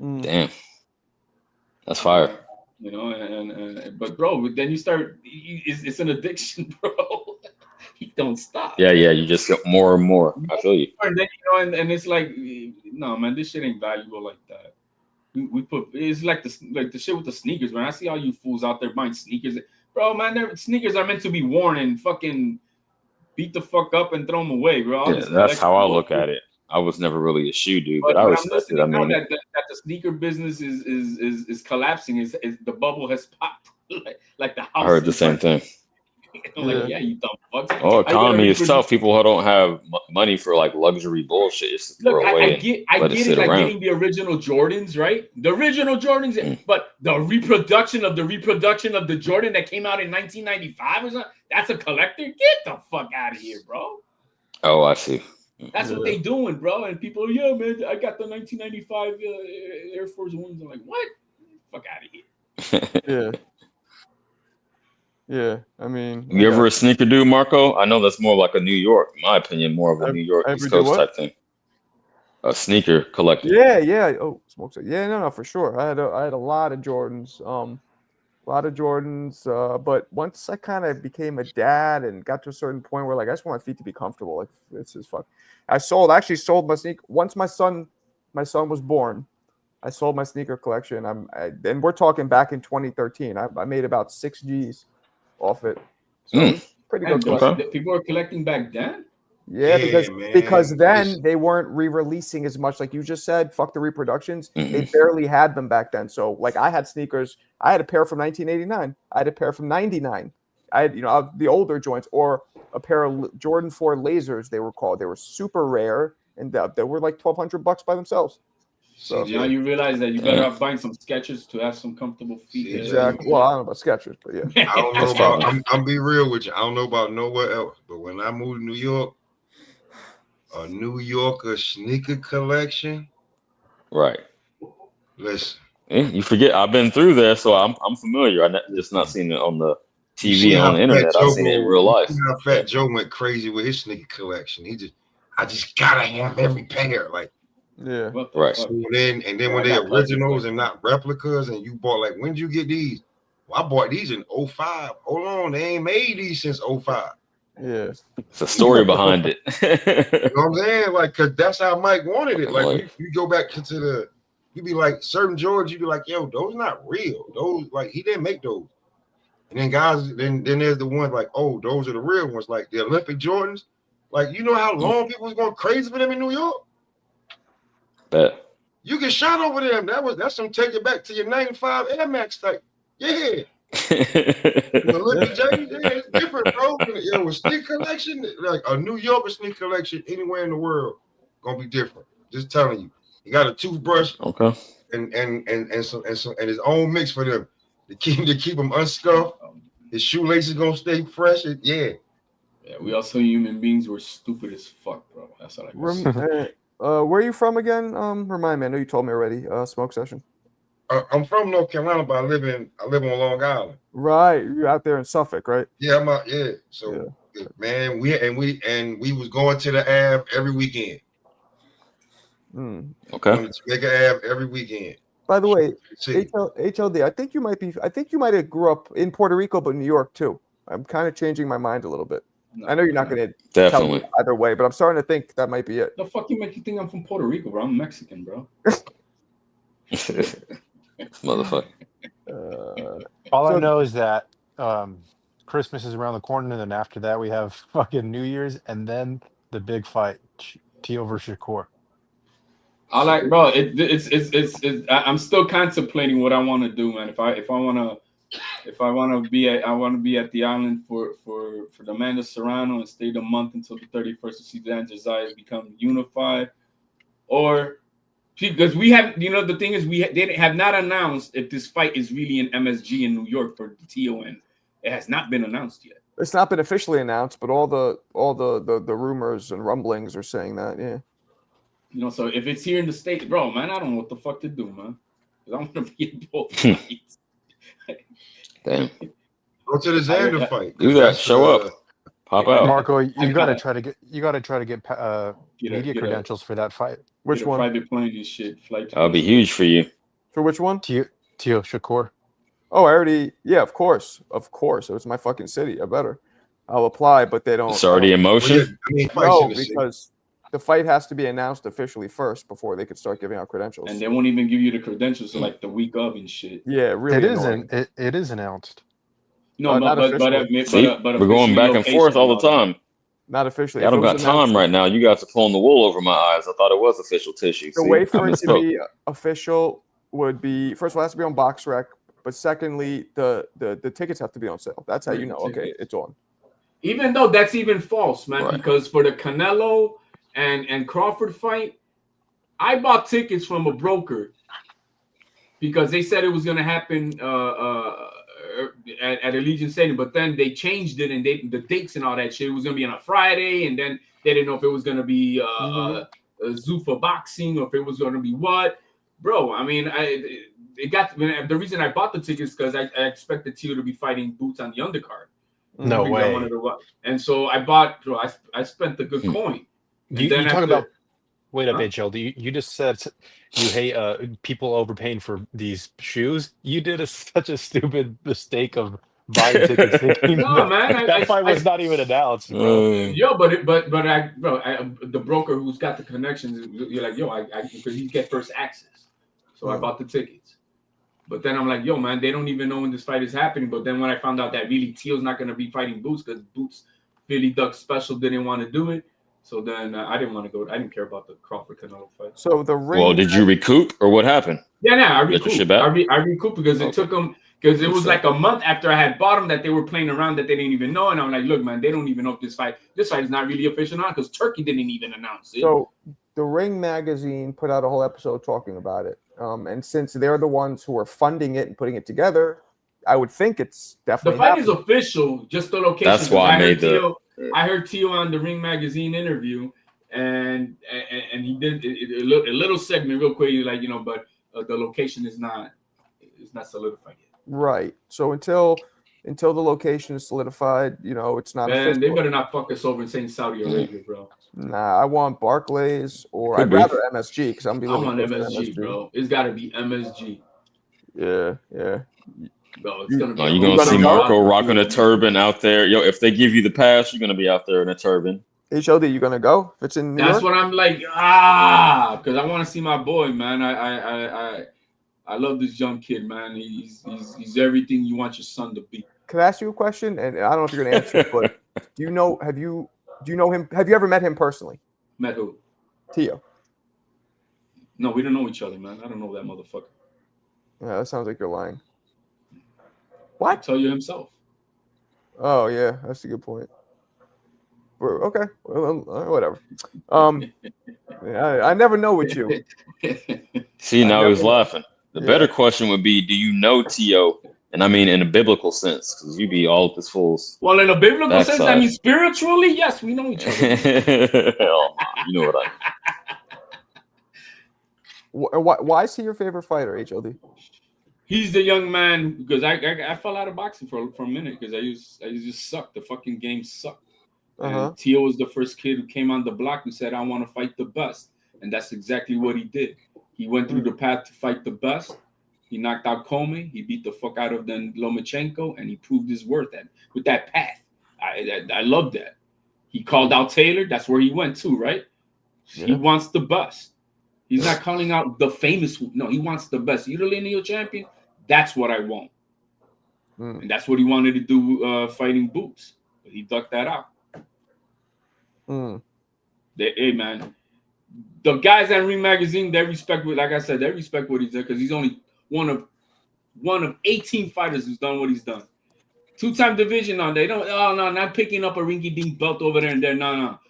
Damn, that's fire. You know, and but bro, then you start. It's an addiction, bro. He don't stop. Yeah, you just get more and more. I feel you. And then, you know, and it's like, no, man, this shit ain't valuable like that. We put it's like the shit with the sneakers, man. I see all you fools out there buying sneakers, bro. Man, sneakers are meant to be worn and fucking beat the fuck up and throw them away, bro. All Yeah, this that's how I collection look at it. I was never really a shoe dude, but I I'm respect it. listening I now mean, that the sneaker business is collapsing. Is the bubble has popped like the house. I heard the same thing. I'm like, yeah, you dumb fucks. Oh, I gotta economy is reproduce- tough. People who don't have money for like luxury bullshit just Look, throw I away. get let it it, sit like around. getting the original Jordans, right? The original Jordans, but the reproduction of the Jordan that came out in 1995 or something, that's a collector. Get the fuck out of here, bro. Oh, I see. That's what they doing, bro. And people are, yeah, man, I got the 1995 Air Force Ones. I'm like, what? Fuck out of here. Yeah. I mean, You ever a sneaker dude, Marco? I know that's more like a New York, in my opinion, more of a New York ever East do Coast what? type thing. A sneaker collector. Yeah. Oh, smokes. Yeah, no, for sure. I had a lot of Jordans. But once I kind of became a dad and got to a certain point where like I just want my feet to be comfortable. Like this is fuck. I actually sold my sneaker once my son was born. I sold my sneaker collection. And we're talking back in 2013. I made about 6 G's off it. So it was pretty good. And people are collecting back then. Yeah, Yeah, because man. then they weren't re-releasing as much. Like you just said, fuck the reproductions. Mm-hmm. They barely had them back then. So like I had sneakers. I had a pair from 1989. I had a pair from 99. I had, the older joints, or a pair of Jordan 4 lasers, they were called. They were super rare, and they were like $1,200 by themselves. So Now you realize that you better off buying some Skechers to have some comfortable feet. exactly. Well, I don't know about Skechers, but yeah. I don't know about. I'm be real with you. I don't know about nowhere else, but when I moved to New York, a New Yorker sneaker collection. Right. Listen. You forget I've been through there, so I'm familiar. Just not seen it on the You TV see and how on the Fat internet. Joe I've seen it in go- real you life. see how Fat Joe went crazy with his sneaker collection. I just gotta have every pair. Like, yeah, right. So then when they originals and not replicas, and you bought like, when did you get these? Well, I bought these in 05. Hold on, they ain't made these since 05. Yeah, it's a story behind it. You know what I'm saying? Like, cause that's how Mike wanted it. Like, you go back to you be like certain George, you be like, yo, those not real. Those like he didn't make those. And then guys, then there's the ones like, oh, those are the real ones, like the Olympic Jordans. Like, you know how long people was going crazy for them in New York? Bet. You get shot over them. That's some take it back to your 95 Air Max type. Yeah. The Olympic James, yeah, it's different, bro. Yo, a sneaker collection, like a New Yorker sneaker collection anywhere in the world, gonna be different. Just telling you. He got a toothbrush, okay, and his own mix for them to keep them unscuffed. His shoelaces gonna stay fresh. Yeah, we also human beings were stupid as fuck, bro. That's all I can say. where are you from again? Remind me. I know you told me already. Smoke session. I'm from North Carolina, but I live on Long Island. Right, you're out there in Suffolk, right? Yeah, I'm out. Yeah, so man, we was going to the Ave every weekend. Okay. Jamaica Ave every weekend. By the way, See. HLD, I think you might have grew up in Puerto Rico, but New York too. I'm kind of changing my mind a little bit. I know you're not going to tell me either way, but I'm starting to think that might be it. The fuck you make you think I'm from Puerto Rico, bro? I'm Mexican, bro. Motherfucker. All So- I know is that Christmas is around the corner, and then after that we have fucking New Year's, and then the big fight, Tio versus Shakur. I like, bro. I'm still contemplating what I want to do, man. If I want to be at the island for the Amanda Serrano and stay the month until the 31st to see Dan Josiah become unified, or because we have, the thing is they have not announced if this fight is really in MSG in New York for the TON. It has not been announced yet. It's not been officially announced, but all the rumors and rumblings are saying that. Yeah. So if it's here in the States, bro, man, I don't know what the fuck to do, man. Because I want to be in both fights. Damn. Go to the Xander fight. Do that. Show up. Pop out. Marco, you gotta try to get media credentials for that fight. Which one? Private plane and shit. Flight. That'll be huge for you. For which one? Tio Shakur. Oh, I already. Yeah, of course. So it's my fucking city. I better. I'll apply, but they don't. It's already in motion. No, because the fight has to be announced officially first before they could start giving out credentials. And they won't even give you the credentials till like the week of and shit. Yeah, really. It is announced. No, but we're going back and forth all the time. Not officially. I don't got time right now. You guys are pulling the wool over my eyes. I thought it was official tissue. The way for it to be official would be, first of all, it has to be on BoxRec, but secondly, the tickets have to be on sale. That's how you know. Okay, it's on. Even though that's even false, man, because for the Canelo and Crawford fight, I bought tickets from a broker because they said it was going to happen at Allegiant Stadium, but then they changed it and the dates and all that shit. It was going to be on a Friday, and then they didn't know if it was going to be Zuffa boxing or if it was going to be what. Bro, I mean, the reason I bought the tickets because I expected Tio to be fighting Boots on the undercard. No way. And so I bought, bro, I spent the good coin. You talk about, wait up, HLD. You just said you hate people overpaying for these shoes. You did such a stupid mistake of buying tickets thinking that fight was not even announced, bro. Yo, the broker who's got the connections, you're like, yo, because he get first access. So I bought the tickets. But then I'm like, yo, man, they don't even know when this fight is happening. But then when I found out that really Tio's not going to be fighting Boots because Boots Philly Duck Special didn't want to do it. So then I didn't want to go. I didn't care about the Crawford Canelo fight. So the ring. Well, did you recoup or what happened? Yeah, I recouped. I recouped because it took them, because it was like a month after I had bought them that they were playing around that they didn't even know. And I'm like, look, man, they don't even know if this fight is not really official now because Turkey didn't even announce it. So the Ring magazine put out a whole episode talking about it. And since they're the ones who are funding it and putting it together, I would think it's definitely the fight is official. Just the location. That's why I made I heard Tio on the Ring magazine interview, and he did a little segment real quick, like, but the location is not solidified yet. Right. So until the location is solidified, it's not. And they better not fuck us over and saying Saudi Arabia, bro. Nah, I want Barclays or I'd rather MSG because I'm. I want MSG, bro. It's got to be MSG. Yeah. Bro, it's gonna be. You're gonna see Marco rocking a turban out there. Yo, if they give you the pass, you're gonna be out there in a turban. HLD, you gonna go? If it's in New That's York? what I'm like. Because I want to see my boy, man. I love this young kid, man. He's everything you want your son to be. Can I ask you a question? And I don't know if you're gonna answer it, but do you know him? Have you ever met him personally? Met who? Tio. No, we don't know each other, man. I don't know that motherfucker. Yeah, that sounds like you're lying. What? I'll tell you himself. Oh yeah, that's a good point. Okay, well, whatever. I never know with you. See, now he's laughing. The better question would be, do you know Tio? And I mean in a biblical sense, because you be all of his fools. Well, in a biblical sense, I mean spiritually, yes, we know each other. Hell, you know what I mean. Why is he your favorite fighter, HLD? He's the young man because I fell out of boxing for a minute because I used to suck. The fucking game sucked. And Tio was the first kid who came on the block who said, I want to fight the best. And that's exactly what he did. He went through the path to fight the best. He knocked out Comey. He beat the fuck out of then Lomachenko, and he proved his worth with that path. I love that. He called out Taylor. That's where he went to, right? Yeah. He wants the best. He's not calling out the famous. No, he wants the best. You're the lineal champion. That's what I want. And that's what he wanted to do fighting Boots. But he ducked that out. Hey, man. The guys at Ring Magazine, they respect what, like I said, they respect what he did because he's only one of 18 fighters who's done what he's done. 2-time division on. They don't, not picking up a rinky-dink belt over there and there. No.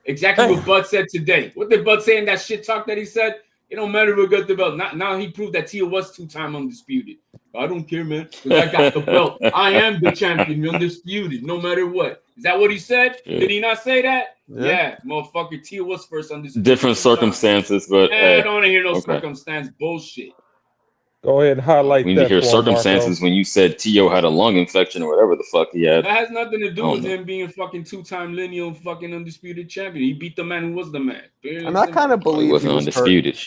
Exactly what Bud said today. What did Bud say in that shit talk that he said? It don't matter who got the belt. Now he proved that Tia was 2-time undisputed. I don't care, man, because I got the belt. I am the champion, undisputed, no matter what. Is that what he said? Yeah. Did he not say that? Yeah, motherfucker. Tia was first undisputed. Different circumstances, but I don't want to hear no circumstance bullshit. Go ahead and highlight we that. need to hear circumstances when you said Tio had a lung infection or whatever the fuck he had. That has nothing to do with him being fucking 2-time lineal fucking undisputed champion. He beat the man who was the man. And I kind of believe he wasn't undisputed.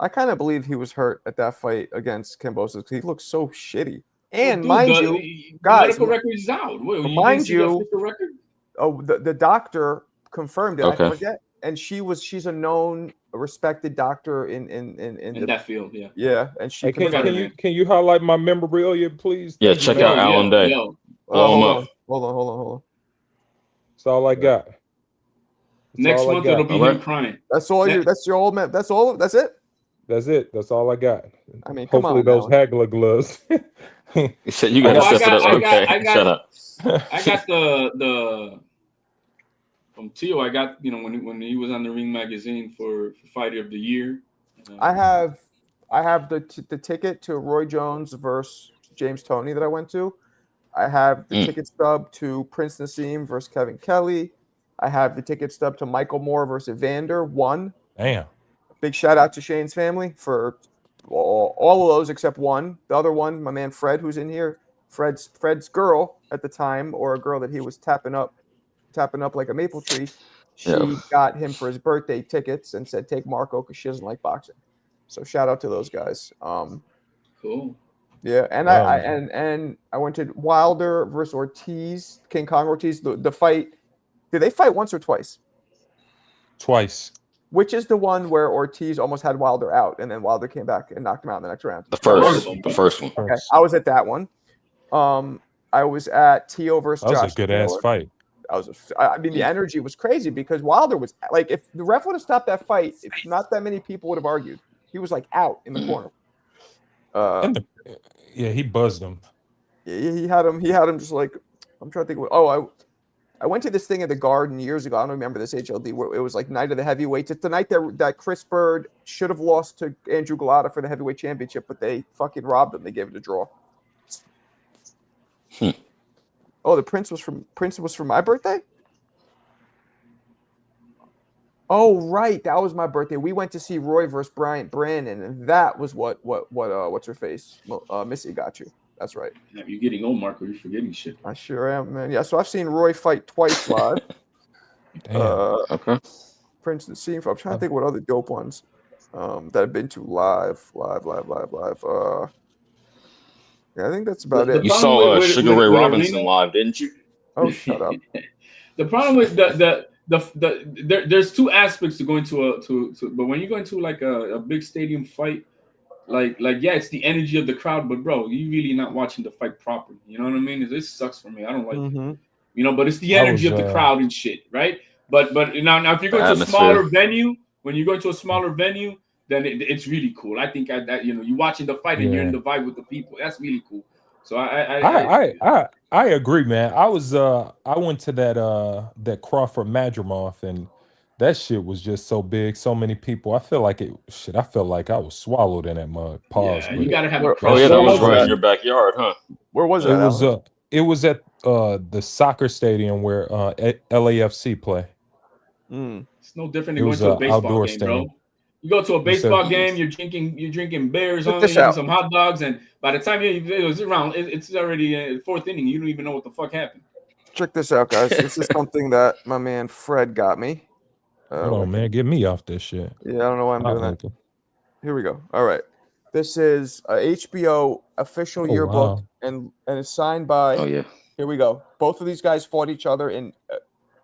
I kind of believe he was hurt at that fight against Kambosos because he looked so shitty. And mind you, guys, medical record is out. Mind you, the doctor confirmed it. Okay. I forget. And she's a known, respected doctor in that field. Yeah. Yeah, and she can you highlight my memorabilia, please? Yeah, check out Alan Day. Hold on. That's all I got. That's Next month it'll be him crying. That's all you. That's your old man. That's all. That's it. That's it. That's all I got. I mean, come hopefully on, those haggler gloves. You said you got to step it up. Okay, shut up. I got the from Tio. I got when he was on the Ring Magazine for Fighter of the Year. I have the ticket to Roy Jones versus James Toney that I went to. I have the ticket stub to Prince Nassim versus Kevin Kelly. I have the ticket stub to Michael Moore versus Evander 1. Damn. Big shout out to Shane's family for all of those except one. The other one, my man Fred, who's in here. Fred's girl at the time, or a girl that he was tapping up like a maple tree. She got him for his birthday tickets and said, "Take Marco because she doesn't like boxing." So shout out to those guys. Cool. Yeah, and I went to Wilder versus Ortiz, King Kong Ortiz. The fight. Did they fight once or twice? Twice. Which is the one where Ortiz almost had Wilder out, and then Wilder came back and knocked him out in the next round? The first one. Okay, I was at that one. I was at Tio versus Josh. That was a good ass fight. I mean, the energy was crazy because Wilder was like, if the ref would have stopped that fight, if not that many people would have argued. He was like out in the corner. He buzzed him. He had him just like, I'm trying to think. I went to this thing at the Garden years ago. I don't remember this HLD where it was like night of the heavyweights. It's the night that Chris Bird should have lost to Andrew Galata for the heavyweight championship, but they fucking robbed him. They gave it a draw. Oh, the Prince was from my birthday? Oh, right. That was my birthday. We went to see Roy versus Bryant Brandon, and that was what's her face? Missy got you. That's right. Yeah, you're getting old, Marco. You're forgetting shit. I sure am, man. Yeah, so I've seen Roy fight twice live. Okay. Prince and Scene. I'm trying to think what other dope ones that I've been to live. Yeah, I think that's about it. You saw Sugar Ray Robinson live, didn't you? Oh, shut up. The problem with there's two aspects to going to but when you go into like a big stadium fight, like yeah, it's the energy of the crowd, but bro, you really not watching the fight properly. You know what I mean? This sucks for me. I don't like it. But it's the energy of the crowd and shit, right? But now if you're going to a smaller venue, when you go to a smaller venue, then it's really cool. I think that you're watching the fight and you're in the vibe with the people. That's really cool. So I agree, man. I went to that Crawford Madrimov, and that shit was just so big, so many people. I feel like I was swallowed in that mug. Pause. Yeah, you gotta have a that was right in your backyard, huh? Where was it? It was at the soccer stadium where LAFC play. It's no different than going to a baseball game, bro. You go to a baseball game, you're drinking beers, eating some hot dogs, and by the time it's already fourth inning. You don't even know what the fuck happened. Check this out, guys. This is something that my man Fred got me. Hold on, man. Get me off this shit. Yeah, I don't know why I'm doing that. Here we go. All right. This is a HBO official yearbook, and it's signed by. Oh yeah. Here we go. Both of these guys fought each other in.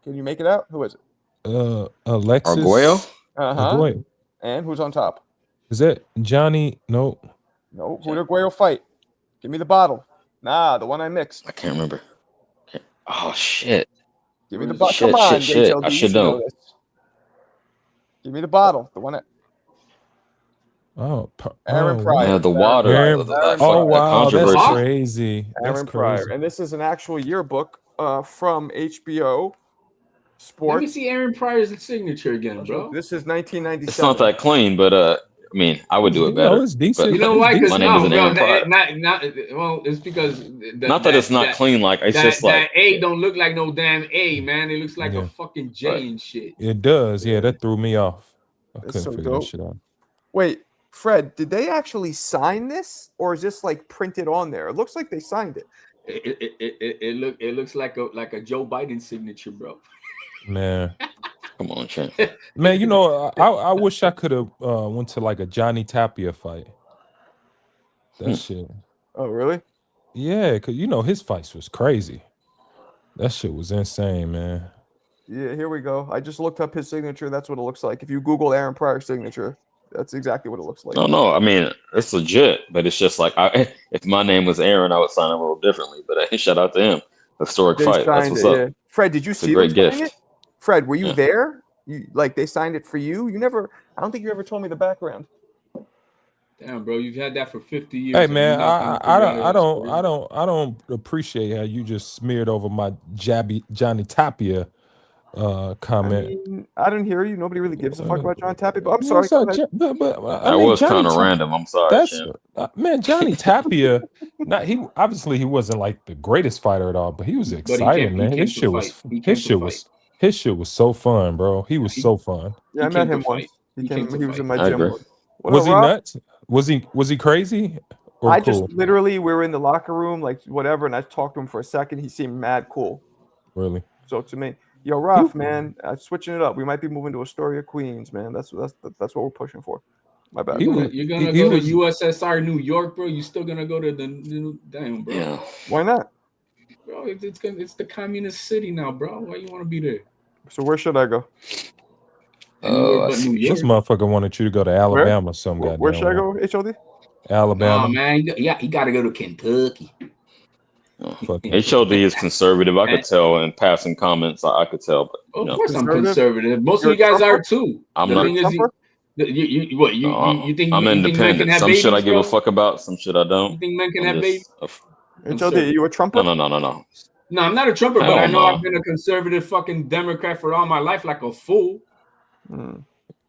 Can you make it out? Who is it? Alexis Arguello. Uh-huh. And who's on top? Is that Johnny? No. No. Who did Aguero fight? Give me the bottle. Nah, the one I mixed. I can't remember. Oh shit. Give me the bottle. Shit, Come on, shit. HLD, I you should know know. this. Give me the bottle. The one that Oh, Aaron wow. Pryor. Yeah, the water. Aaron that Pryor. Oh fuck, that wow, that's controversy. crazy. That's Aaron Pryor. crazy. And this is an actual yearbook from HBO Let me Sports. see Aaron Pryor's signature again, bro. This is It's not 1997. that clean, but I mean, I would do it better. it's decent. But You know why? Because my name isn't Aaron Pryor. well, it's because Not that it's not clean. Like it's just like that A don't look like no damn A, man. It looks like Yeah. a fucking J and shit. It does. Yeah, that threw me off. I That's couldn't so figure dope. that shit out. Wait, Fred, did they actually sign this, or is this like printed on there? It looks like they signed it. It looks like a Joe Biden signature, bro. Man. Come on, Chan. Man, you know, I wish I could have went to like a Johnny Tapia fight. That shit. Oh, really? Yeah, cause you know his fights was crazy. That shit was insane, man. Yeah, here we go. I just looked up his signature. That's what it looks like. If you Google Aaron Pryor's signature, that's exactly what it looks like. No, I mean it's legit, but it's just like if my name was Aaron, I would sign it a little differently. But shout out to him, historic They fight. That's signed what's it, up. yeah. Fred, did you It's a see great them signing gift. it? Fred, were you Yeah. there? Like they signed it for you? You never. I don't think you ever told me the background. Damn, bro, you've had that for 50 years. Hey and man, you're not gonna figure out a story. I don't appreciate how you just smeared over my Johnny Tapia comment. I didn't hear you. Nobody really gives a fuck about John Tapia, but I'm Yeah, sorry. so Go ahead. but I That mean, was Johnny kind of Ta- random. I'm sorry, That's Chan. man, Johnny Tapia. Not he obviously he wasn't like the greatest fighter at all, but he was But exciting, man. he His came to shit was fight. He came to fight. his shit was so fun, bro. He was so fun. Yeah, I He met came to him once. fight. He He came. came to He was in my I gym. agree. once. What Was up, he Rob? nuts? Was he crazy or I cool? just literally we were in the locker room, like whatever, and I talked to him for a second. He seemed mad cool. Really? So to me, yo, Ralph, man, switching it up. We might be moving to Astoria, Queens, man. That's what we're pushing for. My bad. He Go was- ahead. You're gonna he go to was- USSR New York, bro. You still gonna go to the new damn, bro. Yeah. Why not? Bro, it's the communist city now, bro. Why you want to be there? So where should I go? Anywhere but New York. This motherfucker wanted you to go to Alabama or some goddamn. Where should I way. go? HOD? Alabama. Oh man, he got to go to Kentucky. Fuck it. HLD is conservative. I could tell in passing comments. I could tell, but you Of know, course, I'm Conservative? conservative. Most You're of you a guys Trumper? are too. I'm The not. thing is, Trumper? you think I'm you think men can independent. have Some babies, shit I give bro? a fuck about. Some shit I You don't. think men can I'm have babies? just. HOD, you a Trumper? No. No, I'm not a Trumper, but Hell I know no. I've been a conservative fucking Democrat for all my life, like a fool. Hmm.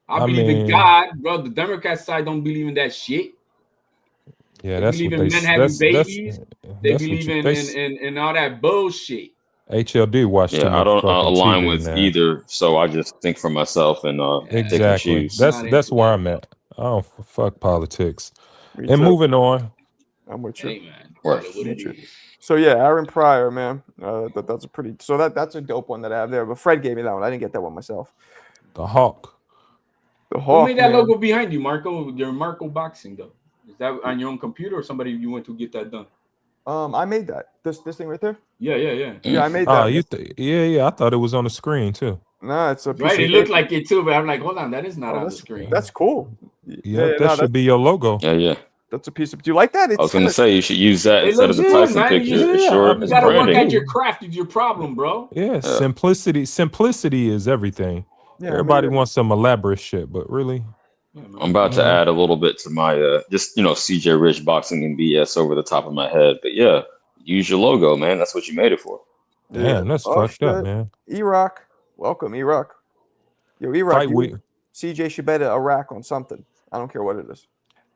I I believe in mean- God, bro. The Democrat side don't believe in that shit. Yeah, They that's believe what in they. men having That's babies. They that's what believe you, in all that bullshit. HLD watched too Yeah, I much don't fucking align TV, with man. either. So I just think for myself and pick and Exactly. choose. That's where I'm at. I don't fuck politics. Me And too. moving on. I'm with you. Hey man, Right. call it what it is. So yeah, Aaron Pryor, man. That's a pretty. So that's a dope one that I have there. But Fred gave me that one. I didn't get that one myself. The Hawk. The Who Hawk. made that man. logo behind you, Marco? Your Marco Boxing though. Is that on your own computer or somebody you went to get that done? I made that. This thing right there. Yeah. Yeah, I made Oh, that. you yeah. I thought it was on the screen too. Nah, it's a piece Right, of it looked paper. like it too, but I'm like, hold on, that is not Oh, on the that's screen. That's cool. Yep, that no, should be your logo. Yeah. That's a piece of. Do you like that? I was gonna say you should use that It instead of looks the good, Tyson man. picture. You- It's yeah, short. I It's You gotta work branding. at your craft. Is your problem, bro. Yeah, simplicity is everything. Yeah, Everybody I mean, wants some elaborate shit, but really, I'm about to add a little bit to my just CJ Rich boxing and BS over the top of my head. But yeah, use your logo, man. That's what you made it for. damn, that's fucked up, man. E-Rock, welcome, E-Rock. Yo, E-Rock, Fight you, week. CJ should bet a rack on something. I don't care what it is.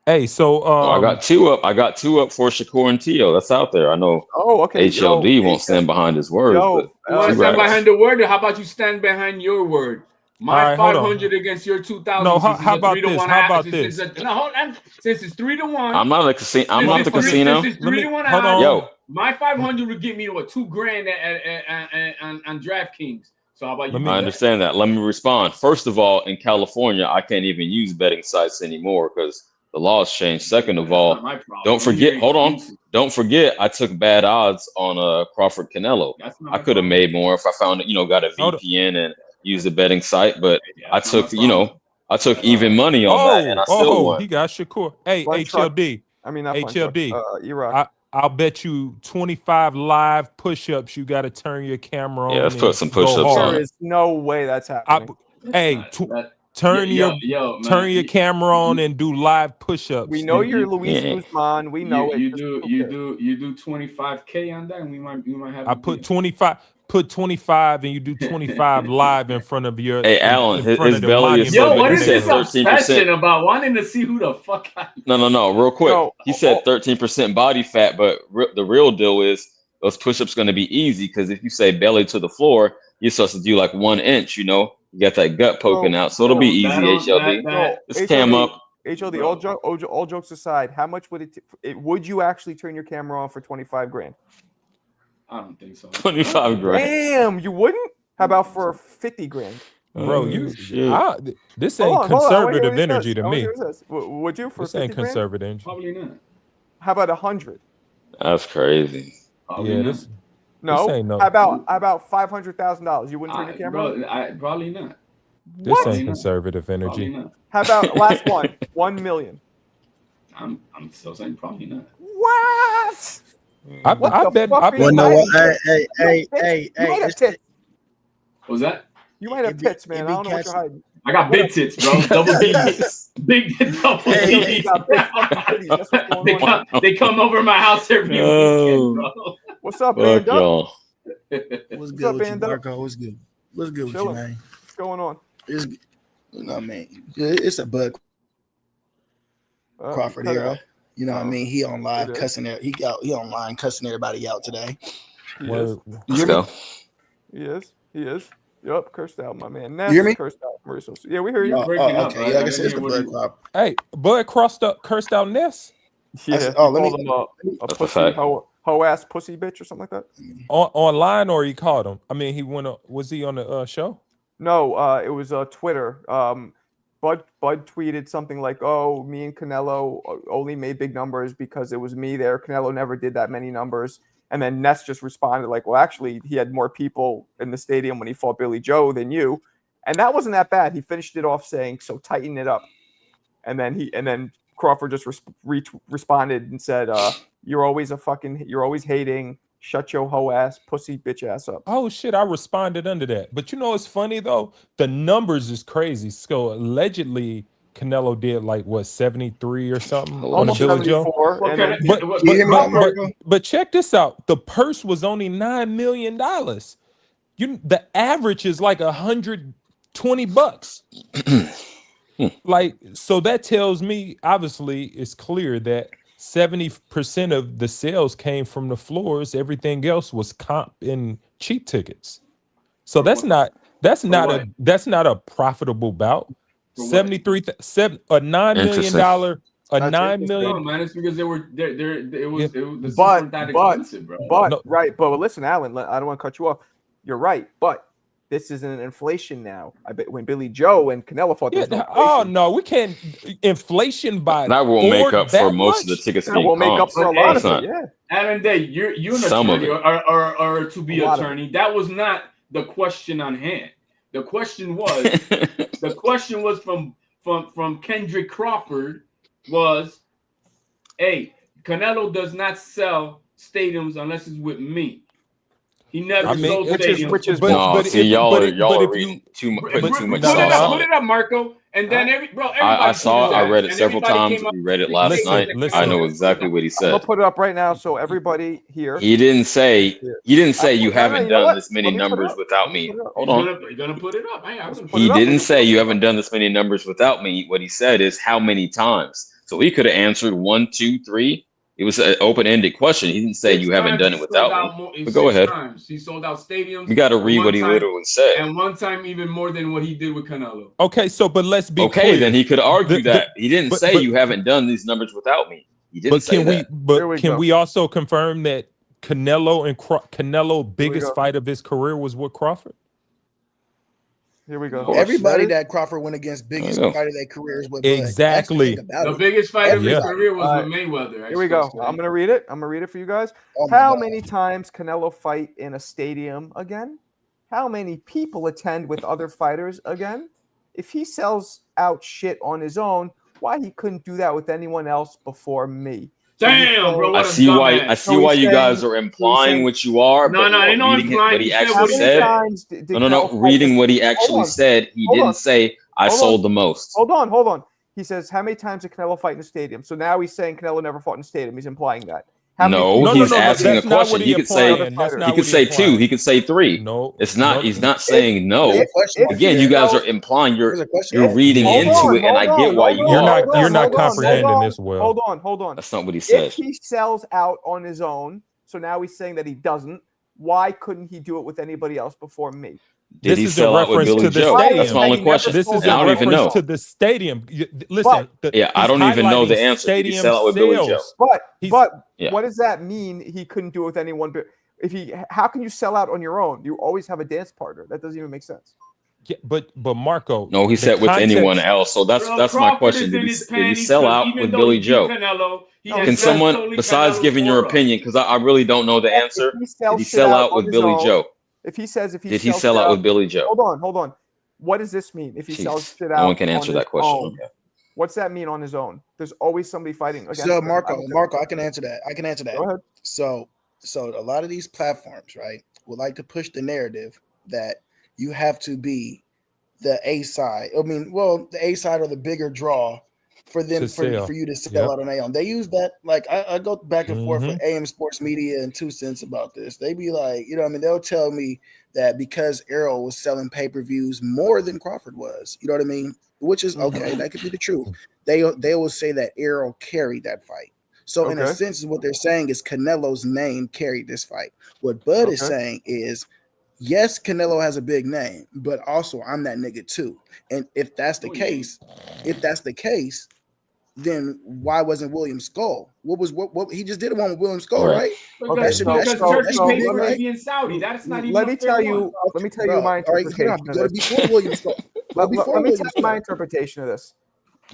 Hey, so I got two up. I got two up for Shakur and Tio. That's out there. I know. Oh, okay. HLD Yo, won't stand behind his words, Yo, but You want to two stand racks. behind the word, or how about you stand behind your word? My All right, hold on. 500 against your 2,000. No, since it's how a about 3-1 this? How about since this? it's no, hold on. Since it's 3-1. I'm not a casino. I'm not the casino. Since it's Let me- 3-1 hold odds, on. Yo, my 500 would get me to $2,000 on DraftKings. So how about you? Let do me- I that? understand that. Let me respond. First of all, in California, I can't even use betting sites anymore because the laws changed. Second of That's not all, my problem. don't You hear forget. Hold on. excuses. Don't forget, I took bad odds on Crawford Canelo. That's not I my could have problem. made more if I found got a Hold on. VPN and used a betting site, but Yeah, I that's not took my problem. I took even money on that, and I still won. He got Shakur. Hey, Fun truck. HLD. I mean, not fun truck. HLD. E-Rock. I'll bet you 25 live push-ups. You got to turn your camera on. Yeah, let's put and some go push-ups hard. on There is no way that's happening. Turn your camera on and do live push-ups. We know you're Luis Guzman. We know you do 25K on that, and we might have. I put 25. Put 25 and you do 25 live in front of your. Hey, Alan, his belly is Yo, what is said this obsession about wanting to see who the fuck? No. Real quick, he said 13% body fat, but the real deal is those push-ups going to be easy because if you say belly to the floor, you're supposed to do like 1 inch. You know, you got that gut poking out, so it'll be easy. HLD, just cam up. HLD, all jokes aside, how much would would you actually turn your camera on for 25 grand? I don't think so. 25 grand. Damn, you wouldn't? How about for 50 grand? Bro, this ain't conservative energy to me. Would you for this ain't 50 grand? conservative energy? Probably not. How about 100? That's crazy. This ain't no. How about $500,000? You wouldn't turn your camera on? Probably not. This ain't conservative energy. How about last one? 1 million. I'm still saying probably not. What? I bet. Well, no, hey. might have tits. What was that? You might have tits, man. I don't know what you're hiding. I got big tits, bro. Double D's. Big double D's. They come over my house every weekend, bro. What's up, man? What's good with you, Marco? What's good? What's good with you, man? What's going on? It's, man, it's a Bud Crawford era. You know what I mean? He on live cussing it. He online cussing everybody out today. Let's go. He is. Yup, cursed out, my man. You hear me? Cursed out. Mauricio. Yeah, we hear you. Okay. Yeah, I guess it's the Bud Crawford. Hey, Bud cursed out Ness. Yeah. Let me. A pussy, hoe ass pussy bitch or something like that. Online or he called him? I mean, was he on the show? No, it was Twitter. Bud tweeted something like, "Oh, me and Canelo only made big numbers because it was me there. Canelo never did that many numbers." And then Ness just responded like, "Well, actually, he had more people in the stadium when he fought Billy Joe than you." And that wasn't that bad. He finished it off saying, "So tighten it up." And then Crawford just responded and said, you're always hating. Shut your hoe ass, pussy bitch ass up." Oh shit, I responded under that. But you know what's funny though? The numbers is crazy. So allegedly Canelo did like what 73 or something on the Billy Joe. But check this out. The purse was only $9 million. The average is like $120. Like, so that tells me obviously it's clear that 70% of the sales came from the floors. Everything else was comp and cheap tickets. So that's not a profitable bout. $9 million. $9 million. Man, it's because it was that expensive, bro. Right, but listen, Alan, I don't want to cut you off. You're right, but this is an inflation now. I bet when Billy Joe and Canelo fought, no, we can't inflation by that won't make up for most of the tickets. That won't make up for a lot of it. Yeah, Alan Day, you're an attorney or to be attorney. That was not the question on hand. The question was from Kendrick Crawford was, hey, Canelo does not sell stadiums unless it's with me. He never sold stadiums. Y'all are reading too much. Put it up, Marco. And then I read it several times. We read it last night. I know exactly what he said. I'll put it up right now so everybody here. He didn't say you haven't done this many numbers without me. Hold on. You're gonna put it up. He didn't say you haven't done this many numbers without me. What he said is how many times. So he could have answered 1, 2, 3. It was an open-ended question. He didn't say you haven't done it without me. But go ahead. He sold out stadiums. You got to read what he literally said. And one time even more than what he did with Canelo. Okay, so but let's be clear. Then he could argue that he didn't say you haven't done these numbers without me. He didn't say that. But can we also confirm that Canelo biggest fight of his career was with Crawford? Here we go. Everybody that Crawford went against biggest fight of their careers with Bud. Exactly. The biggest fight of his career was with Mayweather. Here we go. I'm gonna read it. For you guys. How many times Canelo fight in a stadium again? How many people attend with other fighters again? if he sells out shit on his own, why he couldn't do that with anyone else before me? Damn, bro. I see why you guys are implying what you are, but reading what he actually said. No. Reading what he actually said, he didn't say I sold the most. Hold on. He says, how many times did Canelo fight in a stadium? So now he's saying Canelo never fought in a stadium. He's implying that. He's asking a question. He could say 2. He could say 3. No, it's not. He's not saying no. Again, you guys are implying you're reading into it, and I get why you are. You're not comprehending this well. Hold on. That's not what he said. If he sells out on his own, so now he's saying that he doesn't. Why couldn't he do it with anybody else before me? Did he sell out with Billy Joe? That's my only question. This is I don't even know. To the stadium. Listen, I don't even know the answer. Did he sell out with Billy Joe? But what does that mean? He couldn't do it with anyone. But how can you sell out on your own? You always have a dance partner. That doesn't even make sense. Yeah, but Marco. No, he said with anyone else. So that's my question. Did he sell out with Billy Joe? Can someone, besides giving your opinion, because I really don't know the answer, did he sell out with Billy Joe? If he says did he sell out with Billy Joe? Hold on. What does this mean? If he sells shit out, no one can answer that question. Okay. What's that mean on his own? There's always somebody fighting against So him. Marco, I can answer that. Go ahead. So a lot of these platforms, right, would like to push the narrative that you have to be the A side. I mean, well, the A side or the bigger draw for them for you to sell out on their own. They use that, like I go back and forth with AM Sports Media and 2 Cents about this. They be like, you know what I mean? They'll tell me that because Errol was selling pay-per-views more than Crawford was, you know what I mean? Which is okay, that could be the truth. They will say that Errol carried that fight. So in a sense, what they're saying is Canelo's name carried this fight. What Bud is saying is, yes, Canelo has a big name, but also I'm that nigga too. And if that's the case, then why wasn't William Skull? What he just did one with William Skull, right? Because Turkey paid for it being Saudi. That's not even. Let me tell you my interpretation. Let me tell you my interpretation of this.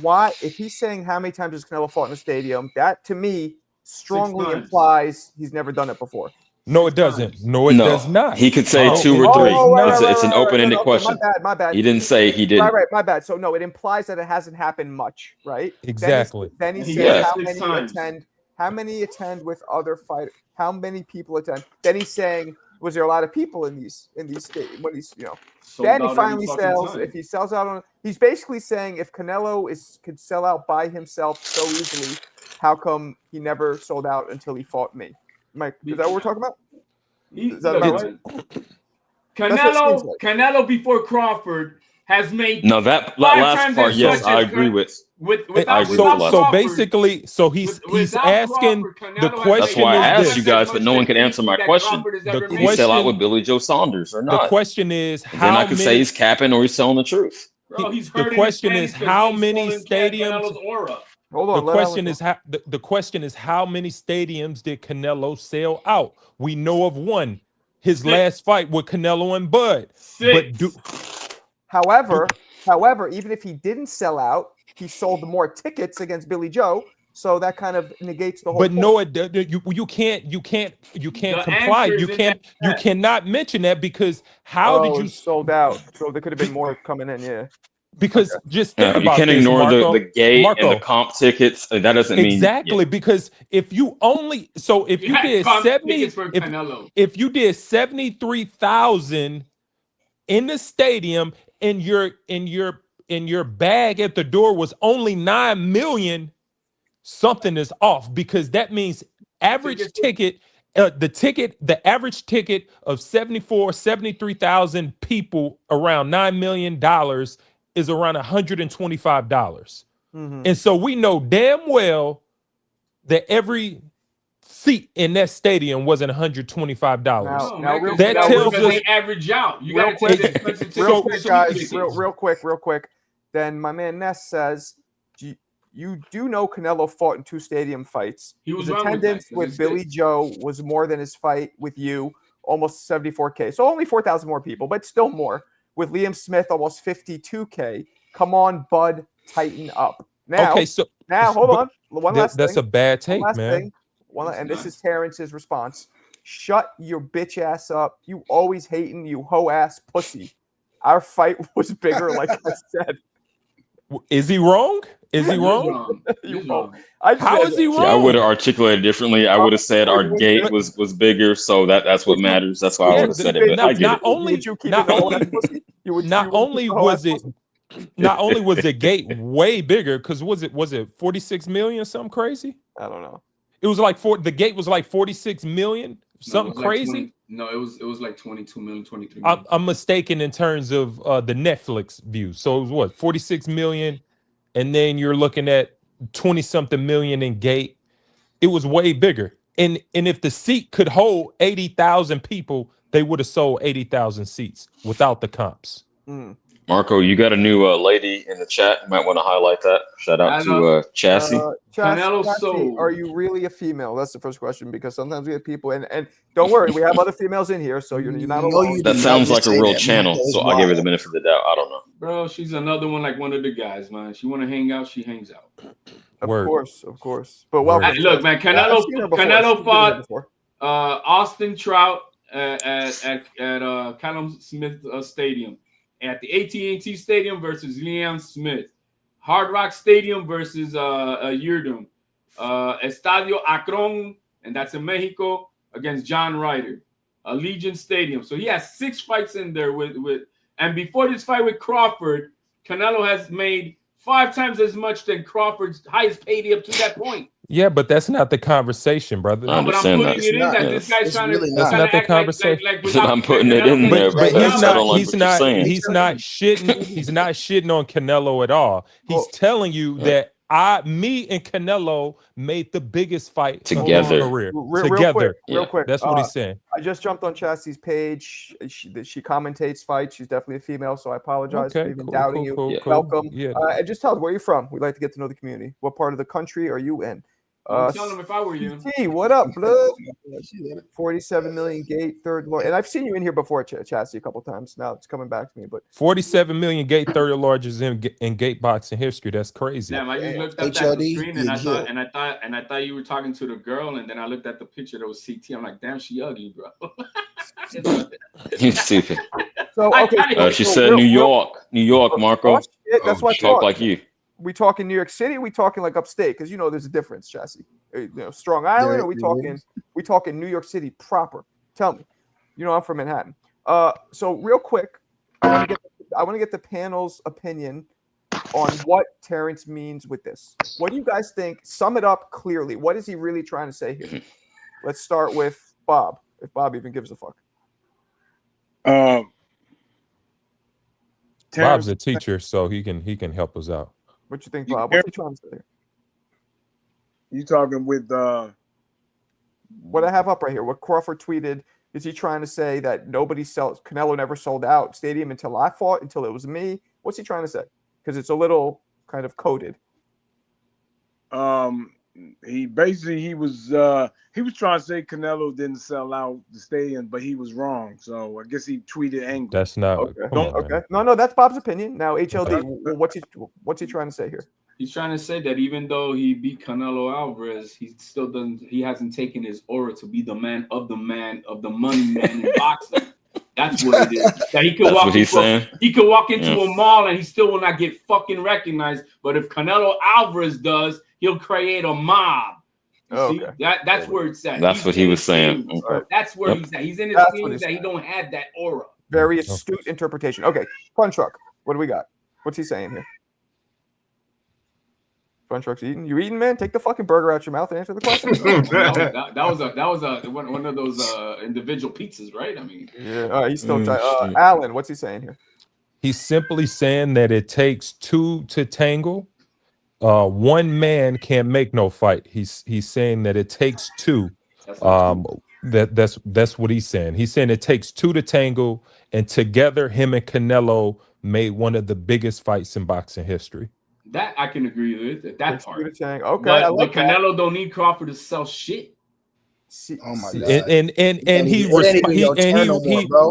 Why, if he's saying how many times has Canelo fought in a stadium, that to me strongly implies he's never done it before. No, it doesn't. No, it does not. He could say 2 or 3. It's an open-ended question. My bad. He didn't say he didn't. Right, my bad. So no, it implies that it hasn't happened much, right? Exactly. Then he says how many attend with other fighters? How many people attend? Then he's saying, was there a lot of people in these states when he's then he finally sells. If he sells out on, he's basically saying if Canelo could sell out by himself so easily, how come he never sold out until he fought me? Mike, is that what we're talking about? Canelo before Crawford has made that last part. Yes, I agree with. So basically, he's asking the question. That's why I asked you guys, but no one can answer my question. Did he sell out with Billy Joe Saunders or not? The question is how. Then I could say he's capping or he's telling the truth. The question is how many stadiums. Hold on. The question is how many stadiums did Canelo sell out? We know of one, his last fight with Canelo and Bud. 6. However, even if he didn't sell out, he sold more tickets against Billy Joe, so that kind of negates the whole. But no, you can't comply. You cannot mention that because how did you sold out? So there could have been more coming in, yeah. Because just think about you can't this, ignore Marco, the gate and the comp tickets. That doesn't mean exactly because if you did 73,000 in the stadium and your bag at the door was only 9 million, something is off because that means average ticket. The average ticket of 73,000 people around $9 million is around $125. And so we know damn well that every seat in that stadium wasn't $125. That tells us average out. You got to take that real quick. Then my man Ness says, you do know Canelo fought in 2 stadium fights. His attendance with Billy Joe was more than his fight with you, almost 74K. So only 4,000 more people, but still more. With Liam Smith, almost 52K. Come on, Bud, tighten up. Now, hold on. One last thing. That's a bad take, man. And this is Terrence's response. Shut your bitch ass up. You always hating, you hoe ass pussy. Our fight was bigger, like I said. Is he wrong? Is he wrong? How is he wrong? See, I would have articulated differently. I would have said our gate was bigger, so that's what matters. That's why I would have said it. But I get it. Not only was the gate way bigger, because was it 46 million or something crazy? I don't know. It was like the gate was like 46 million, something crazy. It was like 22 million, 23 million. I'm mistaken in terms of the Netflix view. So it was what, 46 million, and then you're looking at 20 something million in gate. It was way bigger. And if the seat could hold 80,000 people, they would have sold 80,000 seats without the comps. Marco, you got a new lady in the chat. You might want to highlight that. Shout out to Chassis. Chassis, are you really a female? That's the first question, because sometimes we have people, and don't worry, we have other females in here, so you're not alone. That sounds like a real channel, so I'll give her the benefit of the doubt. I don't know. Bro, she's another one like one of the guys, man. She want to hang out, she hangs out. Of course. But welcome. Hey, look, man, Canelo fought Austin Trout at Callum Smith Stadium. At the AT&T Stadium versus Liam Smith, Hard Rock Stadium versus Yildirim, Estadio Akron, and that's in Mexico, against John Ryder, Allegiant Stadium. So he has 6 fights in there and before this fight with Crawford, Canelo has made 5 times as much than Crawford's highest payday up to that point. Yeah, but that's not the conversation, brother. I understand that. This guy's trying to. That's not the conversation. I'm putting it in there, but he's not shitting. He's not shitting on Canelo at all. He's telling you that me and Canelo made the biggest fight together. of our career. Real quick. That's what he's saying. I just jumped on Chassie's page. She commentates fights. She's definitely a female, so I apologize for even doubting you. Welcome. Yeah. And just tell us where you're from. We'd like to get to know the community. What part of the country are you in? Tell them if I were you. T, what up, blood? 47 million gate, third largest. And I've seen you in here before, Chassis, a couple times. Now it's coming back to me. But 47 million gate, third largest in gate boxing history. That's crazy. Damn, I just looked up at the screen and I thought you were talking to the girl, and then I looked at the picture that was CT. I'm like, damn, she ugly, bro. You stupid. So okay, she said New York, Marco. That's why I talk like you. We talking New York City? Or we talking like upstate? Because there's a difference, Chassis. Strong Island, or we talking New York City proper? Tell me. I'm from Manhattan. So real quick, I want to get the panel's opinion on what Terrence means with this. What do you guys think? Sum it up clearly. What is he really trying to say here? Let's start with Bob, if Bob even gives a fuck. Bob's a teacher, so he can help us out. What you think, Bob? What's he trying to say? You talking with what I have up right here? What Crawford tweeted? Is he trying to say that Canelo never sold out stadium until I fought, until it was me? What's he trying to say? Because it's a little kind of coded. He was trying to say Canelo didn't sell out the stadium, but he was wrong. So I guess he tweeted angry. That's not okay. No, that's Bob's opinion. Now HLD, what's he trying to say here? He's trying to say that even though he beat Canelo Alvarez, he hasn't taken his aura to be the man of the money man in boxing. That's what it is. That he could he could walk into a mall and he still will not get fucking recognized. But if Canelo Alvarez does, he'll create a mob. See? That's where it's at. That's what he was saying. That's where he's at. He's in his feelings that he don't have that aura. Very astute interpretation. Okay, Fun Truck. What do we got? What's he saying here? Fun Truck's eating. You eating, man? Take the fucking burger out your mouth and answer the question. that was one of those individual pizzas, right? I mean, yeah. He's still trying. Alan, what's he saying here? He's simply saying that it takes two to tangle. One man can't make no fight. He's saying that it takes two. That's what he's saying. He's saying it takes two to tangle, and together, him and Canelo made one of the biggest fights in boxing history. That I can agree with. That part. Okay, but Canelo don't need Crawford to sell shit. Oh my God.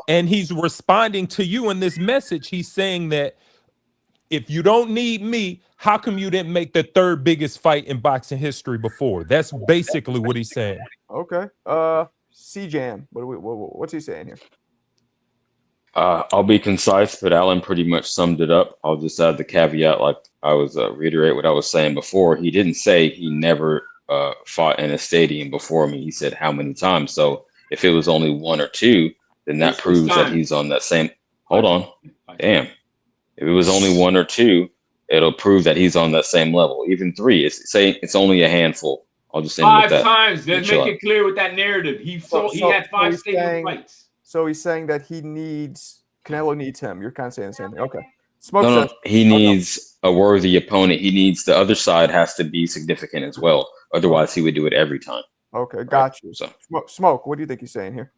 And he's responding to you in this message. He's saying that if you don't need me, how come you didn't make the third biggest fight in boxing history before? That's basically what he's saying. Okay. C-Jam. What's he saying here? I'll be concise, but Alan pretty much summed it up. I'll just add the caveat, like I was reiterate what I was saying before. He didn't say he never fought in a stadium before me. He said how many times. So if it was only one or two, then that proves that he's on that same. Hold on, damn. If it was only one or two, it'll prove that he's on that same level. Even three, it's only a handful. I'll just end with that. 5 times. Let's make it clear with that narrative. He had 5 stadium fights. So he's saying that Canelo needs him. You're kind of saying the same thing. Okay. No, he needs a worthy opponent. He needs the other side has to be significant as well. Otherwise, he would do it every time. Okay, got you. So, Smoke, what do you think he's saying here?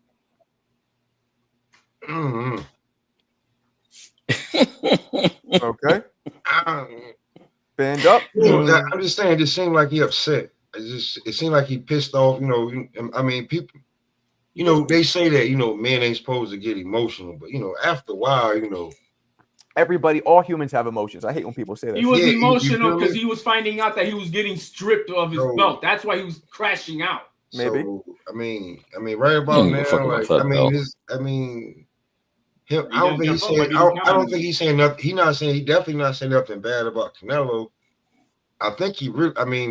Mm-hmm. Okay. Band up. I'm just saying, it just seemed like he upset. It seemed like he pissed off. I mean, people. They say that men ain't supposed to get emotional, but after a while, all humans have emotions. I hate when people say that. He was emotional because he was finding out that he was getting stripped of his belt. That's why he was crashing out. Maybe. So, I mean, right about now, I don't think he's saying nothing. He definitely not saying nothing bad about Canelo. I think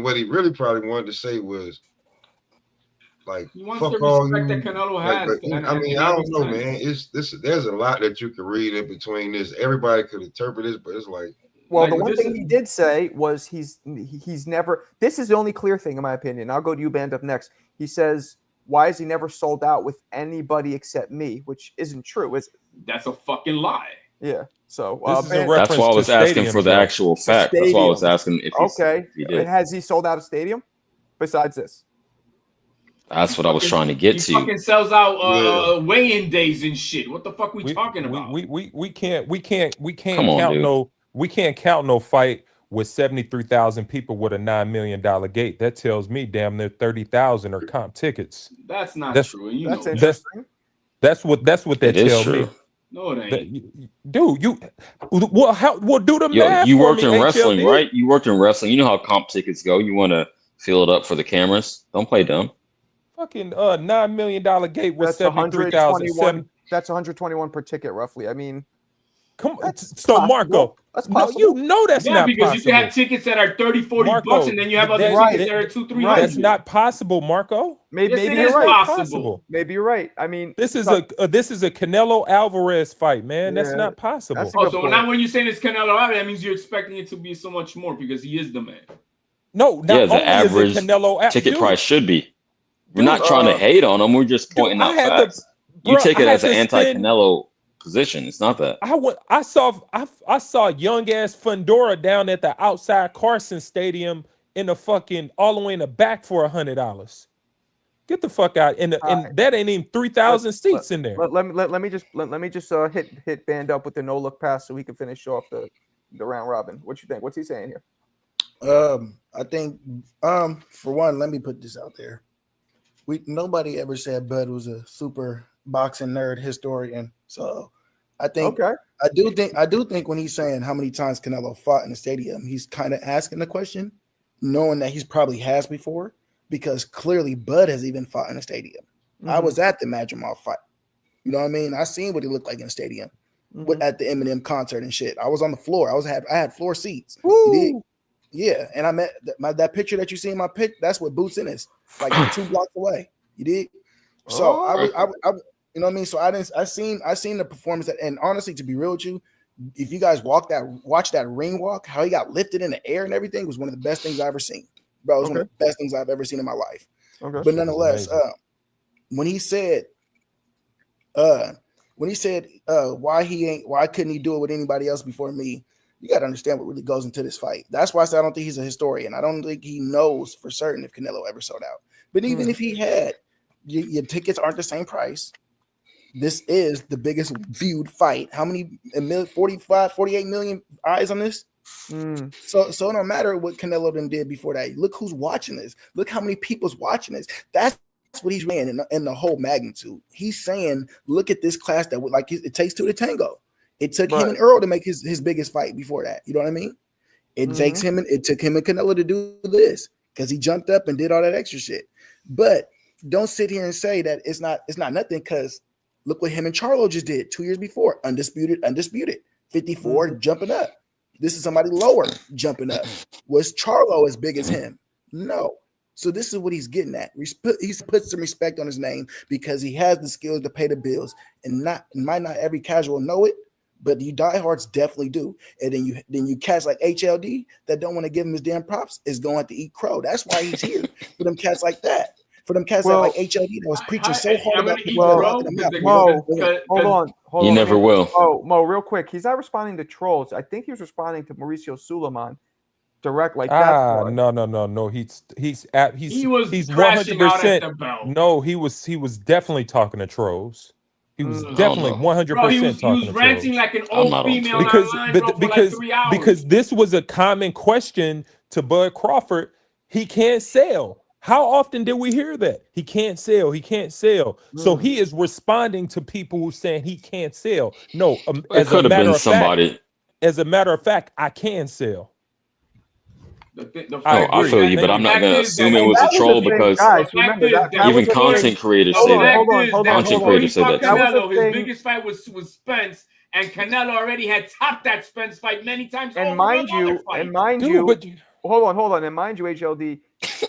what he really probably wanted to say was like, he wants fuck the all respect you. that Canelo has. I don't know, man. There's a lot that you could read in between this. Everybody could interpret this, but it's like. Well, the one thing he did say was he's never. This is the only clear thing in my opinion. I'll go to you, Band Up, next. He says, "Why is he never sold out with anybody except me?" Which isn't true, is it? That's a fucking lie. Yeah. So that's why I was asking for the actual fact. That's why I was asking if he did. Has he sold out a stadium besides this? That's what I was trying to get to. He fucking sells out weigh-in days and shit. What the fuck we talking about? We can't count no fight with 73,000 people with a $9 million gate. That tells me damn near 30,000 are comp tickets. That's not true. That's interesting. That's what that tells me. No, it ain't. Dude, do the math. You worked in wrestling, right? You worked in wrestling. You know how comp tickets go. You want to fill it up for the cameras. Don't play dumb. Fucking $9 million gate with 73,000. That's 121 per ticket, roughly. I mean, come on. So Marco, that's possible. That's not because possible. You can have tickets that are 30-40 Marco, bucks, and then you have other tickets that are 200-300. That's not possible, Marco. Maybe you're right. Possible. Maybe you're right. I mean, this is a Canelo Alvarez fight, man. That's not possible. So now when you're saying it's Canelo Alvarez, that means you're expecting it to be so much more because he is the man. No, the average ticket price should be. We're not trying to hate on him. We're just pointing out facts. You take it as an anti-Canelo position. It's not that. I saw young ass Fundora down at the outside Carson Stadium in the fucking all the way in the back for $100. Get the fuck out! And that ain't even 3,000 seats in there. Let me just hit Band Up with the no look pass so we can finish off the round robin. What you think? What's he saying here? I think for one, let me put this out there. Nobody ever said Bud was a super boxing nerd historian. So I think I do think when he's saying how many times Canelo fought in the stadium, he's kind of asking the question, knowing that he's probably has before, because clearly Bud has even fought in a stadium. Mm-hmm. I was at the Madrimov fight. You know what I mean? I seen what he looked like in a stadium at the Eminem concert and shit. I was on the floor. I had floor seats. Yeah, and I met that picture that you see in my pic. That's what Boots in is, like 2 blocks away. You did. So I you know what I mean. So I seen the performance and honestly, to be real with you, if you guys watch that ring walk, how he got lifted in the air and everything was one of the best things I ever seen, bro. It was one of the best things I've ever seen in my life. Okay. But nonetheless, when he said why couldn't he do it with anybody else before me? You got to understand what really goes into this fight. That's why I said I don't think he's a historian. I don't think he knows for certain if Canelo ever sold out. But even if he had, your tickets aren't the same price. This is the biggest viewed fight. How many? 48 million eyes on this? So no matter what Canelo did before that, look who's watching this. Look how many people's watching this. That's what he's saying in the whole magnitude. He's saying, look at this class that like it takes two to tango. It took him and Earl to make his biggest fight before that. You know what I mean? It took him and Canelo to do this because he jumped up and did all that extra shit. But don't sit here and say that it's not nothing, because Look what him and Charlo just did 2 years before. Undisputed. 54 jumping up. This is somebody lower jumping up. Was Charlo as big as him? No. So this is what he's getting at. He's put some respect on his name because he has the skills to pay the bills, and might not every casual know it, but you diehards definitely do. And then you cats like HLD that don't want to give him his damn props is going to eat crow. That's why he's here for them cats like that. For them cats that like HLD that was preaching so hard about hold on. He never will. Mo, real quick. He's not responding to trolls. I think he was responding to Mauricio Suleiman. Direct like that. No. He's He was 100%. crashing out at the belt. No, he was definitely talking to trolls. He was definitely 100% Bro, he was talking to ranting trolls. like an old female online, bro, for like 3 hours. Because this was a common question to Bud Crawford. He can't sell. How often did we hear that? He can't sell. He can't sell. So he is responding to people who saying he can't sell. No, It could have been somebody. As a matter of fact, I can sell. I feel you, but I'm not gonna assume it was a troll because even content creators say that. Content creators say that. Canelo, his biggest fight was Spence, and Canelo already had topped that Spence fight many times. And mind you, hold on, and mind you, HLD,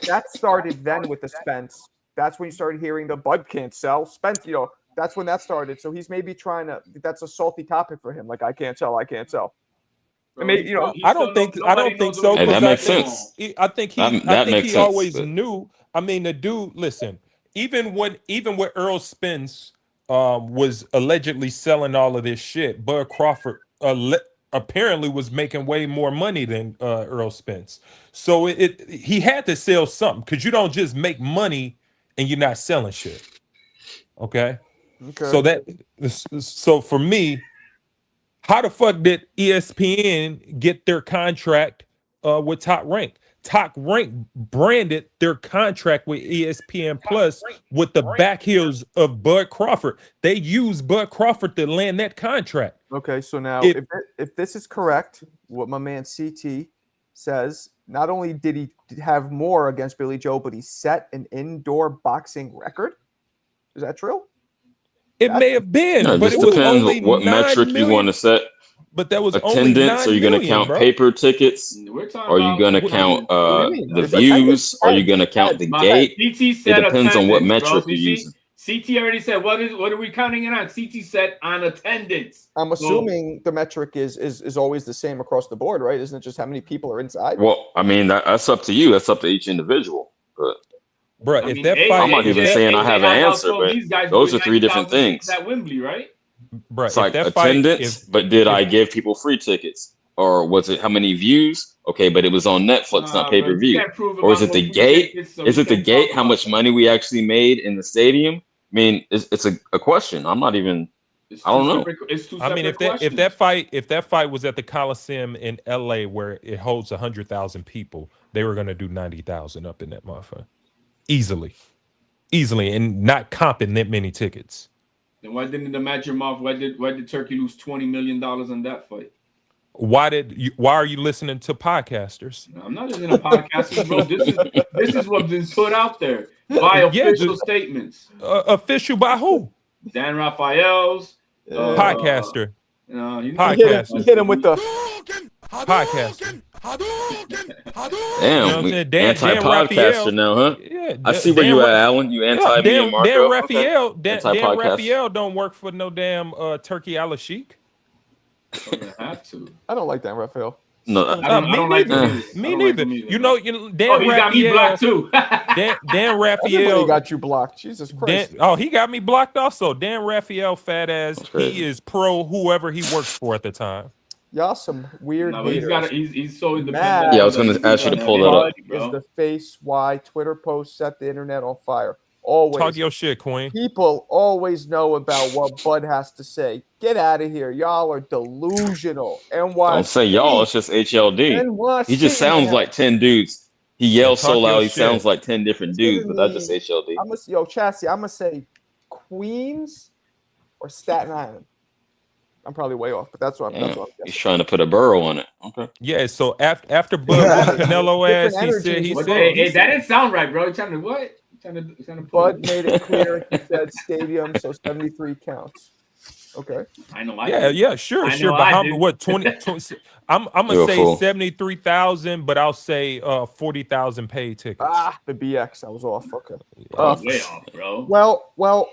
that started then with the Spence. That's when you started hearing the Bud can't sell. Spence, that's when that started. So he's maybe trying to. That's a salty topic for him. Like I can't sell. I mean, I don't think so. Hey, that makes sense. I think he always knew. I mean, the dude. Listen, even when Earl Spence was allegedly selling all of this shit, Bud Crawford apparently was making way more money than Earl Spence. So he had to sell something because you don't just make money and you're not selling shit. Okay. So for me. How the fuck did ESPN get their contract with Top Rank? Top Rank branded their contract with ESPN Plus with the back heels of Bud Crawford. They used Bud Crawford to land that contract. Okay, so now if this is correct, what my man CT says, not only did he have more against Billy Joe, but he set an indoor boxing record. Is that true? It may have been, No, it but just it was depends only what 9 metric you want to set. But that was attendance. Only 9 are you going to million, count bro. paper tickets? Are you going to count the views? Are you going to count the gate? CT said it depends on what attendance, metric bro. you're using. CT already said what are we counting it on? CT said on attendance. I'm assuming the metric is always the same across the board, right? Isn't it just how many people are inside? Well, I mean that's up to you. That's up to each individual. But bro, if that fight, I'm not even saying I have an answer, but those are 3 different things. At Wembley, right? Bro, it's like attendance, but did I give people free tickets? Or was it how many views? Okay, but it was on Netflix, not pay-per-view. Or is it the gate? Is it the gate? How much money we actually made in the stadium? I mean, it's a question. I'm not even. I don't know. I mean, if that fight was at the Coliseum in LA where it holds 100,000 people, they were gonna do 90,000 up in that motherfucker. Easily, and not comping that many tickets. Then why didn't the match your mouth? Why did Turkey lose $20 million on that fight? Why are you listening to podcasters? No, I'm not listening to podcasters, bro. This is what's been put out there by official statements. Official by who? Dan Raphael's podcaster. Podcaster. You hit him with the podcaster. Damn, we anti-podcaster now, huh? Yeah, I see where you at, Alan. You anti me and Marco. Dan Raphael don't work for no damn Turkey Al Sheikh. Have to. I don't like Dan Raphael. No, I don't like me neither. You know, Dan he got me blocked too. Dan Raphael Everybody got you blocked. Jesus Christ. He got me blocked also. Dan Raphael, fat ass. He is pro whoever he works for at the time. Y'all some weird. He's so independent. Yeah, I was going to ask you to pull that up. Is the face why Twitter posts set the internet on fire? Always talk your shit, Queen. People always know about what Bud has to say. Get out of here. Y'all are delusional. And why? Don't say y'all. It's just HLD. He just sounds like 10 dudes. He yells so loud. He sounds like 10 different dudes, but that's just HLD. Chassie, I'm gonna say Queens or Staten Island. I'm probably way off, but that's what I'm guessing. He's trying to put a burrow on it. Okay. Yeah. So after Bud Canelo ass, he said. Hey, that didn't sound right, bro. You're trying to what? Bud made it clear. He said stadium, so 73 counts. Okay. I know. Sure. I know But I how? do. What 20? I'm gonna say 73,000, but I'll say 40,000 paid tickets. The BX. I was off. Okay. Way off, bro. Well.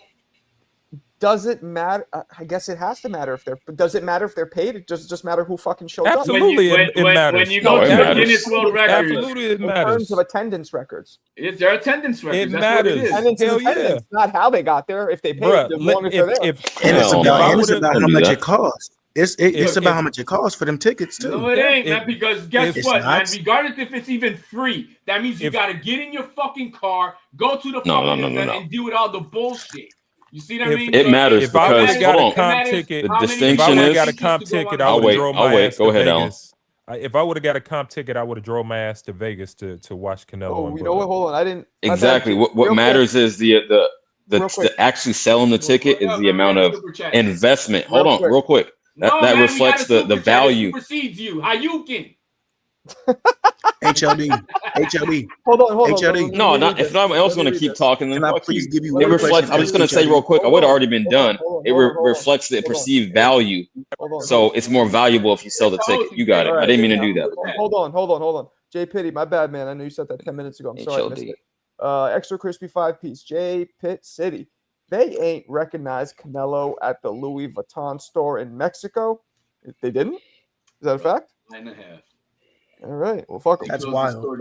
Does it matter? I guess it has to matter if they're. But does it matter if they're paid? It just matter who fucking shows up. Absolutely, it matters. When you go to the Guinness World Records, absolutely, it in matters. terms of attendance records. It's their attendance records. It That's matters. What it is. Attendance is attendance, not how they got there. If they paid, Bruh, as long as they're there. And it's about how much it costs. It's about how much it costs for them tickets too. No, it ain't, man. Because guess It's what, man? not. Regardless if it's even free, that means you got to get in your fucking car, go to the fucking event, and deal with all the bullshit. You see what I mean? It matters if I would have got a comp the ticket, distinction is. got a comp ticket, I I'll would have wait. drove I'll my wait. ass Go to ahead, Alan. Vegas. If I would have got a comp ticket, I would have drove my ass to Vegas to watch Canelo. Oh, and you know what? Hold on, I didn't. Exactly. What matters is the actually selling the ticket is the amount of investment. Hold on, real quick. That reflects the value. Precedes you. Hayukin. HLD. Hold on. HLD. No, not if no one else going to keep talking. Then Can I fuck please you. give you It one reflects. question? I'm just going to say real quick. I would have already been done. It reflects the perceived value. So it's more valuable if you sell the ticket. You got it. I didn't mean to do that. Hold on. J Pitty, my bad, man. I know you said that 10 minutes ago. I'm sorry. I missed it. Extra crispy 5-piece. J Pitt City. They ain't recognized Canelo at the Louis Vuitton store in Mexico. They didn't? Is that a fact? 9.5. All right. Well, fuck them. That's wild.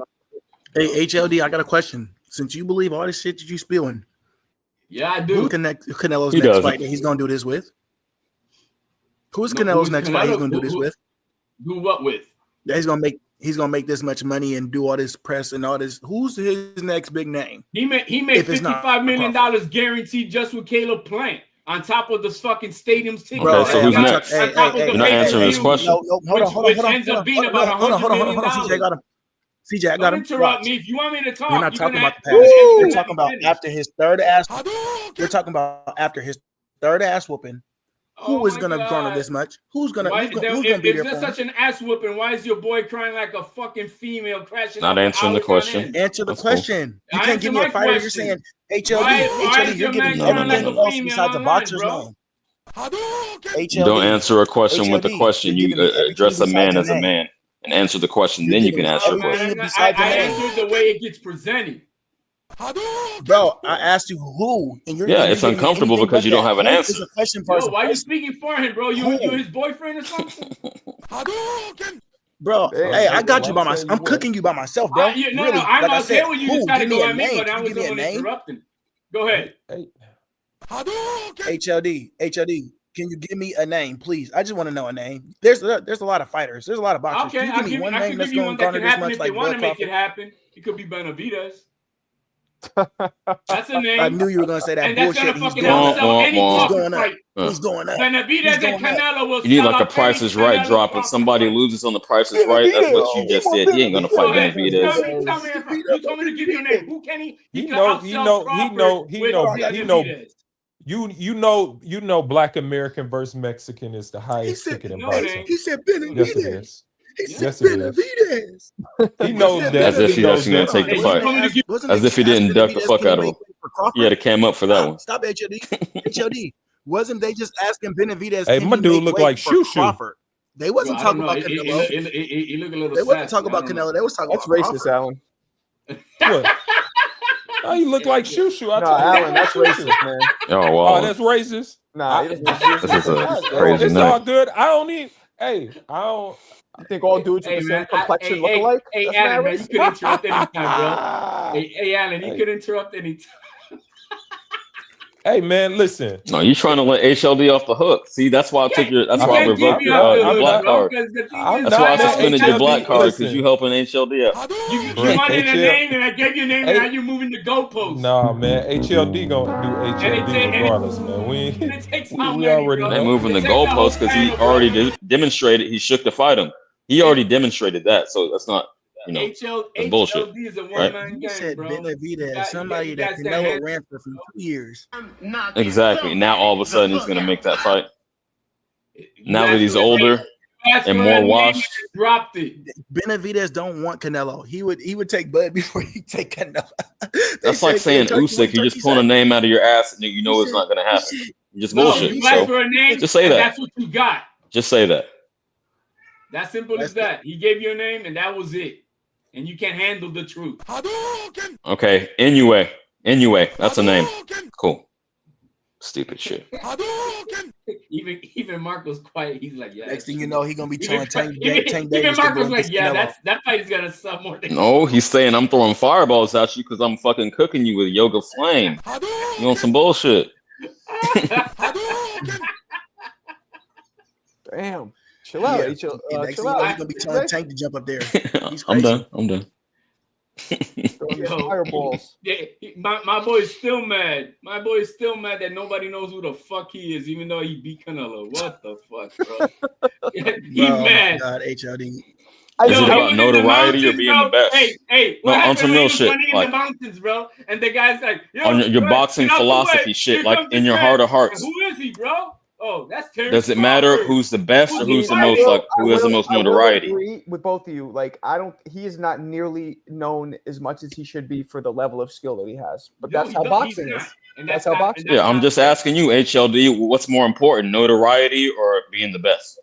Hey, HLD, I got a question. Since you believe all this shit that you spewing, yeah, I do. Who Canelo's He next doesn't. fight that he's gonna do this with? Who's Canelo's next fight he's gonna do this with? Do what with? That he's gonna make this much money and do all this press and all this. Who's his next big name? He made $55 million guaranteed just with Caleb Plant on top of the fucking stadium's ticket. Okay, so who's next? On top of the You're not answering this question. Which ends up being about $100 million. CJ, I got him. CJ, I got Don't him. interrupt me. If you want me to talk, We're not you're talking gonna about the have- past. Woo! We're talking about after his third ass. We're talking about after his third ass whooping. Who is gonna garner this much? Who's gonna be If there there's for him? such an ass whooping, why is your boy crying like a fucking female crashing? Not out answering the hours on question. end? Answer the That's cool. question. You I can't give me answer a my fighter. You're question. saying Why HLD. is You're your giving me man crying like everything a else female besides a online, boxer's bro? name. You don't answer a question with the HLD, question. you're You giving me everything address a man besides as a a name. man and answer the question. You're Then you giving can me ask your everything question. besides a I name. answered the way it gets presented. Bro, I asked you who, and you're Yeah, and it's you're giving me uncomfortable anything because but you don't that. have an Who answer. is a question Yo, first? why you speaking for him, bro? You his boyfriend or something? Bro, Damn, hey, I bro, got you by why myself. say I'm you cooking you by myself, bro. I'm Really, like I okay said, when you who? just gotta Give me go a at me, name. but I Can you was give the me a one name? interrupting. Go ahead. HLD, can you give me a name, please? I just want to know a name. There's a lot of fighters. There's a lot of boxers. Okay, Can you give me one I name can that's give you going one to that garner can this happen much if they like want Bud to make Crawford? it happen. It could be Benavidez. That's a name. I knew you were going to say that And that's bullshit. gonna He's fucking going outsell up. any He's fucking going up. fight. He's going up. Benavidez and Canelo will You need sell like a out Price any is Right Canelo drop, and fucking somebody fight. loses on the Price is Right. That's what you just said. He ain't gonna fight Benavidez. Tell me if you told me to give you a name. Who can he? He can outsell Crawford with Benavidez. You know, Black American versus Mexican is the highest ticket in boxing. He said Yes, it Benavidez. is. He said Yes, it is. Benavidez. He knows that. As if He he knows actually gonna that. take the fight. As if he didn't duck the fuck out of him. He had to cam up for that one. Stop HLD. HLD. Wasn't they just asking Benavidez? Hey, can my he dude make look weight like for Shoo Shoo. Crawford? They wasn't Well, I don't talking about know. Canelo. He look a little. They wasn't sassy. talking about I don't know. Canelo. They was talking That's about racist, Crawford. Alan. What? Oh, you look like Shoo Shoo. No, Alan, that's racist, man. Oh wow. Oh, that's racist. Nah, This is a crazy It's all night. good. I don't need. Hey, I don't. You think all dudes with the same complexion look alike? Hey, That's Alan, not man, you racist. could interrupt anytime, bro. Hey, Alan, you could interrupt anytime. Hey, man, listen. No, you trying to let HLD off the hook. See, that's why I took your. That's You why I can't keep revoked me your, off the your hook, black bro, card. 'cause the thing I'm is, That's why I man, suspended your black HLD, card because listen. you helping HLD out. You Bruh, wanted a HL name, and I gave you a name, and now you're moving the goalposts. Nah, man, HLD gonna do HLD regardless, man. It takes how We many, already bro? They know. moving the It takes a whole goalposts because he panel, bro. already demonstrated he shook to fight him. He already demonstrated that, so that's not, you know, that's bullshit, HLD is a right? one-man You game, said bro. Benavidez, somebody you that guys stand Canelo hand- ran for 2 years. Exactly. Now all of a sudden he's gonna make that fight. You Now that asked he's me to say- older, asked and for a more name washed. and dropped it. Benavidez don't want Canelo. He would take Bud before he take Canelo. That's like saying Usyk. You're just pulling a name out of your ass, and you know it's not gonna happen. You just bullshit. You asked So for a name, just say and that. that's what you got. Just say that. That simple as that. He gave you a name, and that was it. And you can't handle the truth. Okay. Inoue. That's a name. Cool. Stupid shit. Even Mark was quiet. He's like, yeah. Next thing you know, he gonna be telling Tank Even Davis. Mark was like, against yeah, Canelo. that fight is gonna sell more than. No, he's saying I'm throwing fireballs at you because I'm fucking cooking you with yoga flame. You want some bullshit? Damn. Chill out. Yeah. Chill Next thing you out. know, he gonna be telling Tank to jump up there. He's I'm crazy. done. Throwing these fireballs. Yeah, my boy is still mad. My boy is still mad that nobody knows who the fuck he is, even though he beat Canelo. What the fuck, bro? He Bro, mad. God, HLD. Is it about notoriety or being the best? Hey, No, what on happened some when real he was shit. running in Like the mountains, bro? And the guy's like, yo, on your bro, boxing get out the philosophy way. shit, Here like comes in the your trash. heart of hearts. Who is he, bro? Oh, that's Terrence Does it matter Crawford. who's the best or who's the fighting? most like who has the most I will notoriety? agree with both of you. Like, he is not nearly known as much as he should be for the level of skill that he has. But No, that's how he's boxing not. is. And That's how boxing is. Yeah, I'm just asking you, HLD, what's more important, notoriety or being the best,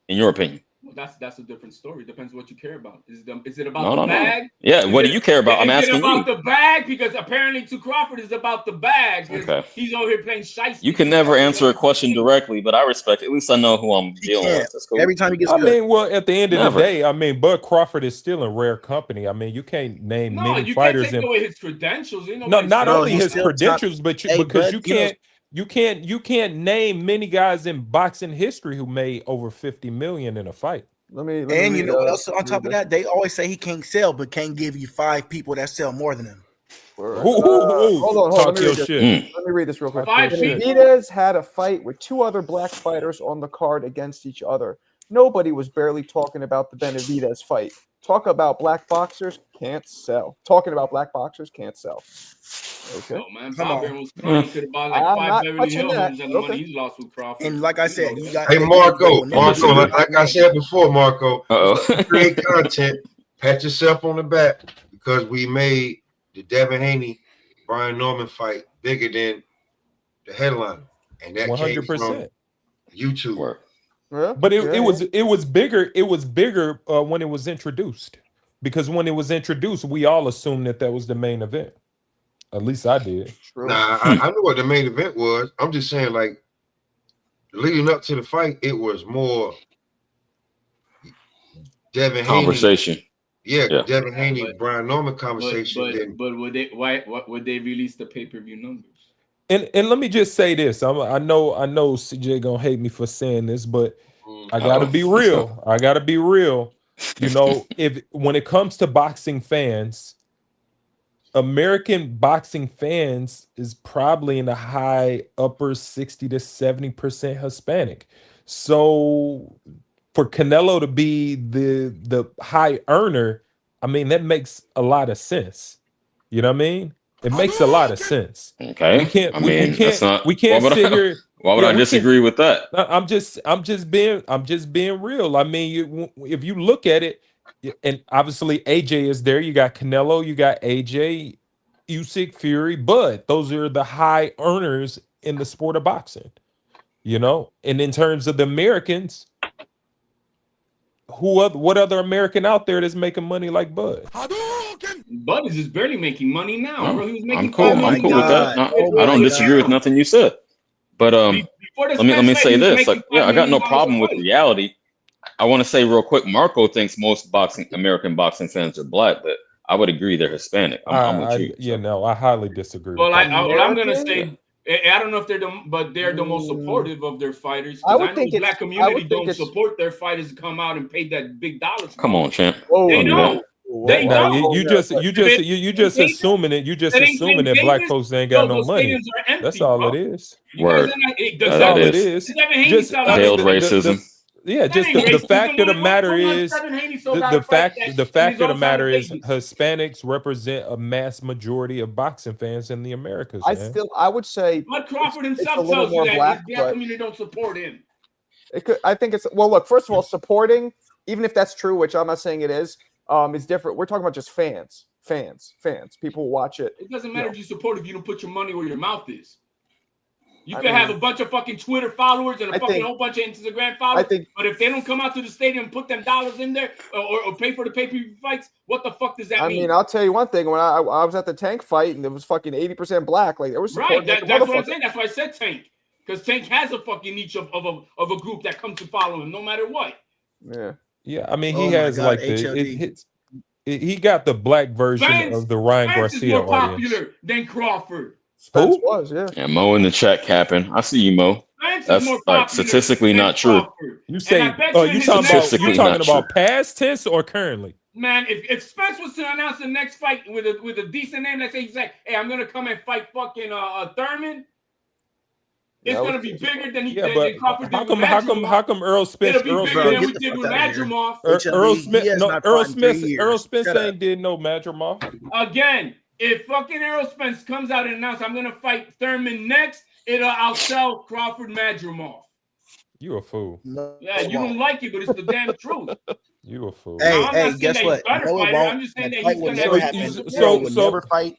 in your opinion? Well, that's a different story. Depends what you care about. Is it about No, the no, no. bag? Yeah, Is what it- do you care about? I'm Is asking it about you. the bag? Because apparently to Crawford is about the bag. 'Cause Okay. He's over here playing shiesty. You can never answer a question directly, but I respect it. At least I know who I'm dealing with. can't. That's cool. Every time he gets I good. mean, well, at the end of Never. the day, I mean, Bud Crawford is still in rare company. I mean, you can't name No, many you can't fighters take in. away his credentials. Ain't No, nobody not saying only that. his credentials, but Hey, because Bud, you you can't name many guys in boxing history who made over 50 million in a fight. Let me And read, you know what else? On read top of this. that, they always say he can't sell, but can't give you 5 people that sell more than him. Hold on. Talk Let me your read this. shit. Let me read this real quick. Five people. Benavidez had a fight with 2 other black fighters on the card against each other. Nobody was barely talking about the Benavidez fight. Talk about black boxers can't sell. Talking about black boxers can't sell. Okay. Oh man, Come Bob on. Aaron was smart. He could have bought like I'm 5 not Beverly touching Hill that. homes and the Okay. money he lost with Crawford. And like I said, you got Hey Marco, disagree. like I said before, Marco, Uh-oh. create content, pat yourself on the back because we made the Devin Haney Brian Norman fight bigger than the headline, and that came from 100%. YouTube. Yeah, But it yeah. was bigger. It was bigger when it was introduced, because when it was introduced, we all assumed that was the main event. At least I did. Nah, I know what the main event was. I'm just saying, like, leading up to the fight, it was more Devin Haney Conversation. Yeah, Yeah. Devin Haney, Brian Norman conversation. But would they what would they release the pay-per-view numbers? And let me just say this. I know CJ gonna hate me for saying this, but I gotta be real. I gotta be real. You know, when it comes to boxing fans, American boxing fans is probably in the high upper 60 to 70% Hispanic. So for Canelo to be the high earner, I mean, that makes a lot of sense. You know what I mean? It makes a lot of sense. Okay. We can't. I mean, that's not. We can't why would sit I, here. Why would Yeah, I we can't- disagree with that? I'm just being real. I mean, if you look at it, and obviously AJ is there. You got Canelo, you got AJ, Usyk, Fury, Bud. Those are the high earners in the sport of boxing. You know, and in terms of the Americans, what other American out there that's making money like Bud? Bud is just barely making money now, bro. He was making I'm cool. $5 I'm cool million. with that. No, I don't disagree with nothing you said. But Before this let me fight, say he was this. making Like, yeah, I got no $5 million problem a with fight. reality. I want to say real quick, Marco thinks most American boxing fans are black, but I would agree they're Hispanic. I'm with you. Yeah, no, I highly disagree. Well, with that. I'm gonna say, I don't know if they're the most supportive of their fighters. I Because would I know think the it's- black I community would think don't it's- support their fighters to come out and pay that big dollars. Come on, champ. They Don't do don't. that. They No, don't. you just assuming it. You just It ain't assuming that St. black Davis. folks ain't got Yo, no those money. stadiums are empty, That's all bro. it is. You guys Word. are not- That That's all it it is. is. Devin Haney Just sold out Hailed the- racism. Yeah, just That ain't the racist. fact of the How matter much is Devin Haney sold out the a fight fact that the in fact his of the own matter town is Vegas? Hispanics represent a mass majority of boxing fans in the Americas. Man. I would say Bud Crawford it's himself a little tells you more that black, his black but community don't support him. It could. I think it's well. Look, first of all, supporting, even if that's true, which I'm not saying it is different. We're talking about just fans. People who watch it. It doesn't matter if you support if you don't put your money where your mouth is. You can have a bunch of fucking Twitter followers and a whole bunch of Instagram followers. But if they don't come out to the stadium and put them dollars in there or pay for the pay-per-view fights, what the fuck does that mean? I mean, I'll tell you one thing. When I was at the Tank fight and it was fucking 80% black, like there was right. That's what I'm saying. That's why I said Tank, because Tank has a fucking niche of a group that comes to follow him no matter what. Yeah. I mean, he has like he got the black version of the Ryan Garcia is more audience. popular than Crawford. Spence was, Yeah, Mo in the chat capping. I see you, Mo. That's like statistically not true. You say, you talking about past tense or currently? Man, if Spence was to announce the next fight with a decent name, let's say he's like, hey, I'm gonna come and fight fucking Thurman. It's gonna be bigger than than Crawford did with Madrimov. How come Earl Spence? It'll be bigger than we did with Madrimov. Earl Spence ain't did no Madrimov. Again, if fucking Errol Spence comes out and announces I'm gonna fight Thurman next, it'll outsell Crawford Madrimov. You a fool. Yeah, you don't like it, but it's the damn truth. You a fool. Hey, guess what? I'm just saying that he's gonna never happen. So never fight.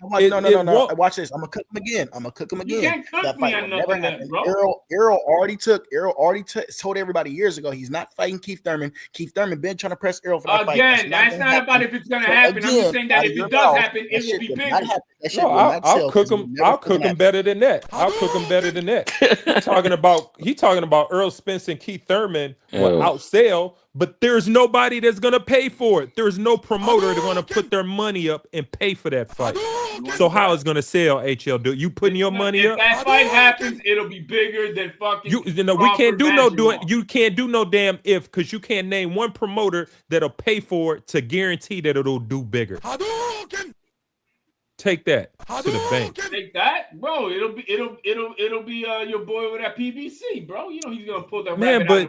No. Watch this. I'm gonna cook him again. You can't cook me on nothing, then, bro. Errol already told everybody years ago he's not fighting Keith Thurman. Keith Thurman been trying to press Errol for that fight. Again, that's not about if it's gonna happen. I'm just saying that if it does happen, it will be bigger. No, I'll cook him. I'll cook him better than that. I'll cook him better than that. He talking about Earl Spence and Keith Thurman will outsell, but there's nobody that's gonna pay for it. There's no promoter that's gonna put their money up and pay for that fight. So how is gonna sell, HL? Do you putting your money up? If that fight happens, it'll be bigger than fucking. We can't do no doing. You can't do no damn if, because you can't name one promoter that'll pay for it to guarantee that it'll do bigger. Take that to the bank. Take that, bro. It'll be your boy with that PBC, bro. You know he's gonna pull that man. But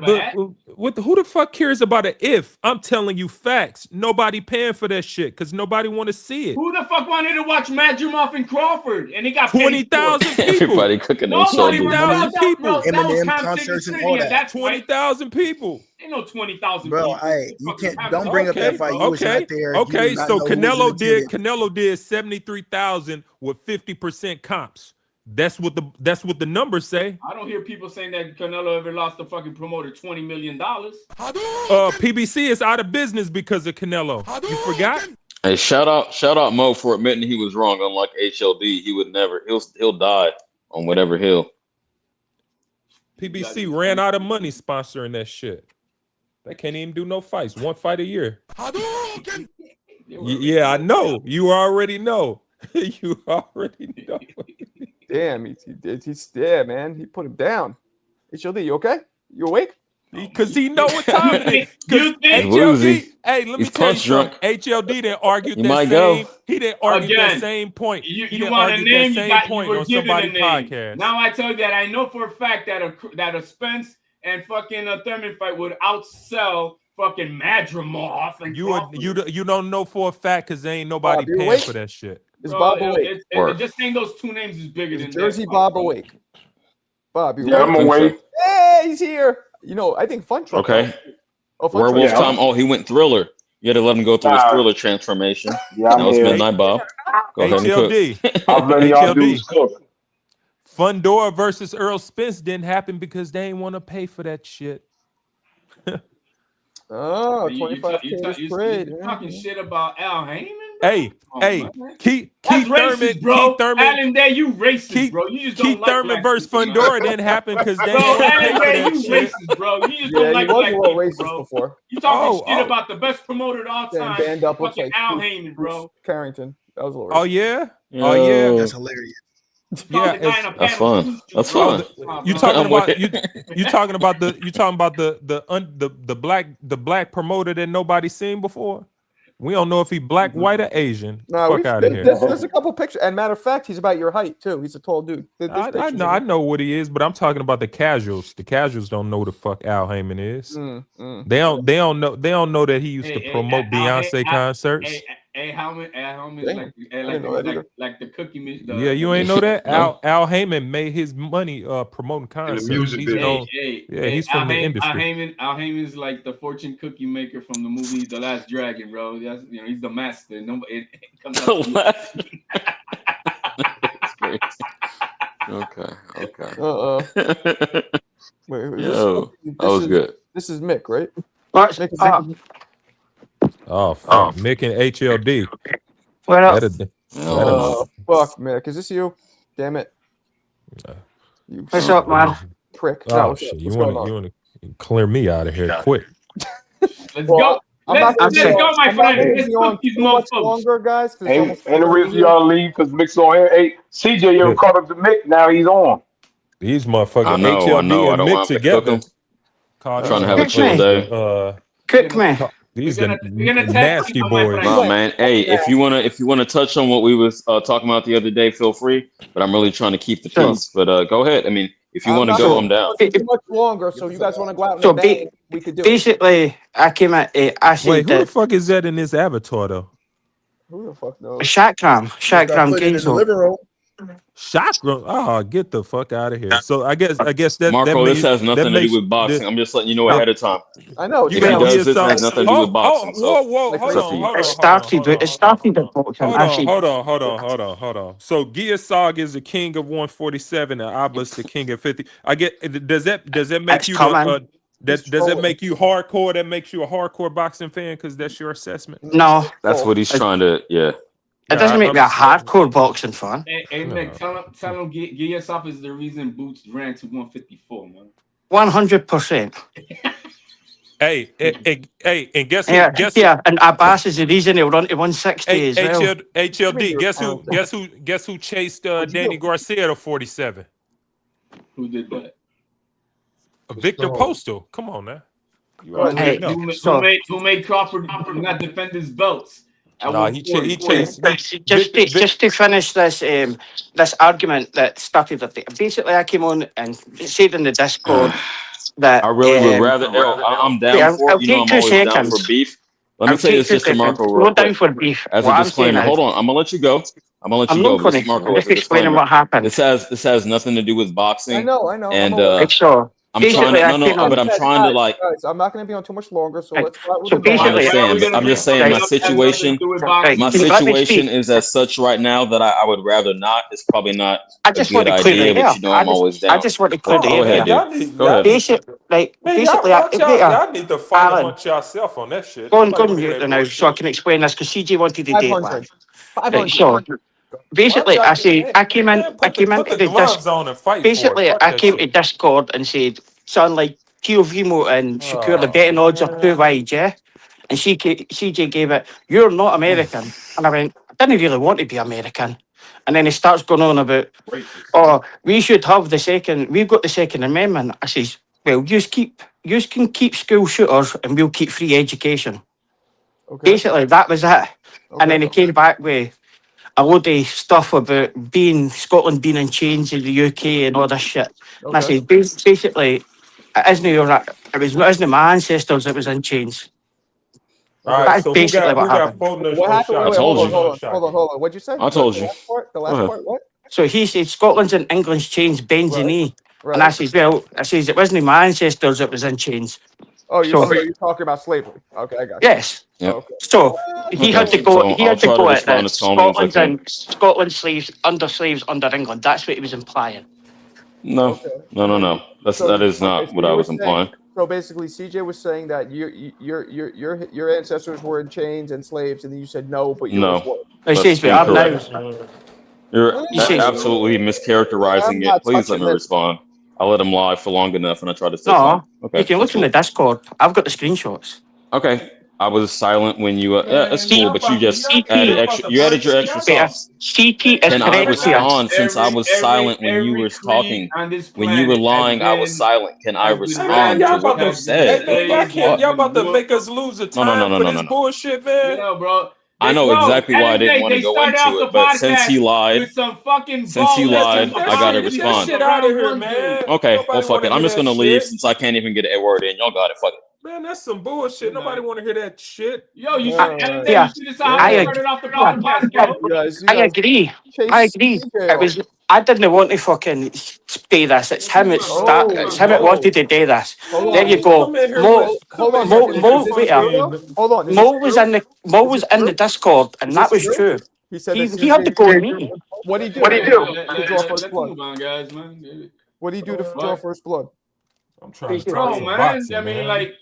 Who the fuck cares about it? If I'm telling you facts, nobody paying for that shit because nobody want to see it. Who the fuck wanted to watch Madrimov and Crawford? And they got 20,000 people. Everybody cooking on Nobody 20,000 people. Eminem concerts and all that. 20,000 people. Ain't no 20,000 bro. people. You can't. Don't bring up that fight. You was not there. Okay. So Canelo did 73,000 with 50% comps. That's what the numbers say. I don't hear people saying that Canelo ever lost the fucking promoter $20 million. PBC is out of business because of Canelo. You forgot? Hey, shout out Mo for admitting he was wrong. Unlike HLD, he would never. He'll die on whatever hill. PBC ran out of money sponsoring that shit. They can't even do no fights. One fight a year. Yeah, I know. You already know. You already know. Damn, he's man. He put him down. HLD, you okay? You awake? Because he know what time it is. HLD, hey, let me tell you something. HLD didn't argue that same. He didn't argue that same point. You want a name? You were given a name. Podcast. Now I tell you that I know for a fact that a Spence and fucking Thurman fight would outsell fucking Madrimov. And you don't know for a fact because there ain't nobody paying for that shit. Is Bob awake? Just saying those two names is bigger than Jersey Bob awake. Bob, you I'm awake. Hey, he's here. You know, I think Fun Truck. Okay. Werewolf Tom. Oh, he went Thriller. You got to let him go through his Thriller transformation. Yeah, now it's Midnight Bob. Go ahead and cook. I'm letting y'all do is cook. Fundora versus Earl Spence didn't happen because they ain't want to pay for that shit. Oh, 25K spread. You're talking shit about Al Heyman? Hey, Keith Thurman, bro. Alan Day, you racist, bro. You just don't Keith Thurman versus Fundora didn't happen because they ain't pay for that you shit. Racist, bro. You just don't like black people, bro. Before. You talking shit about the best promoter of all time, band up with fucking Al Heyman, bro. Carrington. That was a little racist. Oh yeah? Oh yeah. That's hilarious. Yeah, that's fun. That's fun. You talking about you talking about the black promoter that nobody's seen before? We don't know if he black, white, or Asian. No, fuck out of here. There's a couple pictures, and matter of fact, he's about your height too. He's a tall dude. I know what he is, but I'm talking about the casuals. The casuals don't know the fuck Al Heyman is. They don't know that he used to promote Beyonce concerts. Hellman is Damn. like, I didn't know that either. like the cookie. Yeah, you ain't know that? Al Heyman made his money promoting concerts. music He's business. known, he's from the industry. Al Heyman is like the fortune cookie maker from the movie The Last Dragon, bro. That's, he's the master. Nobody it comes out That's great. Okay. Wait, Yo, that was good. This is Mick, right? Mick, Oh, fuck. Mick and HLD. What up? Fuck, Mick. Is this you? Damn it. You What's up, man? Prick. Oh, shit. You want to clear me out of here quick. Let's go. Let's go, my friend. Let's cook these motherfuckers. Longer, guys. And the reason y'all leave because Mick's on here. Hey, CJ, you caught up to Mick. Now he's on. These motherfuckers, I know. HLD I and don't Mick want to together. cook 'em. Trying to have a chill day. Cook me. These are nasty boys. Nah, man. Hey, if you wanna touch on what we was talking about the other day, feel free. But I'm really trying to keep the peace. But go ahead. I mean, if you want to go, I'm down. Too much longer, so you guys want to go out So and bang, we could do it. basically, I came at I said Wait, who the that fuck is that in this avatar though? Who the fuck knows? Shakram Gainesville. Chakra. Oh, get the fuck out of here. So I guess that Marco, that this has nothing to do with boxing. I'm just letting you know ahead of time. I know. If he does, this has nothing to do with boxing. Whoa, hold on. It started with boxing. Hold on. So Giasog is the king of 147 and Abba's the king of 50. I get. Does that make you does it make you hardcore? That makes you a hardcore boxing fan because that's your assessment? No, that's what he's trying to. Yeah. It doesn't make me a hardcore boxing fan. Hey, Mick, tell him Giasov is the reason Boots ran to 154, man. 100%. Hey, and guess who? And Abbas is the reason he'll run to 160 as well. HLD. Guess who chased Danny Garcia to 47? Who did that? Victor Postal. Come on now. Who made Crawford not defend his belts? No, he chased. Just to finish this this argument that started at the, basically I came on and said in the Discord that I really would rather. I'm down for it. You know, I'm always down for beef. Let me tell you this, Mr. Marco. We're down for beef. As a disclaimer, hold on. I'm gonna let you go. Mr. Marco. Just explaining what happened. This has nothing to do with boxing. I know. And I'm trying to like. Guys, I'm not going to be on too much longer, so let's start with I'm just saying my situation. My situation is as such right now that I would rather not. It's probably not a good idea, but you know I'm always down. I just want to clear the air. Go ahead. Basically, y'all need to fight amongst yourself on that shit. Go and mute now so I can explain this because CJ wanted to date back. Right, so basically, I came into the Discord. Basically, I came to Discord and said, "Son, like Teofimo and Shakur, the betting odds are too wide, yeah." And CJ gave it, "You're not American," and I went, "I didn't really want to be American." And then he starts going on about, "Oh, we should have the second. We've got the Second Amendment." I says, "Well, you can keep school shooters, and we'll keep free education." Okay. Basically, that was it. Okay. And then he came back with a load of stuff about Scotland being in chains in the UK and all this shit. Okay. And I said, basically, it wasn't my ancestors that was in chains. All right, that's so basically what happened. What happened? I told you. Hold on. What'd you say? I told you. The last part, what? So he said, Scotland's in England's chains, bends the knee. Right. And I said, it wasn't my ancestors that was in chains. Oh, you're talking about slavery. Okay, I got you. Yes. Yep. Okay. So he had to go. He had to go at that. Scotland slaves under England. That's what he was implying. No. That is not what I was implying. So basically, CJ was saying that your ancestors were in chains and slaves, and then you said no, but you no. You're absolutely mischaracterizing it. Please let me respond. I let him lie for long enough, and I tried to say something. Okay. You can look in the Discord. I've got the screenshots. Okay. I was silent when you. It's cool, but you just added extra. You added your extra sauce. Can I respond since I was silent when you were talking? When you were lying, I was silent. Can I respond to what you said? Y'all about to make us lose the time for this bullshit, man? No, bro. I know exactly why I didn't want to go into it, but since he lied, I gotta respond. Get out of here, man. Okay, well, fuck it. I'm just gonna leave since I can't even get a word in. Y'all got it. Fuck it. Man, that's some bullshit. Nobody want to hear that shit. Yo, you should Ellen, Yeah, you should have saw how I you agree. started off the podcast, bro. I agree. I agree. It was. I didn't want to fucking do this. It's him. It's that. It's him that wanted to do this. There you go. Mo was in the Discord, and that was true. He said He had to go to me. What did he do? What do you do? To draw first Let's blood. move on, guys, man. What do you do to draw first blood? I'm trying to Bro, talk some man. boxing, I mean, man. like,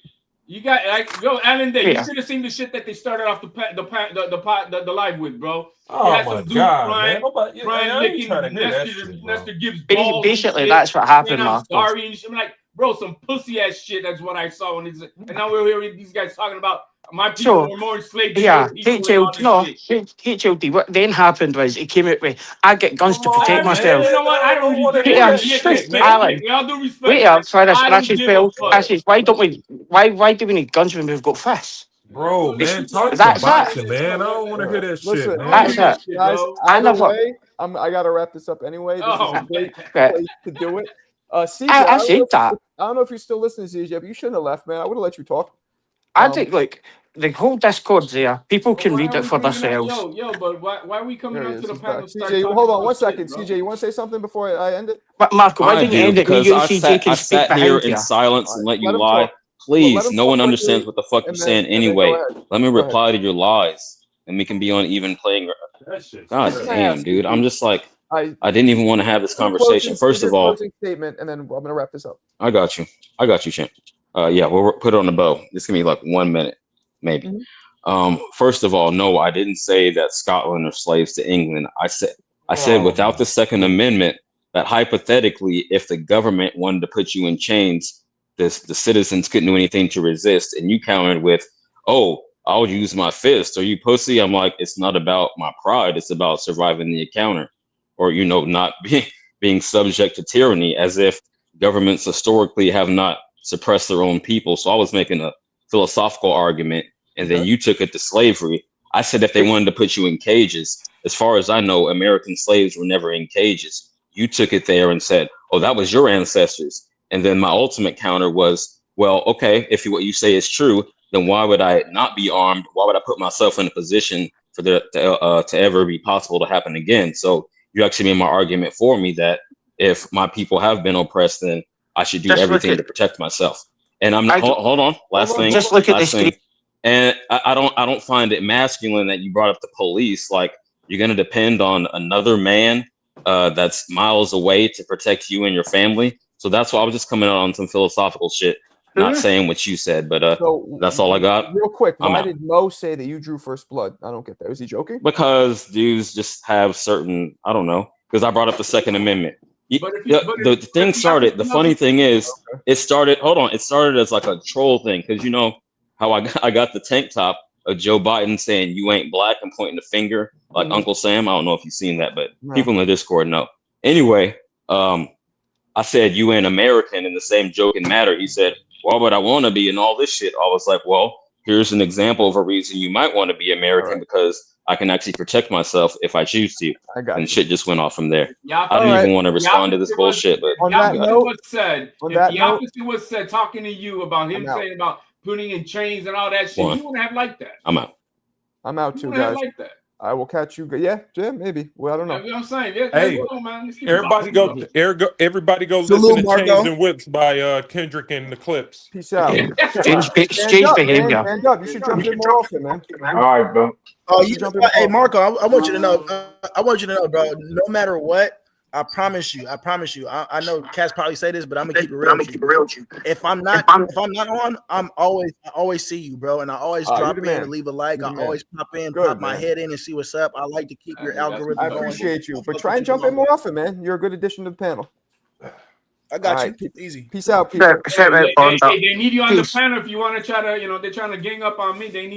you got like, yo, Alan Day. Yeah. You should have seen the shit that they started off the live with, bro. Oh They had my some dude God, crying, man. Nobody, crying, I ain't licking trying to hear that shit, bro. Nestor Gibbs balls. Basically, and that's shit, what happened, saying, I'm Marcus. sorry and shit. I'm like, bro, some pussy ass shit. That's what I saw. And now we're hearing these guys talking about my people So, were more enslaved than yeah, your people and all this shit. HLD, what then happened was he came out with, I get guns to protect myself. You know what? I don't really Wait, Alan, with all due respect, wait up, sorry, that's I don't his give a bill. fuck. That's his, why do we need guns when we've got fists? Bro, man, talk some That's boxing, it. man. I don't want to hear that shit, Listen, man. That's it. guys. I Either never- way, I gotta wrap this up anyway. This is a great Right. place to do it. CJ, I don't said know if- that. I don't know if you're still listening, CJ, but you shouldn't have left, man. I would have let you talk. I think, like, the whole Discord's there. People can read it for themselves. Yo, but why are we coming There he up is, to the he's panel? back. and start CJ, talking hold on about one shit, second. bro? CJ, you want to say something before I end it? But Marco, why I didn't you do, end it? Me, because you and I CJ sat, can I speak sat here behind in you. silence and let you Let him lie. talk. Let Please, him no talk one quickly, understands what the fuck you're and saying then go anyway. ahead. Let me Go ahead. reply to your lies, and we can be on even playing. That shit's God Just damn, ask, dude. CJ. I'm just like, I I didn't even want to have this your conversation. closing, First your of all, closing statement, and then I'm gonna wrap this up. I got you. I got you, champ. Yeah, we'll put it on the bow. This can be like 1 minute, maybe. First of all, no, I didn't say that Scotland are slaves to England. I said without the Second Amendment, that hypothetically, if the government wanted to put you in chains, the citizens couldn't do anything to resist. And you countered with, "Oh, I'll use my fist." Are you pussy? I'm like, it's not about my pride. It's about surviving the encounter, or not being subject to tyranny, as if governments historically have not suppressed their own people. So I was making a philosophical argument, and then you took it to slavery. I said if they wanted to put you in cages, as far as I know, American slaves were never in cages. You took it there and said, "Oh, that was your ancestors." And then my ultimate counter was, well, okay, if what you say is true, then why would I not be armed? Why would I put myself in a position for that to ever be possible to happen again? So you actually made my argument for me that if my people have been oppressed, then I should do everything to protect myself. And I'm not. Hold on. Last thing. Just look at the screen. And I don't find it masculine that you brought up the police. Like, you're gonna depend on another man that's miles away to protect you and your family. So that's why I was just coming out on some philosophical shit, not saying what you said. But that's all I got. Real quick, I'm why out. did Mo say that you drew first blood? I don't get that. Was he joking? Because dudes just have certain, I don't know, because I brought up the Second Amendment. The thing started, the funny thing is, it started as like a troll thing, because you know how I got the tank top of Joe Biden saying you ain't black and pointing the finger like Uncle Sam. I don't know if you've seen that, but No. people in the Discord know. Anyway, I said you ain't American in the same joking matter. He said, why would I want to be, and all this shit? I was like, well, here's an example of a reason you might want to be American, because I can actually protect myself if I choose to. And shit just went off from there. I didn't even want to respond to this bullshit, but On that note, the opposite was said, talking to you about him saying about putting in chains and all that shit, One. you wouldn't have liked that. I'm out. I'm out You too, wouldn't have guys. liked that. I will catch you. Yeah, maybe. Well, I don't know. You know what I'm saying? Yeah, Hey, let's go, man. Let's keep it everybody boxing, go. Everybody go Salute, listen to Marco. Chains and Whips by Kendrick and the Clips. Peace out. Strange Stand behavior. up. You should jump in more often, man. All right, bro. Oh, You jump in more hey often. Marco, I want you to know. I want you to know, bro. No matter what, I promise you. I know Cass probably say this, but I'm gonna keep it real with you. If I'm not on, I always see you, bro, and I always Oh, drop you in the man. and leave a like. You the I man. always pop in, Good, pop my man. head in, and see what's up. I like to keep your algorithm I going. appreciate you, but try and jump in more often, man. You're a good addition to the panel. I got All you. right. Easy. Peace out, people. They need you on the panel if you want to try to, they're trying to gang up on me. They need